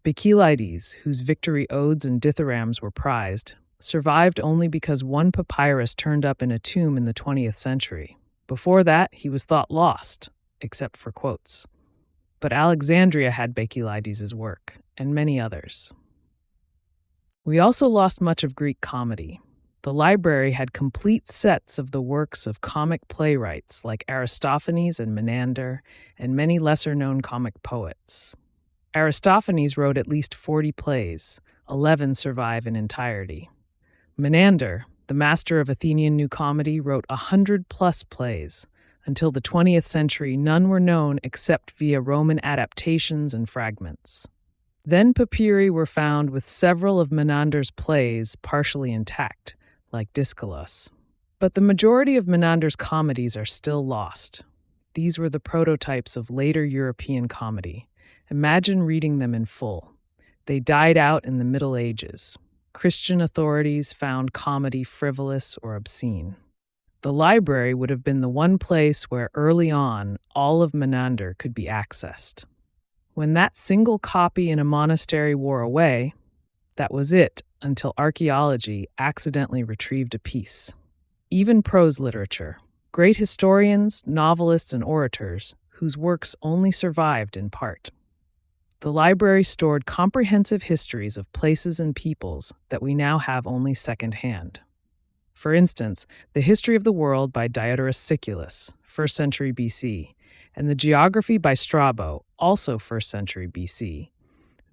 Bacchylides, whose victory odes and dithyrambs were prized, survived only because one papyrus turned up in a tomb in the 20th century. Before that, he was thought lost, except for quotes. But Alexandria had Bacchylides' work, and many others. We also lost much of Greek comedy. The library had complete sets of the works of comic playwrights like Aristophanes and Menander, and many lesser-known comic poets. Aristophanes wrote at least 40 plays. 11 survive in entirety. Menander, the master of Athenian New Comedy, wrote 100+ plays. Until the 20th century, none were known except via Roman adaptations and fragments. Then papyri were found with several of Menander's plays partially intact, like Discalus. But the majority of Menander's comedies are still lost. These were the prototypes of later European comedy. Imagine reading them in full. They died out in the Middle Ages. Christian authorities found comedy frivolous or obscene. The library would have been the one place where early on all of Menander could be accessed. When that single copy in a monastery wore away, that was it until archaeology accidentally retrieved a piece. Even prose literature, great historians, novelists, and orators, whose works only survived in part. The library stored comprehensive histories of places and peoples that we now have only secondhand. For instance, The History of the World by Diodorus Siculus, 1st century BC, and The Geography by Strabo, also 1st century BC.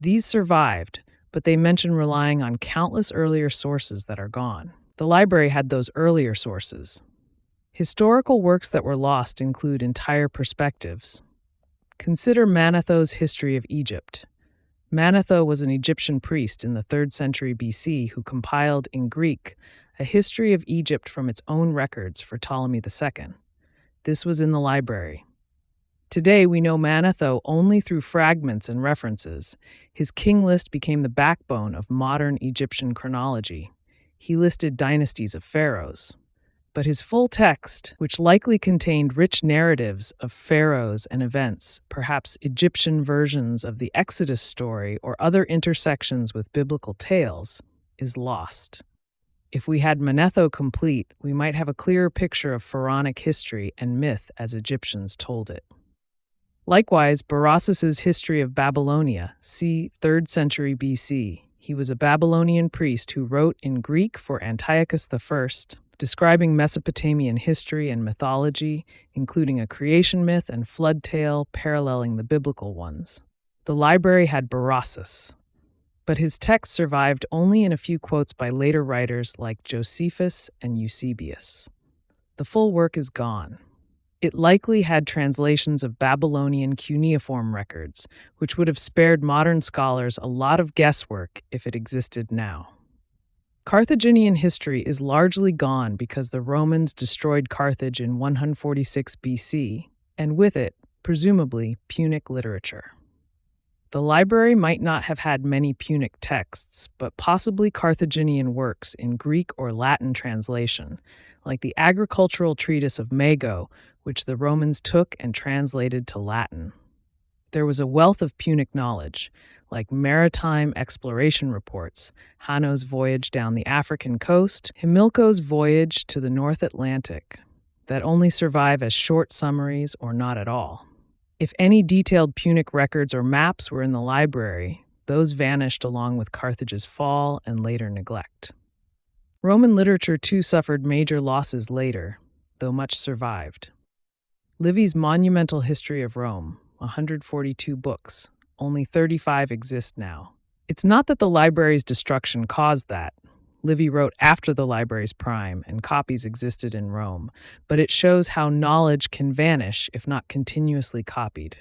These survived, but they mention relying on countless earlier sources that are gone. The library had those earlier sources. Historical works that were lost include entire perspectives. Consider Manetho's History of Egypt. Manetho was an Egyptian priest in the 3rd century BC who compiled in Greek a history of Egypt from its own records for Ptolemy II. This was in the library. Today, we know Manetho only through fragments and references. His king list became the backbone of modern Egyptian chronology. He listed dynasties of pharaohs. But his full text, which likely contained rich narratives of pharaohs and events, perhaps Egyptian versions of the Exodus story or other intersections with biblical tales, is lost. If we had Manetho complete, we might have a clearer picture of pharaonic history and myth as Egyptians told it. Likewise, Berossus's History of Babylonia, c. 3rd century BC. He was a Babylonian priest who wrote in Greek for Antiochus I, describing Mesopotamian history and mythology, including a creation myth and flood tale paralleling the biblical ones. The library had Berossus, but his text survived only in a few quotes by later writers like Josephus and Eusebius. The full work is gone. It likely had translations of Babylonian cuneiform records, which would have spared modern scholars a lot of guesswork if it existed now. Carthaginian history is largely gone because the Romans destroyed Carthage in 146 BC, and with it, presumably, Punic literature. The library might not have had many Punic texts, but possibly Carthaginian works in Greek or Latin translation, like the agricultural treatise of Mago, which the Romans took and translated to Latin. There was a wealth of Punic knowledge, like maritime exploration reports, Hanno's voyage down the African coast, Himilco's voyage to the North Atlantic, that only survive as short summaries or not at all. If any detailed Punic records or maps were in the library, those vanished along with Carthage's fall and later neglect. Roman literature too suffered major losses later, though much survived. Livy's monumental History of Rome, 142 books, only 35 exist now. It's not that the library's destruction caused that. Livy wrote after the library's prime, and copies existed in Rome, but it shows how knowledge can vanish if not continuously copied.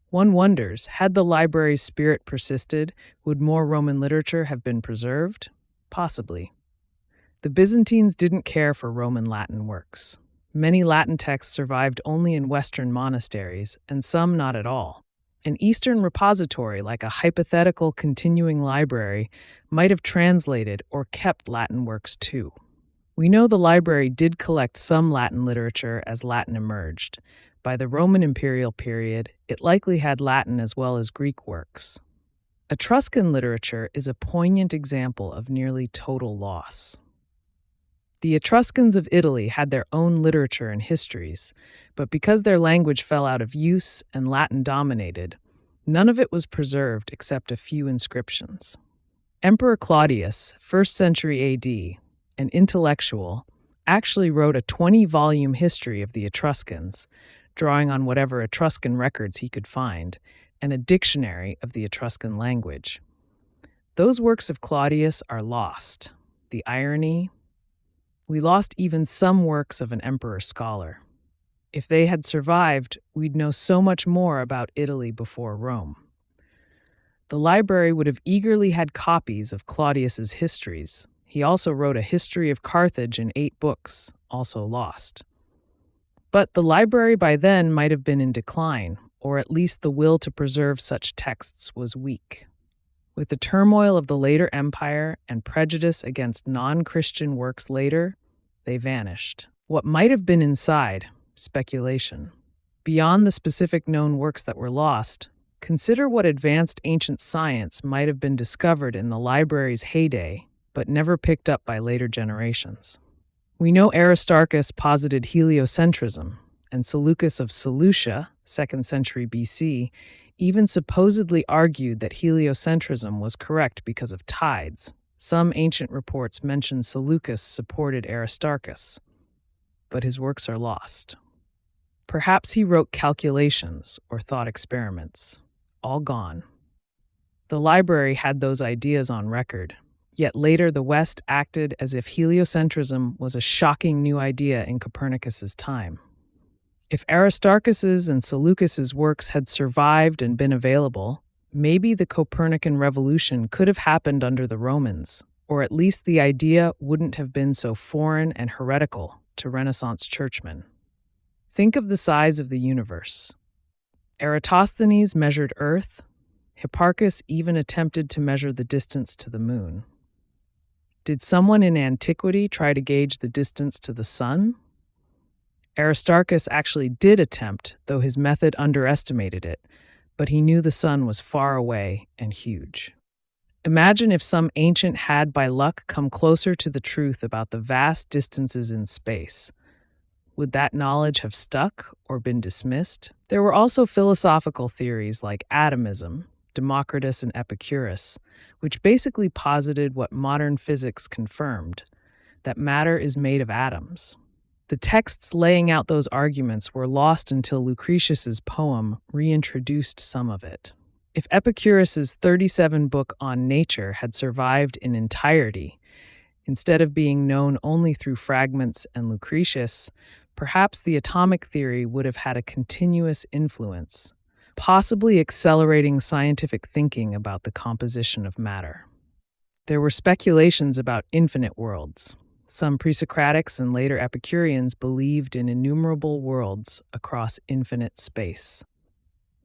One wonders, had the library's spirit persisted, would more Roman literature have been preserved? Possibly. The Byzantines didn't care for Roman Latin works. Many Latin texts survived only in Western monasteries, and some not at all. An Eastern repository, like a hypothetical continuing library, might have translated or kept Latin works too. We know the library did collect some Latin literature as Latin emerged. By the Roman imperial period, it likely had Latin as well as Greek works. Etruscan literature is a poignant example of nearly total loss. The Etruscans of Italy had their own literature and histories, but because their language fell out of use and Latin dominated, none of it was preserved except a few inscriptions. Emperor Claudius, 1st century AD, an intellectual, actually wrote a 20-volume history of the Etruscans, drawing on whatever Etruscan records he could find, and a dictionary of the Etruscan language. Those works of Claudius are lost. The irony? We lost even some works of an emperor scholar. If they had survived, we'd know so much more about Italy before Rome. The library would have eagerly had copies of Claudius's histories. He also wrote a history of Carthage in 8 books, also lost. But the library by then might have been in decline, or at least the will to preserve such texts was weak. With the turmoil of the later empire and prejudice against non-Christian works later, they vanished. What might have been inside? Speculation. Beyond the specific known works that were lost, consider what advanced ancient science might have been discovered in the library's heyday, but never picked up by later generations. We know Aristarchus posited heliocentrism, and Seleucus of Seleucia, 2nd century BC, even supposedly argued that heliocentrism was correct because of tides. Some ancient reports mention Seleucus supported Aristarchus, but his works are lost. Perhaps he wrote calculations or thought experiments, all gone. The library had those ideas on record, Yet later, the West acted as if heliocentrism was a shocking new idea in Copernicus's time. If Aristarchus's and Seleucus's works had survived and been available, maybe the Copernican revolution could have happened under the Romans, or at least the idea wouldn't have been so foreign and heretical to Renaissance churchmen. Think of the size of the universe. Eratosthenes measured Earth. Hipparchus even attempted to measure the distance to the moon. Did someone in antiquity try to gauge the distance to the sun? Aristarchus actually did attempt, though his method underestimated it, but he knew the sun was far away and huge. Imagine if some ancient had by luck come closer to the truth about the vast distances in space. Would that knowledge have stuck or been dismissed? There were also philosophical theories like atomism, Democritus and Epicurus, which basically posited what modern physics confirmed, that matter is made of atoms. The texts laying out those arguments were lost until Lucretius's poem reintroduced some of it. If Epicurus's 37-book on nature had survived in entirety, instead of being known only through fragments and Lucretius, perhaps the atomic theory would have had a continuous influence, possibly accelerating scientific thinking about the composition of matter. There were speculations about infinite worlds. Some pre-Socratics and later Epicureans believed in innumerable worlds across infinite space.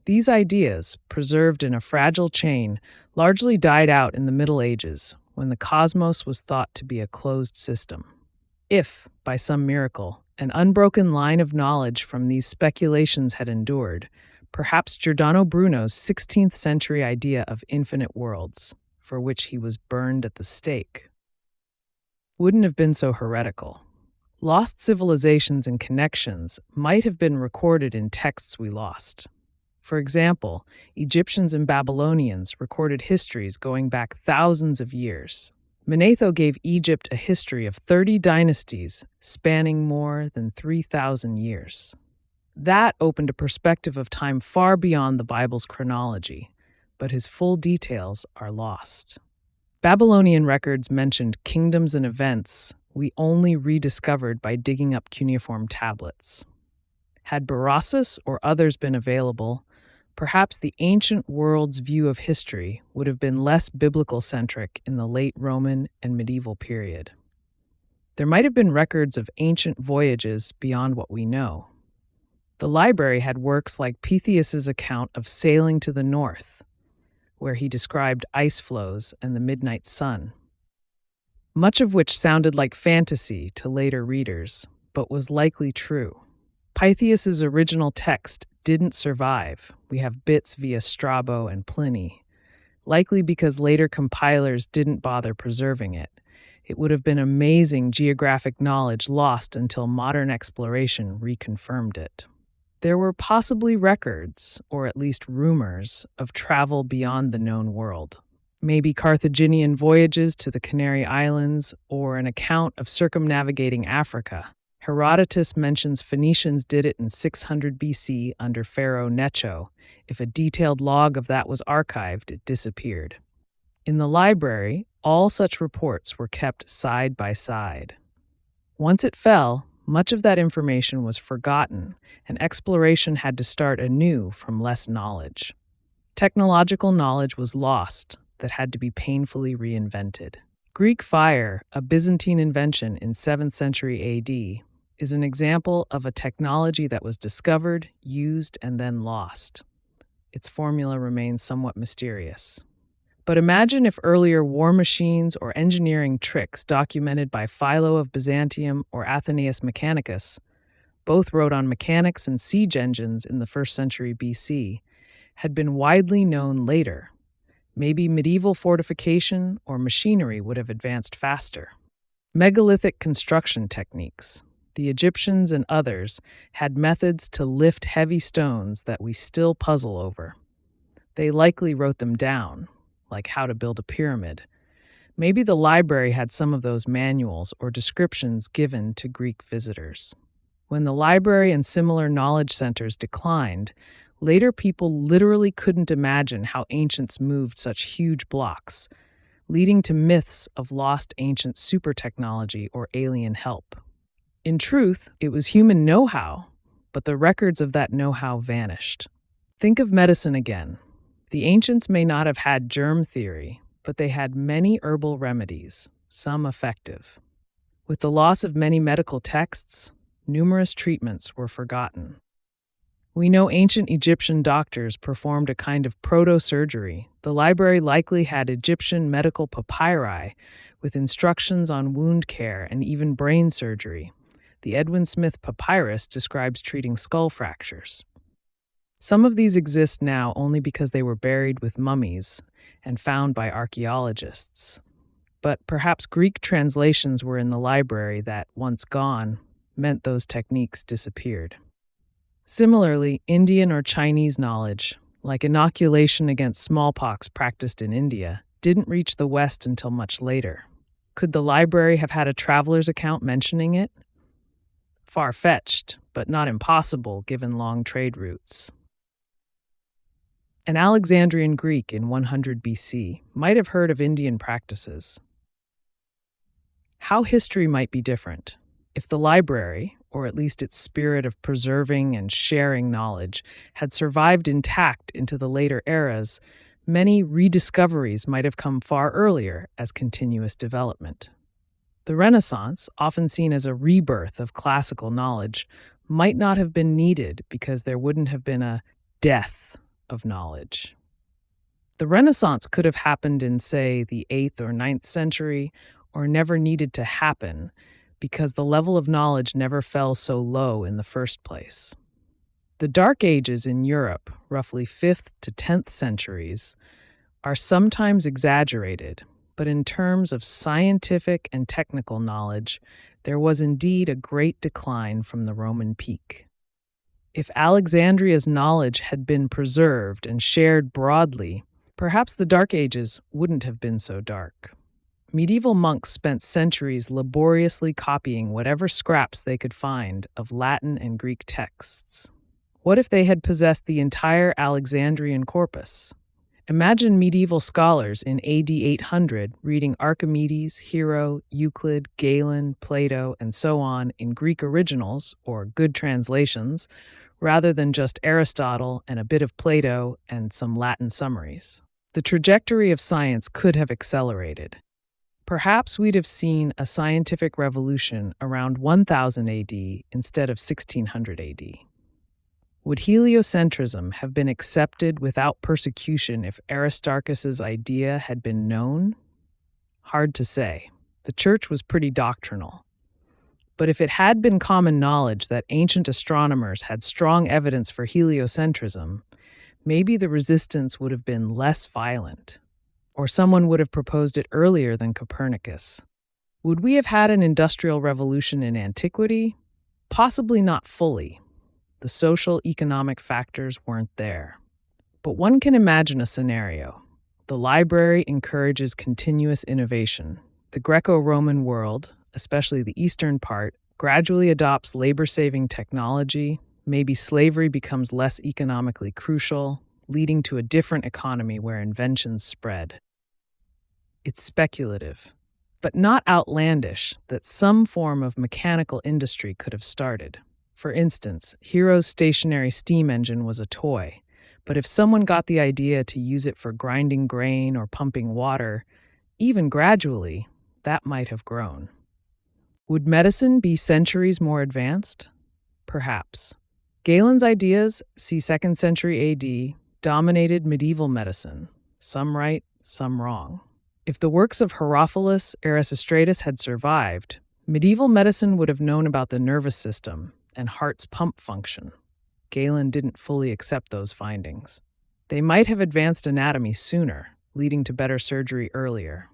These ideas, preserved in a fragile chain, largely died out in the Middle Ages, when the cosmos was thought to be a closed system. If, by some miracle, an unbroken line of knowledge from these speculations had endured, perhaps Giordano Bruno's 16th century idea of infinite worlds, for which he was burned at the stake, wouldn't have been so heretical. Lost civilizations and connections might have been recorded in texts we lost. For example, Egyptians and Babylonians recorded histories going back thousands of years. Manetho gave Egypt a history of 30 dynasties spanning more than 3,000 years. That opened a perspective of time far beyond the Bible's chronology, but his full details are lost. Babylonian records mentioned kingdoms and events we only rediscovered by digging up cuneiform tablets. Had Berossus or others been available, perhaps the ancient world's view of history would have been less biblical-centric in the late Roman and medieval period. There might have been records of ancient voyages beyond what we know. The library had works like Pythias's account of sailing to the north, where he described ice flows and the midnight sun, much of which sounded like fantasy to later readers, but was likely true. Pythias's original text didn't survive. We have bits via Strabo and Pliny, likely because later compilers didn't bother preserving it. It would have been amazing geographic knowledge lost until modern exploration reconfirmed it. There were possibly records, or at least rumors, of travel beyond the known world. Maybe Carthaginian voyages to the Canary Islands, or an account of circumnavigating Africa. Herodotus mentions Phoenicians did it in 600 BC under Pharaoh Necho. If a detailed log of that was archived, it disappeared. In the library, all such reports were kept side by side. Once it fell, much of that information was forgotten, and exploration had to start anew from less knowledge. Technological knowledge was lost that had to be painfully reinvented. Greek fire, a Byzantine invention in 7th century AD, is an example of a technology that was discovered, used, and then lost. Its formula remains somewhat mysterious. But imagine if earlier war machines or engineering tricks documented by Philo of Byzantium or Athenaeus Mechanicus, both wrote on mechanics and siege engines in the 1st century BC, had been widely known later. Maybe medieval fortification or machinery would have advanced faster. Megalithic construction techniques. The Egyptians and others had methods to lift heavy stones that we still puzzle over. They likely wrote them down, like how to build a pyramid. Maybe the library had some of those manuals or descriptions given to Greek visitors. When the library and similar knowledge centers declined, later people literally couldn't imagine how ancients moved such huge blocks, leading to myths of lost ancient super technology or alien help. In truth, it was human know-how, but the records of that know-how vanished. Think of medicine again. The ancients may not have had germ theory, but they had many herbal remedies, some effective. With the loss of many medical texts, numerous treatments were forgotten. We know ancient Egyptian doctors performed a kind of proto-surgery. The library likely had Egyptian medical papyri with instructions on wound care and even brain surgery. The Edwin Smith Papyrus describes treating skull fractures. Some of these exist now only because they were buried with mummies and found by archaeologists. But perhaps Greek translations were in the library that, once gone, meant those techniques disappeared. Similarly, Indian or Chinese knowledge, like inoculation against smallpox practiced in India, didn't reach the West until much later. Could the library have had a traveler's account mentioning it? Far-fetched, but not impossible given long trade routes. An Alexandrian Greek in 100 BC might have heard of Indian practices. How history might be different if the library, or at least its spirit of preserving and sharing knowledge, had survived intact into the later eras. Many rediscoveries might have come far earlier as continuous development. The Renaissance, often seen as a rebirth of classical knowledge, might not have been needed because there wouldn't have been a death of knowledge. The Renaissance could have happened in, say, the 8th or 9th century, or never needed to happen because the level of knowledge never fell so low in the first place. The Dark Ages in Europe, roughly 5th to 10th centuries, are sometimes exaggerated, but in terms of scientific and technical knowledge, there was indeed a great decline from the Roman peak. If Alexandria's knowledge had been preserved and shared broadly, perhaps the Dark Ages wouldn't have been so dark. Medieval monks spent centuries laboriously copying whatever scraps they could find of Latin and Greek texts. What if they had possessed the entire Alexandrian corpus? Imagine medieval scholars in AD 800 reading Archimedes, Hero, Euclid, Galen, Plato, and so on in Greek originals, or good translations, rather than just Aristotle and a bit of Plato and some Latin summaries. The trajectory of science could have accelerated. Perhaps we'd have seen a scientific revolution around 1000 AD instead of 1600 AD. Would heliocentrism have been accepted without persecution if Aristarchus's idea had been known? Hard to say. The church was pretty doctrinal. But if it had been common knowledge that ancient astronomers had strong evidence for heliocentrism, maybe the resistance would have been less violent. Or someone would have proposed it earlier than Copernicus. Would we have had an industrial revolution in antiquity? Possibly not fully. The social, economic factors weren't there. But one can imagine a scenario. The library encourages continuous innovation. The Greco-Roman world, especially the eastern part, gradually adopts labor-saving technology. Maybe slavery becomes less economically crucial, leading to a different economy where inventions spread. It's speculative, but not outlandish, that some form of mechanical industry could have started. For instance, Hero's stationary steam engine was a toy, but if someone got the idea to use it for grinding grain or pumping water, even gradually, that might have grown. Would medicine be centuries more advanced? Perhaps. Galen's ideas, see 2nd century AD, dominated medieval medicine, some right, some wrong. If the works of Herophilus, Erasistratus had survived, medieval medicine would have known about the nervous system and heart's pump function. Galen didn't fully accept those findings. They might have advanced anatomy sooner, leading to better surgery earlier.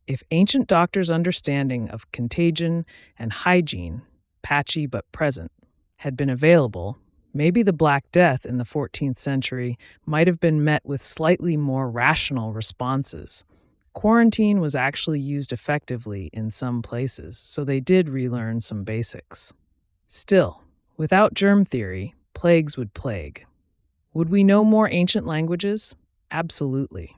If ancient doctors' understanding of contagion and hygiene, patchy but present, had been available, maybe the Black Death in the 14th century might have been met with slightly more rational responses. Quarantine was actually used effectively in some places, so they did relearn some basics. Still, without germ theory, plagues would plague. Would we know more ancient languages? Absolutely.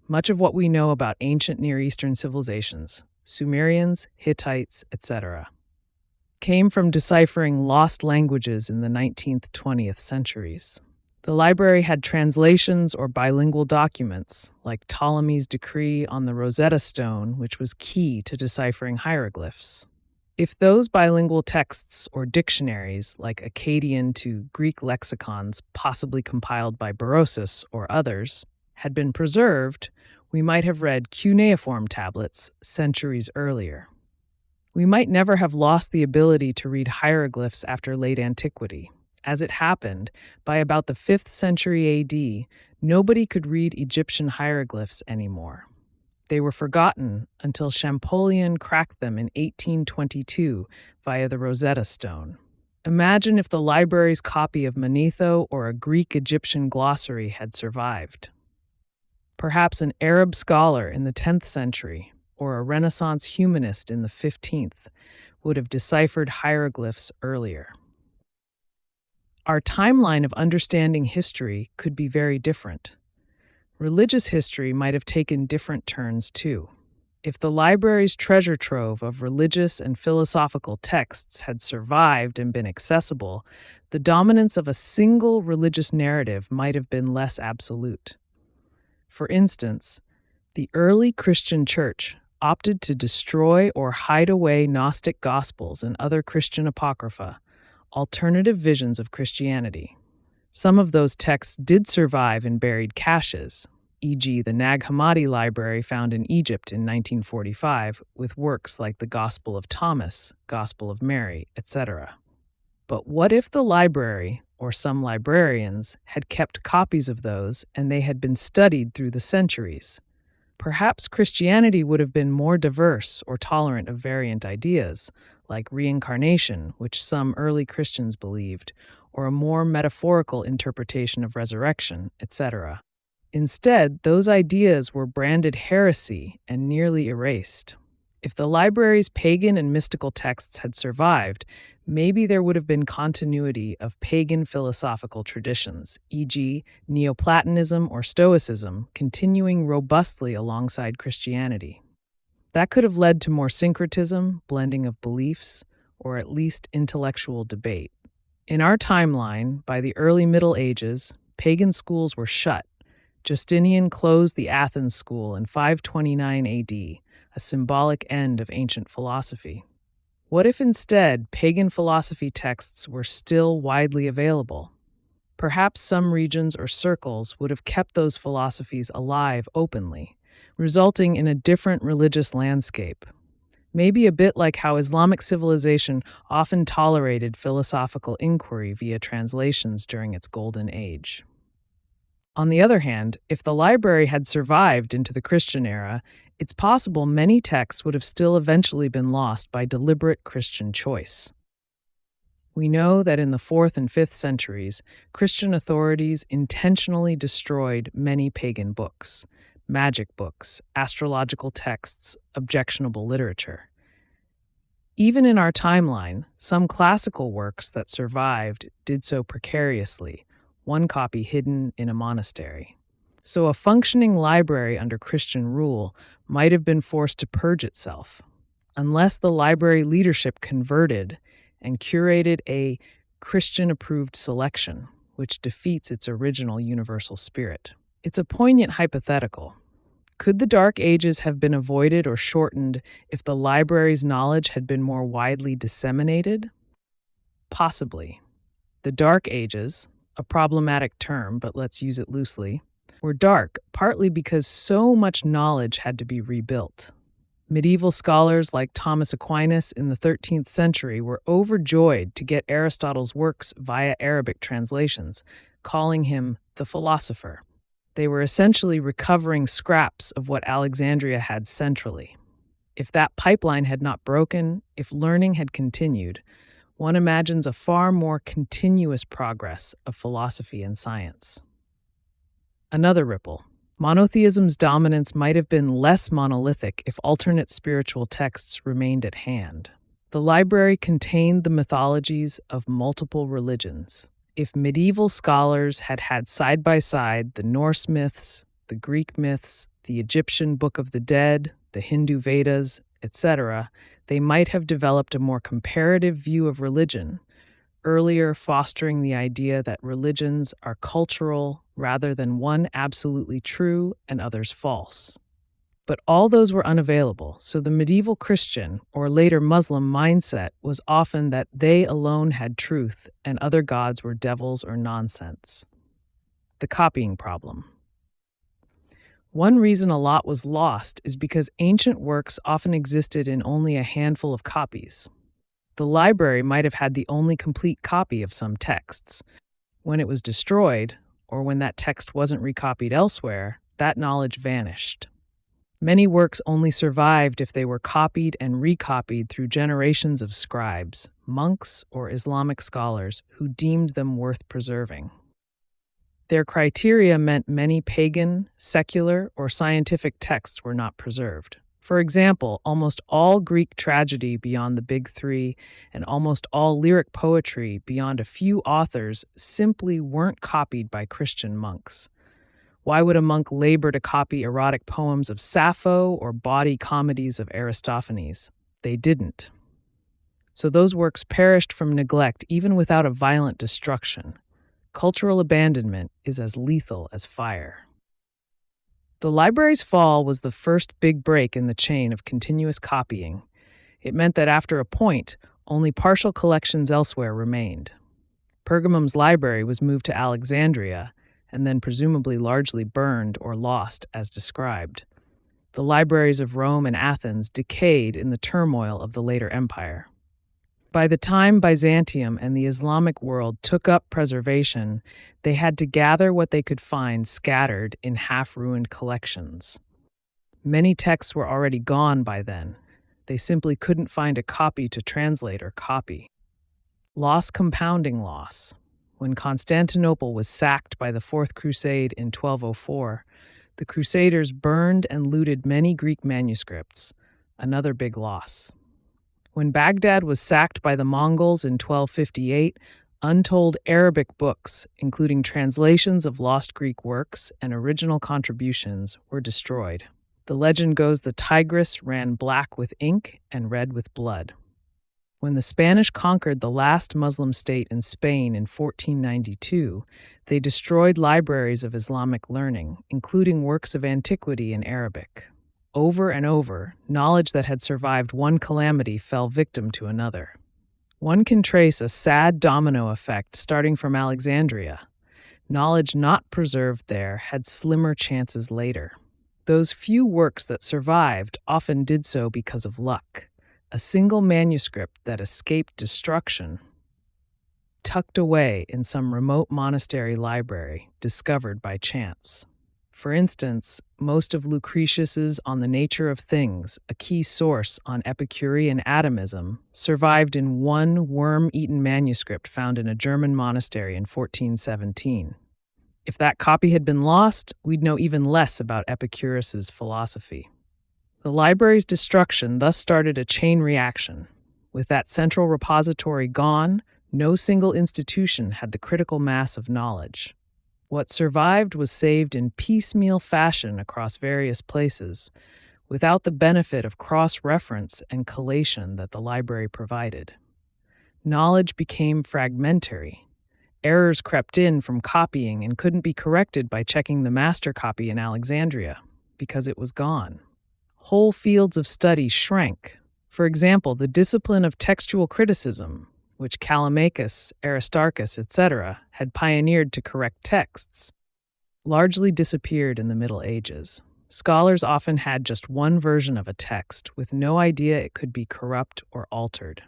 Much of what we know about ancient Near Eastern civilizations, Sumerians, Hittites, etc., came from deciphering lost languages in the 19th, 20th centuries. The library had translations or bilingual documents, like Ptolemy's decree on the Rosetta Stone, which was key to deciphering hieroglyphs. If those bilingual texts or dictionaries, like Akkadian to Greek lexicons possibly compiled by Berosus or others, had been preserved, we might have read cuneiform tablets centuries earlier. We might never have lost the ability to read hieroglyphs after late antiquity. As it happened, by about the 5th century AD, nobody could read Egyptian hieroglyphs anymore. They were forgotten until Champollion cracked them in 1822 via the Rosetta Stone. Imagine if the library's copy of Manetho or a Greek-Egyptian glossary had survived. Perhaps an Arab scholar in the 10th century or a Renaissance humanist in the 15th would have deciphered hieroglyphs earlier. Our timeline of understanding history could be very different. Religious history might have taken different turns too. If the library's treasure trove of religious and philosophical texts had survived and been accessible, the dominance of a single religious narrative might have been less absolute. For instance, the early Christian church opted to destroy or hide away Gnostic Gospels and other Christian apocrypha, alternative visions of Christianity. Some of those texts did survive in buried caches, e.g., the Nag Hammadi library found in Egypt in 1945, with works like the Gospel of Thomas, Gospel of Mary, etc. But what if the library, or some librarians, had kept copies of those and they had been studied through the centuries? Perhaps Christianity would have been more diverse or tolerant of variant ideas, like reincarnation, which some early Christians believed, or a more metaphorical interpretation of resurrection, etc. Instead, those ideas were branded heresy and nearly erased. If the library's pagan and mystical texts had survived, maybe there would have been continuity of pagan philosophical traditions, e.g., Neoplatonism or Stoicism, continuing robustly alongside Christianity. That could have led to more syncretism, blending of beliefs, or at least intellectual debate. In our timeline, by the early Middle Ages, pagan schools were shut. Justinian closed the Athens school in 529 AD, a symbolic end of ancient philosophy. What if instead pagan philosophy texts were still widely available? Perhaps some regions or circles would have kept those philosophies alive openly, resulting in a different religious landscape. Maybe a bit like how Islamic civilization often tolerated philosophical inquiry via translations during its golden age. On the other hand, if the library had survived into the Christian era, it's possible many texts would have still eventually been lost by deliberate Christian choice. We know that in the 4th and 5th centuries, Christian authorities intentionally destroyed many pagan books, magic books, astrological texts, objectionable literature. Even in our timeline, some classical works that survived did so precariously, one copy hidden in a monastery. So a functioning library under Christian rule might have been forced to purge itself, unless the library leadership converted and curated a Christian-approved selection, which defeats its original universal spirit. It's a poignant hypothetical. Could the Dark Ages have been avoided or shortened if the library's knowledge had been more widely disseminated? Possibly. The Dark Ages, a problematic term, but let's use it loosely, were dark partly because so much knowledge had to be rebuilt. Medieval scholars like Thomas Aquinas in the 13th century were overjoyed to get Aristotle's works via Arabic translations, calling him the philosopher. They were essentially recovering scraps of what Alexandria had centrally. If that pipeline had not broken, if learning had continued, one imagines a far more continuous progress of philosophy and science. Another ripple. Monotheism's dominance might have been less monolithic if alternate spiritual texts remained at hand. The library contained the mythologies of multiple religions. If medieval scholars had had side by side the Norse myths, the Greek myths, the Egyptian Book of the Dead, the Hindu Vedas, etc., they might have developed a more comparative view of religion, earlier fostering the idea that religions are cultural rather than one absolutely true and others false. But all those were unavailable, so the medieval Christian or later Muslim mindset was often that they alone had truth and other gods were devils or nonsense. The copying problem. One reason a lot was lost is because ancient works often existed in only a handful of copies. The library might have had the only complete copy of some texts. When it was destroyed, or when that text wasn't recopied elsewhere, that knowledge vanished. Many works only survived if they were copied and recopied through generations of scribes, monks, or Islamic scholars who deemed them worth preserving. Their criteria meant many pagan, secular, or scientific texts were not preserved. For example, almost all Greek tragedy beyond the big three and almost all lyric poetry beyond a few authors simply weren't copied by Christian monks. Why would a monk labor to copy erotic poems of Sappho or bawdy comedies of Aristophanes? They didn't. So those works perished from neglect even without a violent destruction. Cultural abandonment is as lethal as fire. The library's fall was the first big break in the chain of continuous copying. It meant that after a point, only partial collections elsewhere remained. Pergamum's library was moved to Alexandria, and then presumably largely burned or lost as described. The libraries of Rome and Athens decayed in the turmoil of the later empire. By the time Byzantium and the Islamic world took up preservation, they had to gather what they could find scattered in half-ruined collections. Many texts were already gone by then. They simply couldn't find a copy to translate or copy. Loss compounding loss. When Constantinople was sacked by the Fourth Crusade in 1204, the Crusaders burned and looted many Greek manuscripts, another big loss. When Baghdad was sacked by the Mongols in 1258, untold Arabic books, including translations of lost Greek works and original contributions, were destroyed. The legend goes the Tigris ran black with ink and red with blood. When the Spanish conquered the last Muslim state in Spain in 1492, they destroyed libraries of Islamic learning, including works of antiquity in Arabic. Over and over, knowledge that had survived one calamity fell victim to another. One can trace a sad domino effect starting from Alexandria. Knowledge not preserved there had slimmer chances later. Those few works that survived often did so because of luck. A single manuscript that escaped destruction, tucked away in some remote monastery library, discovered by chance. For instance, most of Lucretius's On the Nature of Things, a key source on Epicurean atomism, survived in one worm-eaten manuscript found in a German monastery in 1417. If that copy had been lost, we'd know even less about Epicurus's philosophy. The library's destruction thus started a chain reaction. With that central repository gone, no single institution had the critical mass of knowledge. What survived was saved in piecemeal fashion across various places, without the benefit of cross-reference and collation that the library provided. Knowledge became fragmentary. Errors crept in from copying and couldn't be corrected by checking the master copy in Alexandria, because it was gone. Whole fields of study shrank. For example, the discipline of textual criticism, which Callimachus, Aristarchus, etc., had pioneered to correct texts, largely disappeared in the Middle Ages. Scholars often had just one version of a text, with no idea it could be corrupt or altered.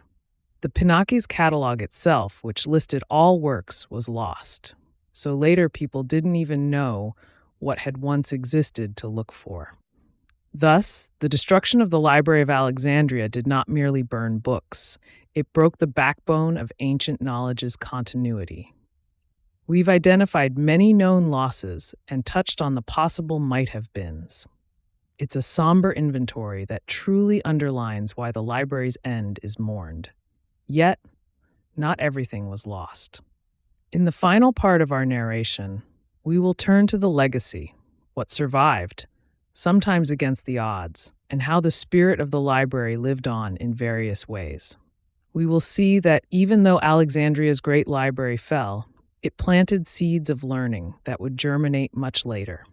The Pinakes catalog itself, which listed all works, was lost. So later people didn't even know what had once existed to look for. Thus, the destruction of the Library of Alexandria did not merely burn books. It broke the backbone of ancient knowledge's continuity. We've identified many known losses and touched on the possible might-have-beens. It's a somber inventory that truly underlines why the library's end is mourned. Yet, not everything was lost. In the final part of our narration, we will turn to the legacy, what survived, sometimes against the odds, and how the spirit of the library lived on in various ways. We will see that even though Alexandria's great library fell, it planted seeds of learning that would germinate much later.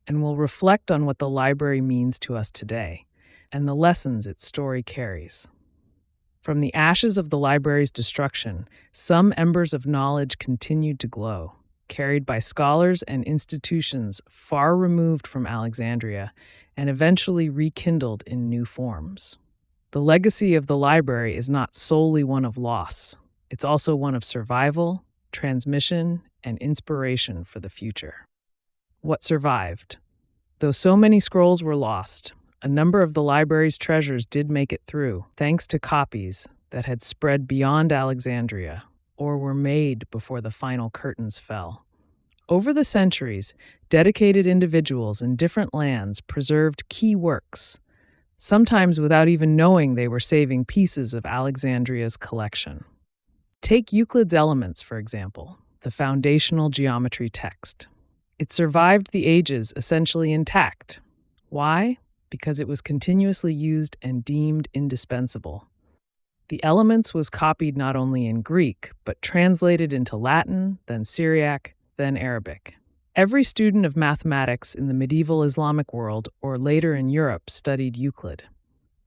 And we'll reflect on what the library means to us today and the lessons its story carries. From the ashes of the library's destruction, some embers of knowledge continued to glow, carried by scholars and institutions far removed from Alexandria and eventually rekindled in new forms. The legacy of the library is not solely one of loss, it's also one of survival, transmission, and inspiration for the future. What survived? Though so many scrolls were lost, a number of the library's treasures did make it through, thanks to copies that had spread beyond Alexandria or were made before the final curtains fell. Over the centuries, dedicated individuals in different lands preserved key works, sometimes without even knowing they were saving pieces of Alexandria's collection. Take Euclid's Elements, for example, the foundational geometry text. It survived the ages essentially intact. Why? Because it was continuously used and deemed indispensable. The Elements was copied not only in Greek, but translated into Latin, then Syriac, then Arabic. Every student of mathematics in the medieval Islamic world or later in Europe studied Euclid.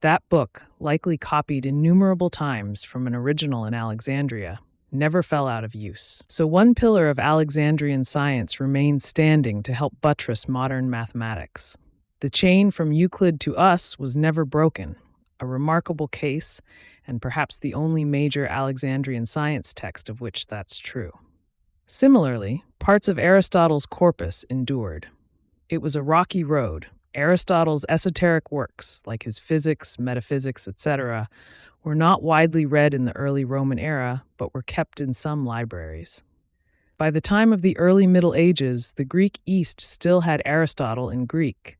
That book, likely copied innumerable times from an original in Alexandria, never fell out of use. So one pillar of Alexandrian science remains standing to help buttress modern mathematics. The chain from Euclid to us was never broken, a remarkable case, and perhaps the only major Alexandrian science text of which that's true. Similarly, parts of Aristotle's corpus endured. It was a rocky road. Aristotle's esoteric works, like his physics, metaphysics, etc., were not widely read in the early Roman era, but were kept in some libraries. By the time of the early Middle Ages, the Greek East still had Aristotle in Greek,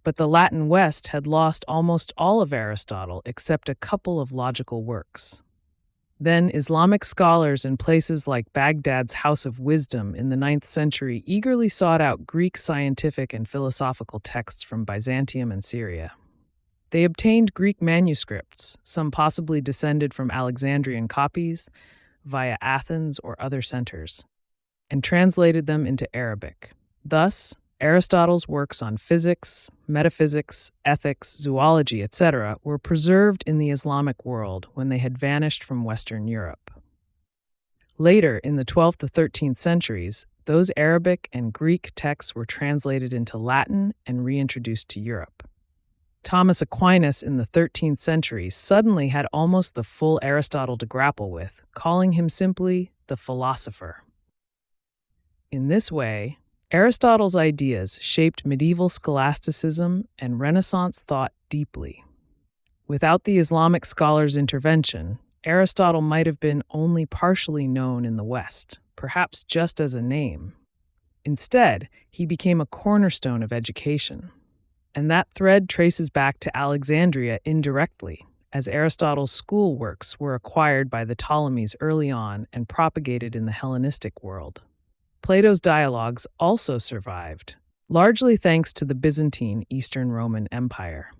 but the Latin West had lost almost all of Aristotle except a couple of logical works. Then Islamic scholars in places like Baghdad's House of Wisdom in the 9th century eagerly sought out Greek scientific and philosophical texts from Byzantium and Syria. They obtained Greek manuscripts, some possibly descended from Alexandrian copies, via Athens or other centers, and translated them into Arabic. Thus, Aristotle's works on physics, metaphysics, ethics, zoology, etc. were preserved in the Islamic world when they had vanished from Western Europe. Later, in the 12th to 13th centuries, those Arabic and Greek texts were translated into Latin and reintroduced to Europe. Thomas Aquinas in the 13th century suddenly had almost the full Aristotle to grapple with, calling him simply the philosopher. In this way, Aristotle's ideas shaped medieval scholasticism and Renaissance thought deeply. Without the Islamic scholars' intervention, Aristotle might have been only partially known in the West, perhaps just as a name. Instead, he became a cornerstone of education. And that thread traces back to Alexandria indirectly, as Aristotle's school works were acquired by the Ptolemies early on and propagated in the Hellenistic world. Plato's dialogues also survived, largely thanks to the Byzantine Eastern Roman Empire.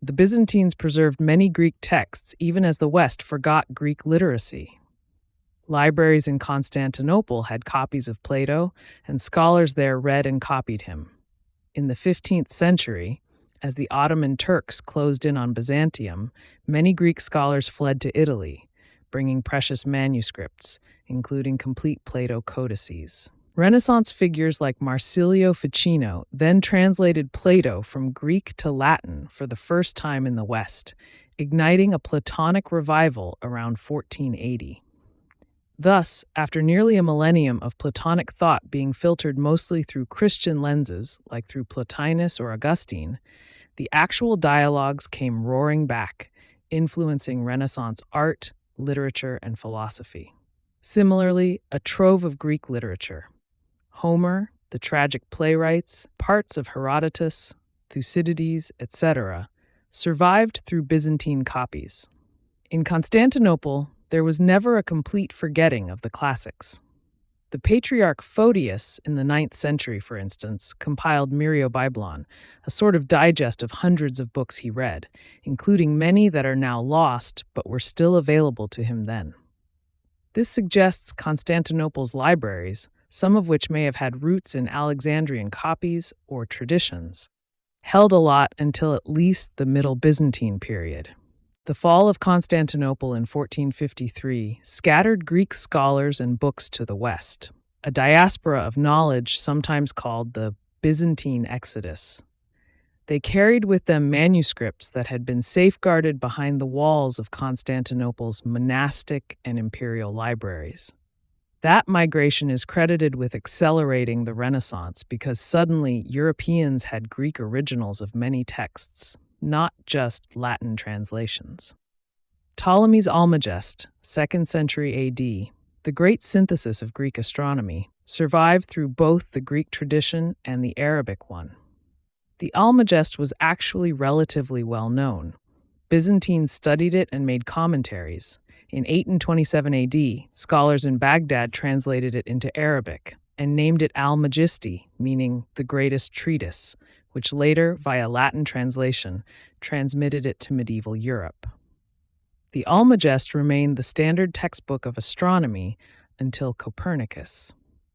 The Byzantines preserved many Greek texts even as the West forgot Greek literacy. Libraries in Constantinople had copies of Plato, and scholars there read and copied him. In the 15th century, as the Ottoman Turks closed in on Byzantium, many Greek scholars fled to Italy, bringing precious manuscripts, including complete Plato codices. Renaissance figures like Marsilio Ficino then translated Plato from Greek to Latin for the first time in the West, igniting a Platonic revival around 1480. Thus, after nearly a millennium of Platonic thought being filtered mostly through Christian lenses, like through Plotinus or Augustine, the actual dialogues came roaring back, influencing Renaissance art, literature, and philosophy. Similarly, a trove of Greek literature. Homer, the tragic playwrights, parts of Herodotus, Thucydides, etc., survived through Byzantine copies. In Constantinople, there was never a complete forgetting of the classics. The patriarch Photius in the 9th century, for instance, compiled Myriobibelon, a sort of digest of hundreds of books he read, including many that are now lost but were still available to him then. This suggests Constantinople's libraries, some of which may have had roots in Alexandrian copies or traditions, held a lot until at least the Middle Byzantine period. The fall of Constantinople in 1453 scattered Greek scholars and books to the west, a diaspora of knowledge sometimes called the Byzantine Exodus. They carried with them manuscripts that had been safeguarded behind the walls of Constantinople's monastic and imperial libraries. That migration is credited with accelerating the Renaissance because suddenly Europeans had Greek originals of many texts, not just Latin translations. Ptolemy's Almagest, 2nd century AD, the great synthesis of Greek astronomy, survived through both the Greek tradition and the Arabic one. The Almagest was actually relatively well known. Byzantines studied it and made commentaries. In 827 AD, scholars in Baghdad translated it into Arabic and named it Al-Magisti, meaning the greatest treatise, which later, via Latin translation, transmitted it to medieval Europe. The Almagest remained the standard textbook of astronomy until Copernicus.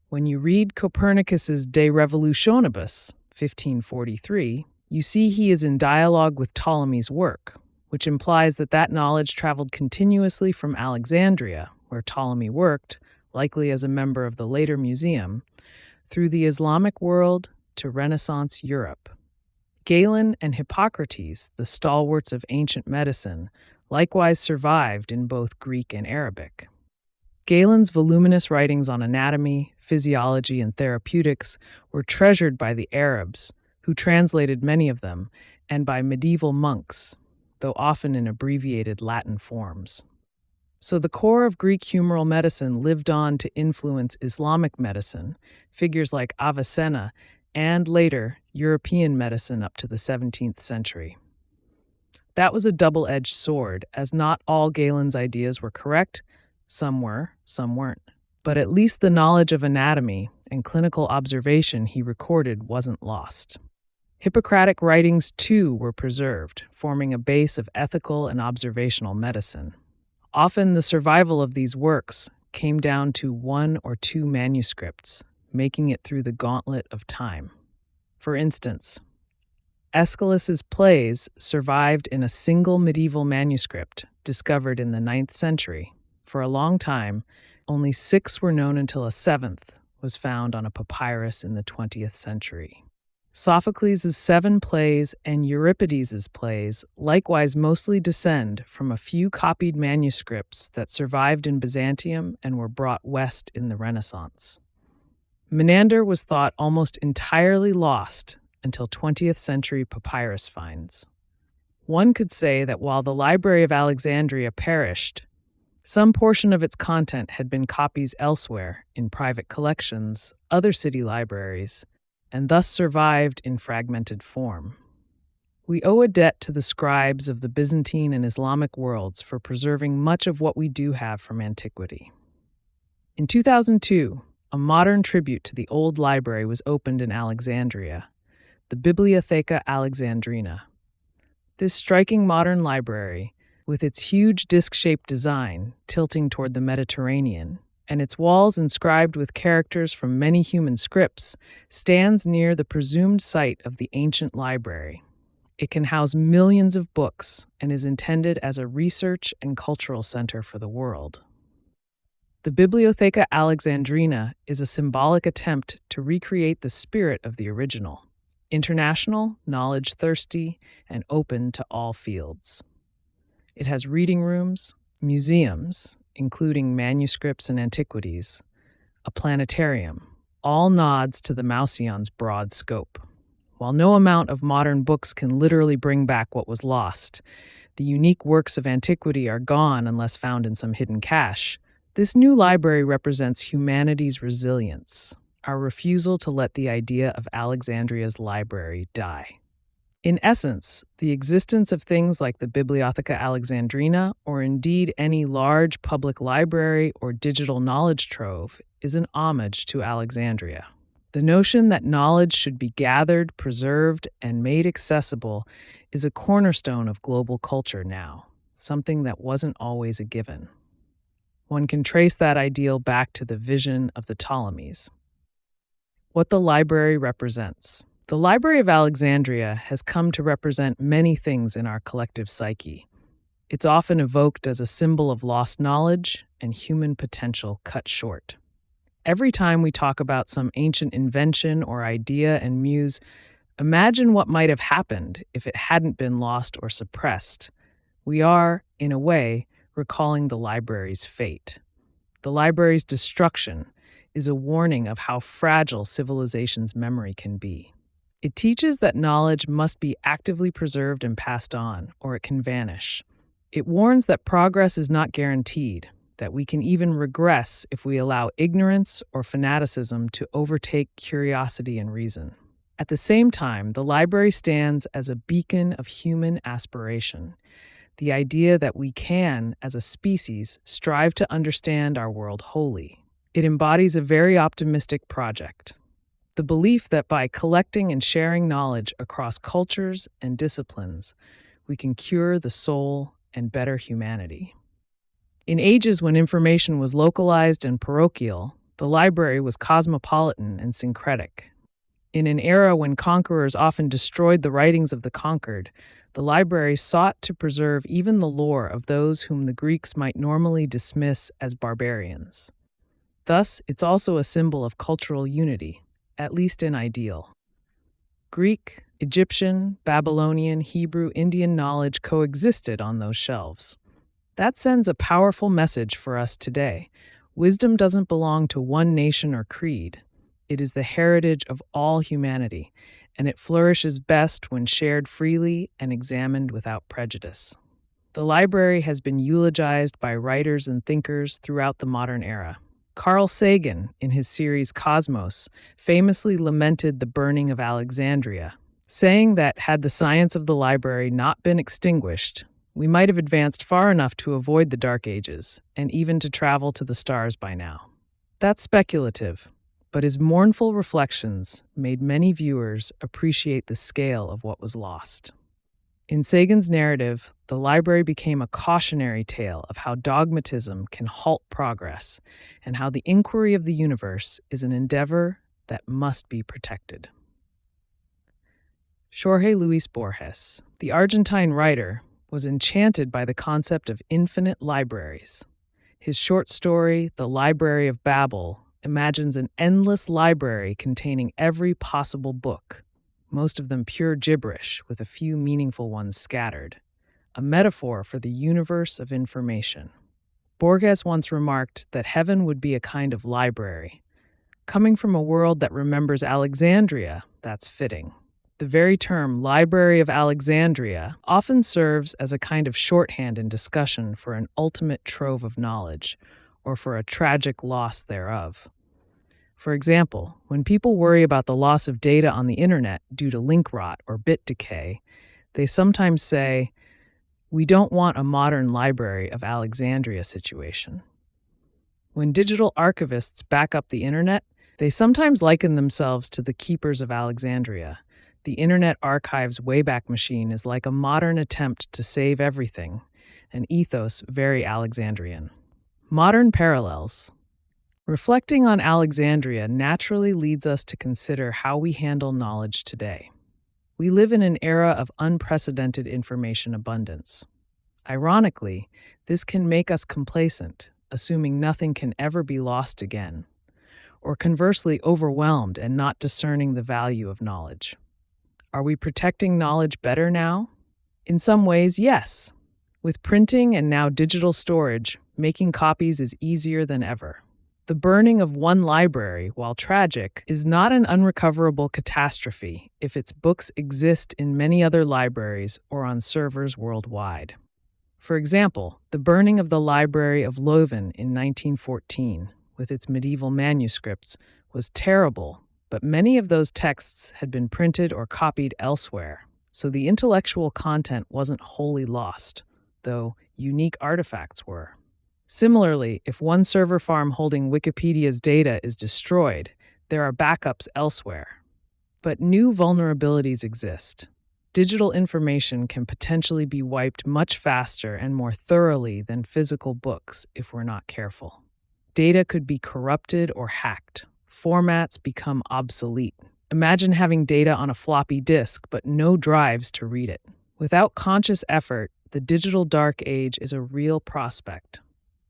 When you read Copernicus's De Revolutionibus, 1543, you see he is in dialogue with Ptolemy's work, which implies that that knowledge traveled continuously from Alexandria, where Ptolemy worked, likely as a member of the later museum, through the Islamic world to Renaissance Europe. Galen and Hippocrates, the stalwarts of ancient medicine, likewise survived in both Greek and Arabic. Galen's voluminous writings on anatomy, physiology, and therapeutics were treasured by the Arabs, who translated many of them, and by medieval monks, though often in abbreviated Latin forms. So the core of Greek humoral medicine lived on to influence Islamic medicine, figures like Avicenna, and later, European medicine up to the 17th century. That was a double-edged sword, as not all Galen's ideas were correct. Some were, some weren't. But at least the knowledge of anatomy and clinical observation he recorded wasn't lost. Hippocratic writings, too, were preserved, forming a base of ethical and observational medicine. Often the survival of these works came down to 1 or 2 manuscripts, making it through the gauntlet of time. For instance, Aeschylus's plays survived in a single medieval manuscript discovered in the 9th century. For a long time, only 6 were known until a 7th was found on a papyrus in the 20th century. Sophocles' 7 plays and Euripides' plays likewise mostly descend from a few copied manuscripts that survived in Byzantium and were brought west in the Renaissance. Menander was thought almost entirely lost until 20th century papyrus finds. One could say that while the Library of Alexandria perished, some portion of its content had been copies elsewhere in private collections, other city libraries, and thus survived in fragmented form. We owe a debt to the scribes of the Byzantine and Islamic worlds for preserving much of what we do have from antiquity. In 2002, a modern tribute to the old library was opened in Alexandria, the Bibliotheca Alexandrina. This striking modern library, with its huge disc-shaped design tilting toward the Mediterranean, and its walls inscribed with characters from many human scripts, stands near the presumed site of the ancient library. It can house millions of books and is intended as a research and cultural center for the world. The Bibliotheca Alexandrina is a symbolic attempt to recreate the spirit of the original, international, knowledge-thirsty, and open to all fields. It has reading rooms, museums, including manuscripts and antiquities, a planetarium, all nods to the Mausion's broad scope. While no amount of modern books can literally bring back what was lost, the unique works of antiquity are gone unless found in some hidden cache. This new library represents humanity's resilience, our refusal to let the idea of Alexandria's library die. In essence, the existence of things like the Bibliotheca Alexandrina, or indeed any large public library or digital knowledge trove, is an homage to Alexandria. The notion that knowledge should be gathered, preserved, and made accessible is a cornerstone of global culture now, something that wasn't always a given. One can trace that ideal back to the vision of the Ptolemies. What the library represents. The Library of Alexandria has come to represent many things in our collective psyche. It's often evoked as a symbol of lost knowledge and human potential cut short. Every time we talk about some ancient invention or idea and muse, imagine what might have happened if it hadn't been lost or suppressed. We are, in a way, recalling the library's fate. The library's destruction is a warning of how fragile civilization's memory can be. It teaches that knowledge must be actively preserved and passed on, or it can vanish. It warns that progress is not guaranteed, that we can even regress if we allow ignorance or fanaticism to overtake curiosity and reason. At the same time, the library stands as a beacon of human aspiration, the idea that we can, as a species, strive to understand our world wholly. It embodies a very optimistic project. The belief that by collecting and sharing knowledge across cultures and disciplines, we can cure the soul and better humanity. In ages when information was localized and parochial, the library was cosmopolitan and syncretic. In an era when conquerors often destroyed the writings of the conquered, the library sought to preserve even the lore of those whom the Greeks might normally dismiss as barbarians. Thus, it's also a symbol of cultural unity, at least in ideal. Greek, Egyptian, Babylonian, Hebrew, Indian knowledge coexisted on those shelves. That sends a powerful message for us today. Wisdom doesn't belong to one nation or creed. It is the heritage of all humanity, and it flourishes best when shared freely and examined without prejudice. The library has been eulogized by writers and thinkers throughout the modern era. Carl Sagan, in his series Cosmos, famously lamented the burning of Alexandria, saying that had the science of the library not been extinguished, we might have advanced far enough to avoid the Dark Ages and even to travel to the stars by now. That's speculative, but his mournful reflections made many viewers appreciate the scale of what was lost. In Sagan's narrative, the library became a cautionary tale of how dogmatism can halt progress and how the inquiry of the universe is an endeavor that must be protected. Jorge Luis Borges, the Argentine writer, was enchanted by the concept of infinite libraries. His short story, The Library of Babel, imagines an endless library containing every possible book, most of them pure gibberish with a few meaningful ones scattered, a metaphor for the universe of information. Borges once remarked that heaven would be a kind of library. Coming from a world that remembers Alexandria, that's fitting. The very term Library of Alexandria often serves as a kind of shorthand in discussion for an ultimate trove of knowledge, or for a tragic loss thereof. For example, when people worry about the loss of data on the internet due to link rot or bit decay, they sometimes say, "We don't want a modern Library of Alexandria situation." When digital archivists back up the internet, they sometimes liken themselves to the keepers of Alexandria. The Internet Archive's Wayback Machine is like a modern attempt to save everything, an ethos very Alexandrian. Modern parallels. Reflecting on Alexandria naturally leads us to consider how we handle knowledge today. We live in an era of unprecedented information abundance. Ironically, this can make us complacent, assuming nothing can ever be lost again, or conversely overwhelmed and not discerning the value of knowledge. Are we protecting knowledge better now? In some ways, yes. With printing and now digital storage, making copies is easier than ever. The burning of one library, while tragic, is not an unrecoverable catastrophe if its books exist in many other libraries or on servers worldwide. For example, the burning of the Library of Leuven in 1914, with its medieval manuscripts, was terrible, but many of those texts had been printed or copied elsewhere, so the intellectual content wasn't wholly lost, though unique artifacts were. Similarly, if one server farm holding Wikipedia's data is destroyed, there are backups elsewhere. But new vulnerabilities exist. Digital information can potentially be wiped much faster and more thoroughly than physical books if we're not careful. Data could be corrupted or hacked. Formats become obsolete. Imagine having data on a floppy disk but no drives to read it. Without conscious effort, the digital dark age is a real prospect.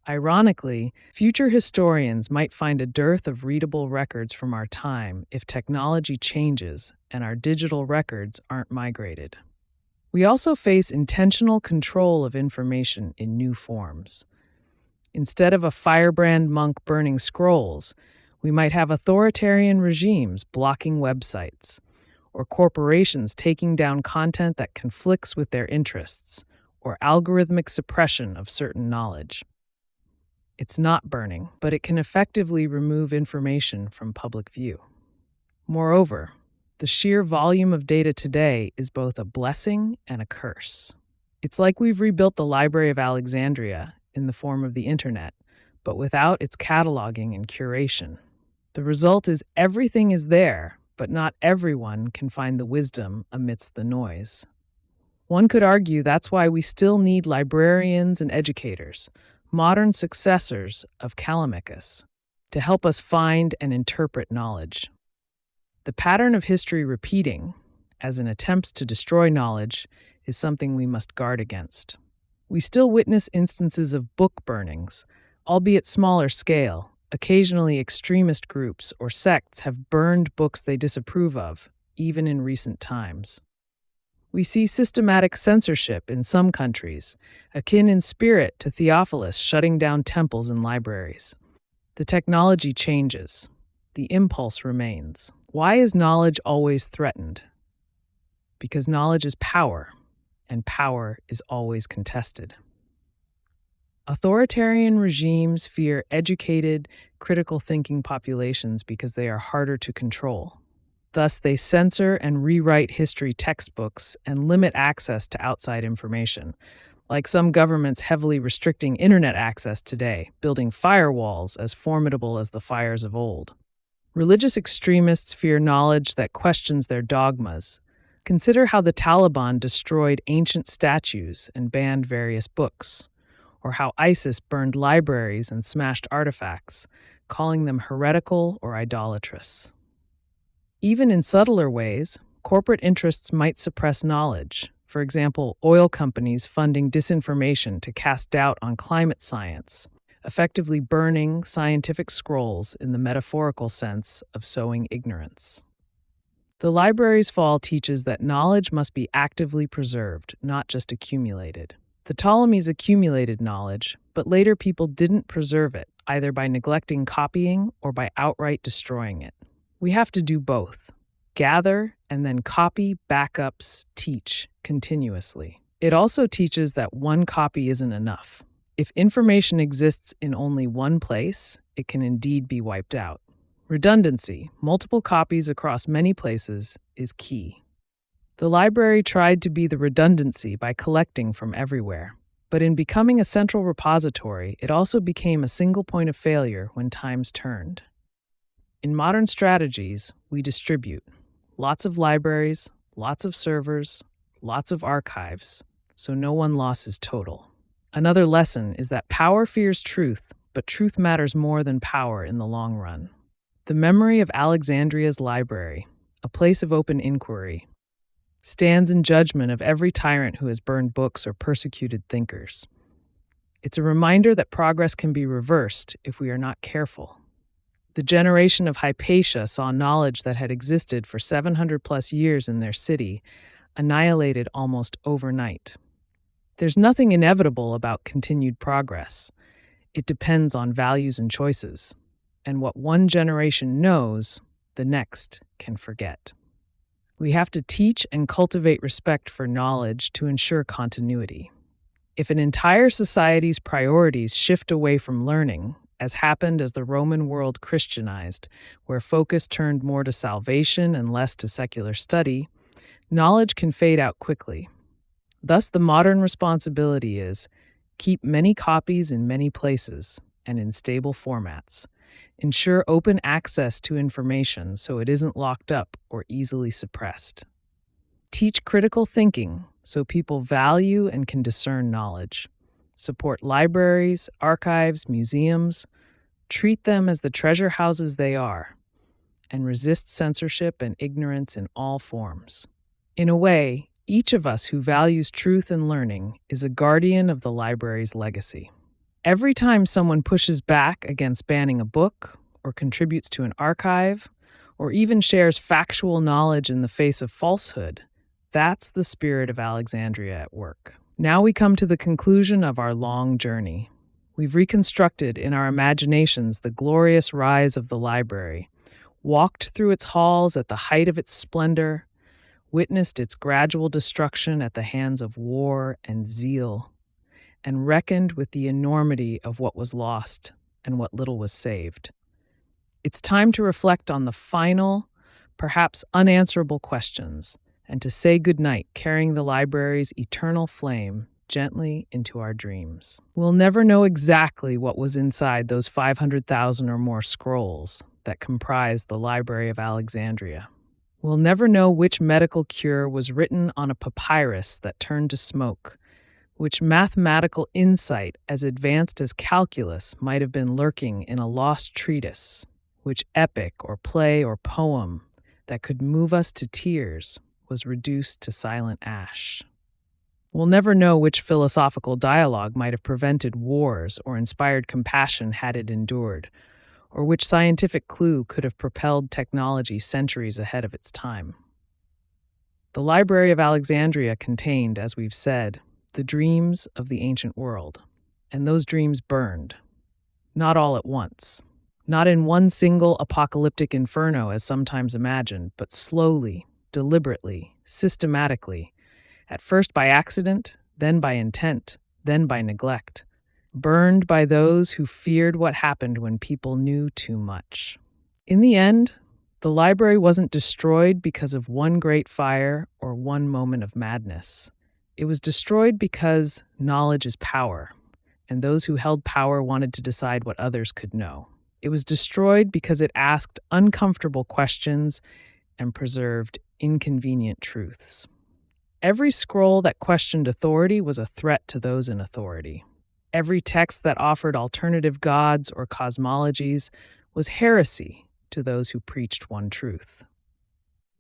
Ironically, future historians might find a dearth of readable records from our time if technology changes and our digital records aren't migrated. We also face intentional control of information in new forms. Instead of a firebrand monk burning scrolls, we might have authoritarian regimes blocking websites, or corporations taking down content that conflicts with their interests, or algorithmic suppression of certain knowledge. It's not burning, but it can effectively remove information from public view. Moreover, the sheer volume of data today is both a blessing and a curse. It's like we've rebuilt the Library of Alexandria in the form of the internet, but without its cataloging and curation. The result is everything is there, but not everyone can find the wisdom amidst the noise. One could argue that's why we still need librarians and educators, modern successors of Callimachus, to help us find and interpret knowledge. The pattern of history repeating, as in attempts to destroy knowledge, is something we must guard against. We still witness instances of book burnings, albeit smaller scale. Occasionally, extremist groups or sects have burned books they disapprove of, even in recent times. We see systematic censorship in some countries, akin in spirit to Theophilus shutting down temples and libraries. The technology changes. The impulse remains. Why is knowledge always threatened? Because knowledge is power, and power is always contested. Authoritarian regimes fear educated, critical thinking populations because they are harder to control. Thus, they censor and rewrite history textbooks and limit access to outside information, like some governments heavily restricting internet access today, building firewalls as formidable as the fires of old. Religious extremists fear knowledge that questions their dogmas. Consider how the Taliban destroyed ancient statues and banned various books, or how ISIS burned libraries and smashed artifacts, calling them heretical or idolatrous. Even in subtler ways, corporate interests might suppress knowledge. For example, oil companies funding disinformation to cast doubt on climate science, effectively burning scientific scrolls in the metaphorical sense of sowing ignorance. The library's fall teaches that knowledge must be actively preserved, not just accumulated. The Ptolemies accumulated knowledge, but later people didn't preserve it, either by neglecting copying or by outright destroying it. We have to do both. Gather and then copy, backups, teach continuously. It also teaches that one copy isn't enough. If information exists in only one place, it can indeed be wiped out. Redundancy, multiple copies across many places, is key. The library tried to be the redundancy by collecting from everywhere. But in becoming a central repository, it also became a single point of failure when times turned. In modern strategies, we distribute. Lots of libraries, lots of servers, lots of archives, so no one loss is total. Another lesson is that power fears truth, but truth matters more than power in the long run. The memory of Alexandria's library, a place of open inquiry, stands in judgment of every tyrant who has burned books or persecuted thinkers. It's a reminder that progress can be reversed if we are not careful. The generation of Hypatia saw knowledge that had existed for 700 plus years in their city annihilated almost overnight. There's nothing inevitable about continued progress. It depends on values and choices, and what one generation knows, the next can forget. We have to teach and cultivate respect for knowledge to ensure continuity. If an entire society's priorities shift away from learning, as happened as the Roman world Christianized, where focus turned more to salvation and less to secular study, Knowledge can fade out quickly. Thus, the modern responsibility is keep many copies in many places and in stable formats. Ensure open access to information so it isn't locked up or easily suppressed. Teach critical thinking so people value and can discern knowledge. Support libraries, archives, museums. Treat them as the treasure houses they are, and resist censorship and ignorance in all forms. In a way, each of us who values truth and learning is a guardian of the library's legacy. Every time someone pushes back against banning a book, or contributes to an archive, or even shares factual knowledge in the face of falsehood, that's the spirit of Alexandria at work. Now we come to the conclusion of our long journey. We've reconstructed in our imaginations the glorious rise of the library, walked through its halls at the height of its splendor, witnessed its gradual destruction at the hands of war and zeal, and reckoned with the enormity of what was lost and what little was saved. It's time to reflect on the final, perhaps unanswerable questions, and to say goodnight, carrying the library's eternal flame gently into our dreams. We'll never know exactly what was inside those 500,000 or more scrolls that comprise the Library of Alexandria. We'll never know which medical cure was written on a papyrus that turned to smoke, which mathematical insight as advanced as calculus might have been lurking in a lost treatise, which epic or play or poem that could move us to tears was reduced to silent ash. We'll never know which philosophical dialogue might have prevented wars or inspired compassion had it endured, or which scientific clue could have propelled technology centuries ahead of its time. The Library of Alexandria contained, as we've said, the dreams of the ancient world, and those dreams burned. Not all at once. Not in one single apocalyptic inferno as sometimes imagined, but slowly, deliberately, systematically, at first by accident, then by intent, then by neglect, burned by those who feared what happened when people knew too much. In the end, the library wasn't destroyed because of one great fire or one moment of madness. It was destroyed because knowledge is power, and those who held power wanted to decide what others could know. It was destroyed because it asked uncomfortable questions and preserved inconvenient truths. Every scroll that questioned authority was a threat to those in authority. Every text that offered alternative gods or cosmologies was heresy to those who preached one truth.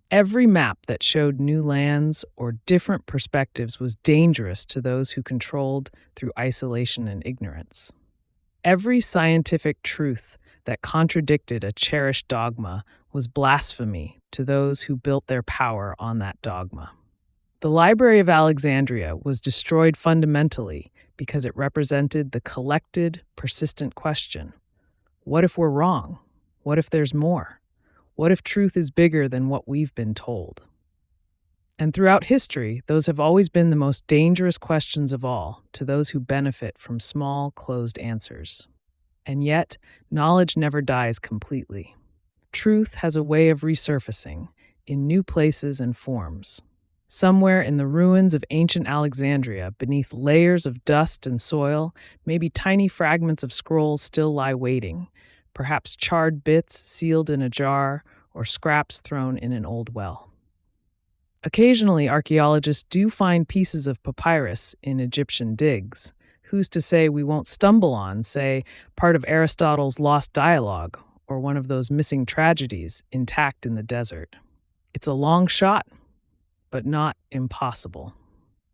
Every map that showed new lands or different perspectives was dangerous to those who controlled through isolation and ignorance. Every scientific truth that contradicted a cherished dogma was blasphemy to those who built their power on that dogma. The Library of Alexandria was destroyed fundamentally because it represented the collected, persistent question: what if we're wrong? What if there's more? What if truth is bigger than what we've been told? And throughout history, those have always been the most dangerous questions of all to those who benefit from small, closed answers. And yet, knowledge never dies completely. Truth has a way of resurfacing in new places and forms. Somewhere in the ruins of ancient Alexandria, beneath layers of dust and soil, maybe tiny fragments of scrolls still lie waiting, perhaps charred bits sealed in a jar or scraps thrown in an old well. Occasionally, archaeologists do find pieces of papyrus in Egyptian digs. Who's to say we won't stumble on, say, part of Aristotle's lost dialogue or one of those missing tragedies intact in the desert? It's a long shot, but not impossible.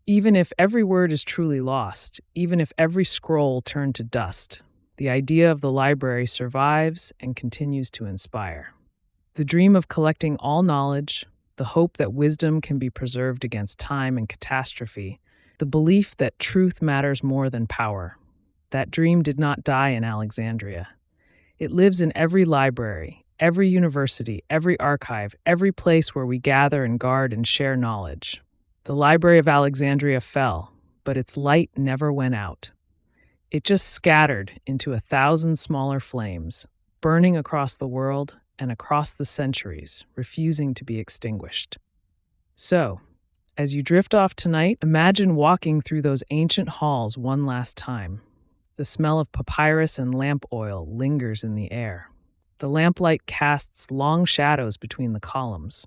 Even if every word is truly lost, even if every scroll turned to dust, the idea of the library survives and continues to inspire. The dream of collecting all knowledge, the hope that wisdom can be preserved against time and catastrophe, the belief that truth matters more than power. That dream did not die in Alexandria. It lives in every library, every university, every archive, every place where we gather and guard and share knowledge. The Library of Alexandria fell, but its light never went out. It just scattered into 1,000 smaller flames, burning across the world and across the centuries, refusing to be extinguished. So, as you drift off tonight, imagine walking through those ancient halls one last time. The smell of papyrus and lamp oil lingers in the air. The lamplight casts long shadows between the columns.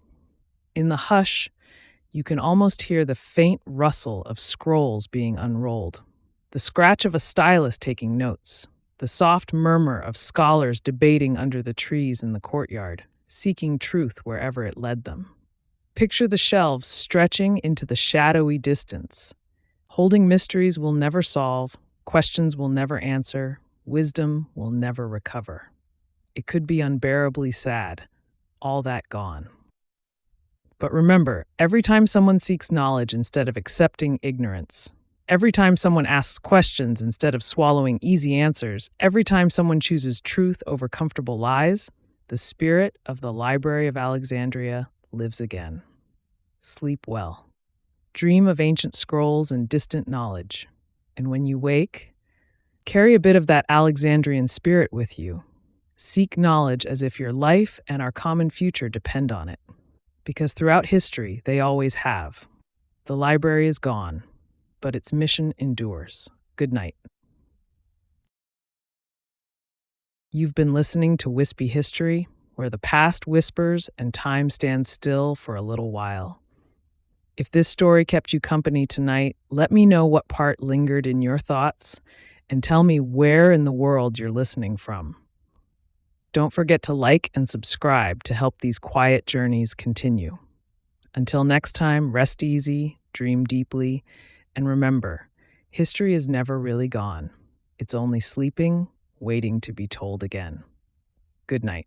In the hush, you can almost hear the faint rustle of scrolls being unrolled, the scratch of a stylus taking notes, the soft murmur of scholars debating under the trees in the courtyard, seeking truth wherever it led them. Picture the shelves stretching into the shadowy distance, holding mysteries we'll never solve, questions we'll never answer, wisdom we'll never recover. It could be unbearably sad, all that gone. But remember, every time someone seeks knowledge instead of accepting ignorance, every time someone asks questions instead of swallowing easy answers, every time someone chooses truth over comfortable lies, the spirit of the Library of Alexandria lives again. Sleep well. Dream of ancient scrolls and distant knowledge. And when you wake, carry a bit of that Alexandrian spirit with you. Seek knowledge as if your life and our common future depend on it. Because throughout history, they always have. The library is gone, but its mission endures. Good night. You've been listening to Wispy History, where the past whispers and time stands still for a little while. If this story kept you company tonight, let me know what part lingered in your thoughts and tell me where in the world you're listening from. Don't forget to like and subscribe to help these quiet journeys continue. Until next time, rest easy, dream deeply, and remember, history is never really gone. It's only sleeping, waiting to be told again. Good night.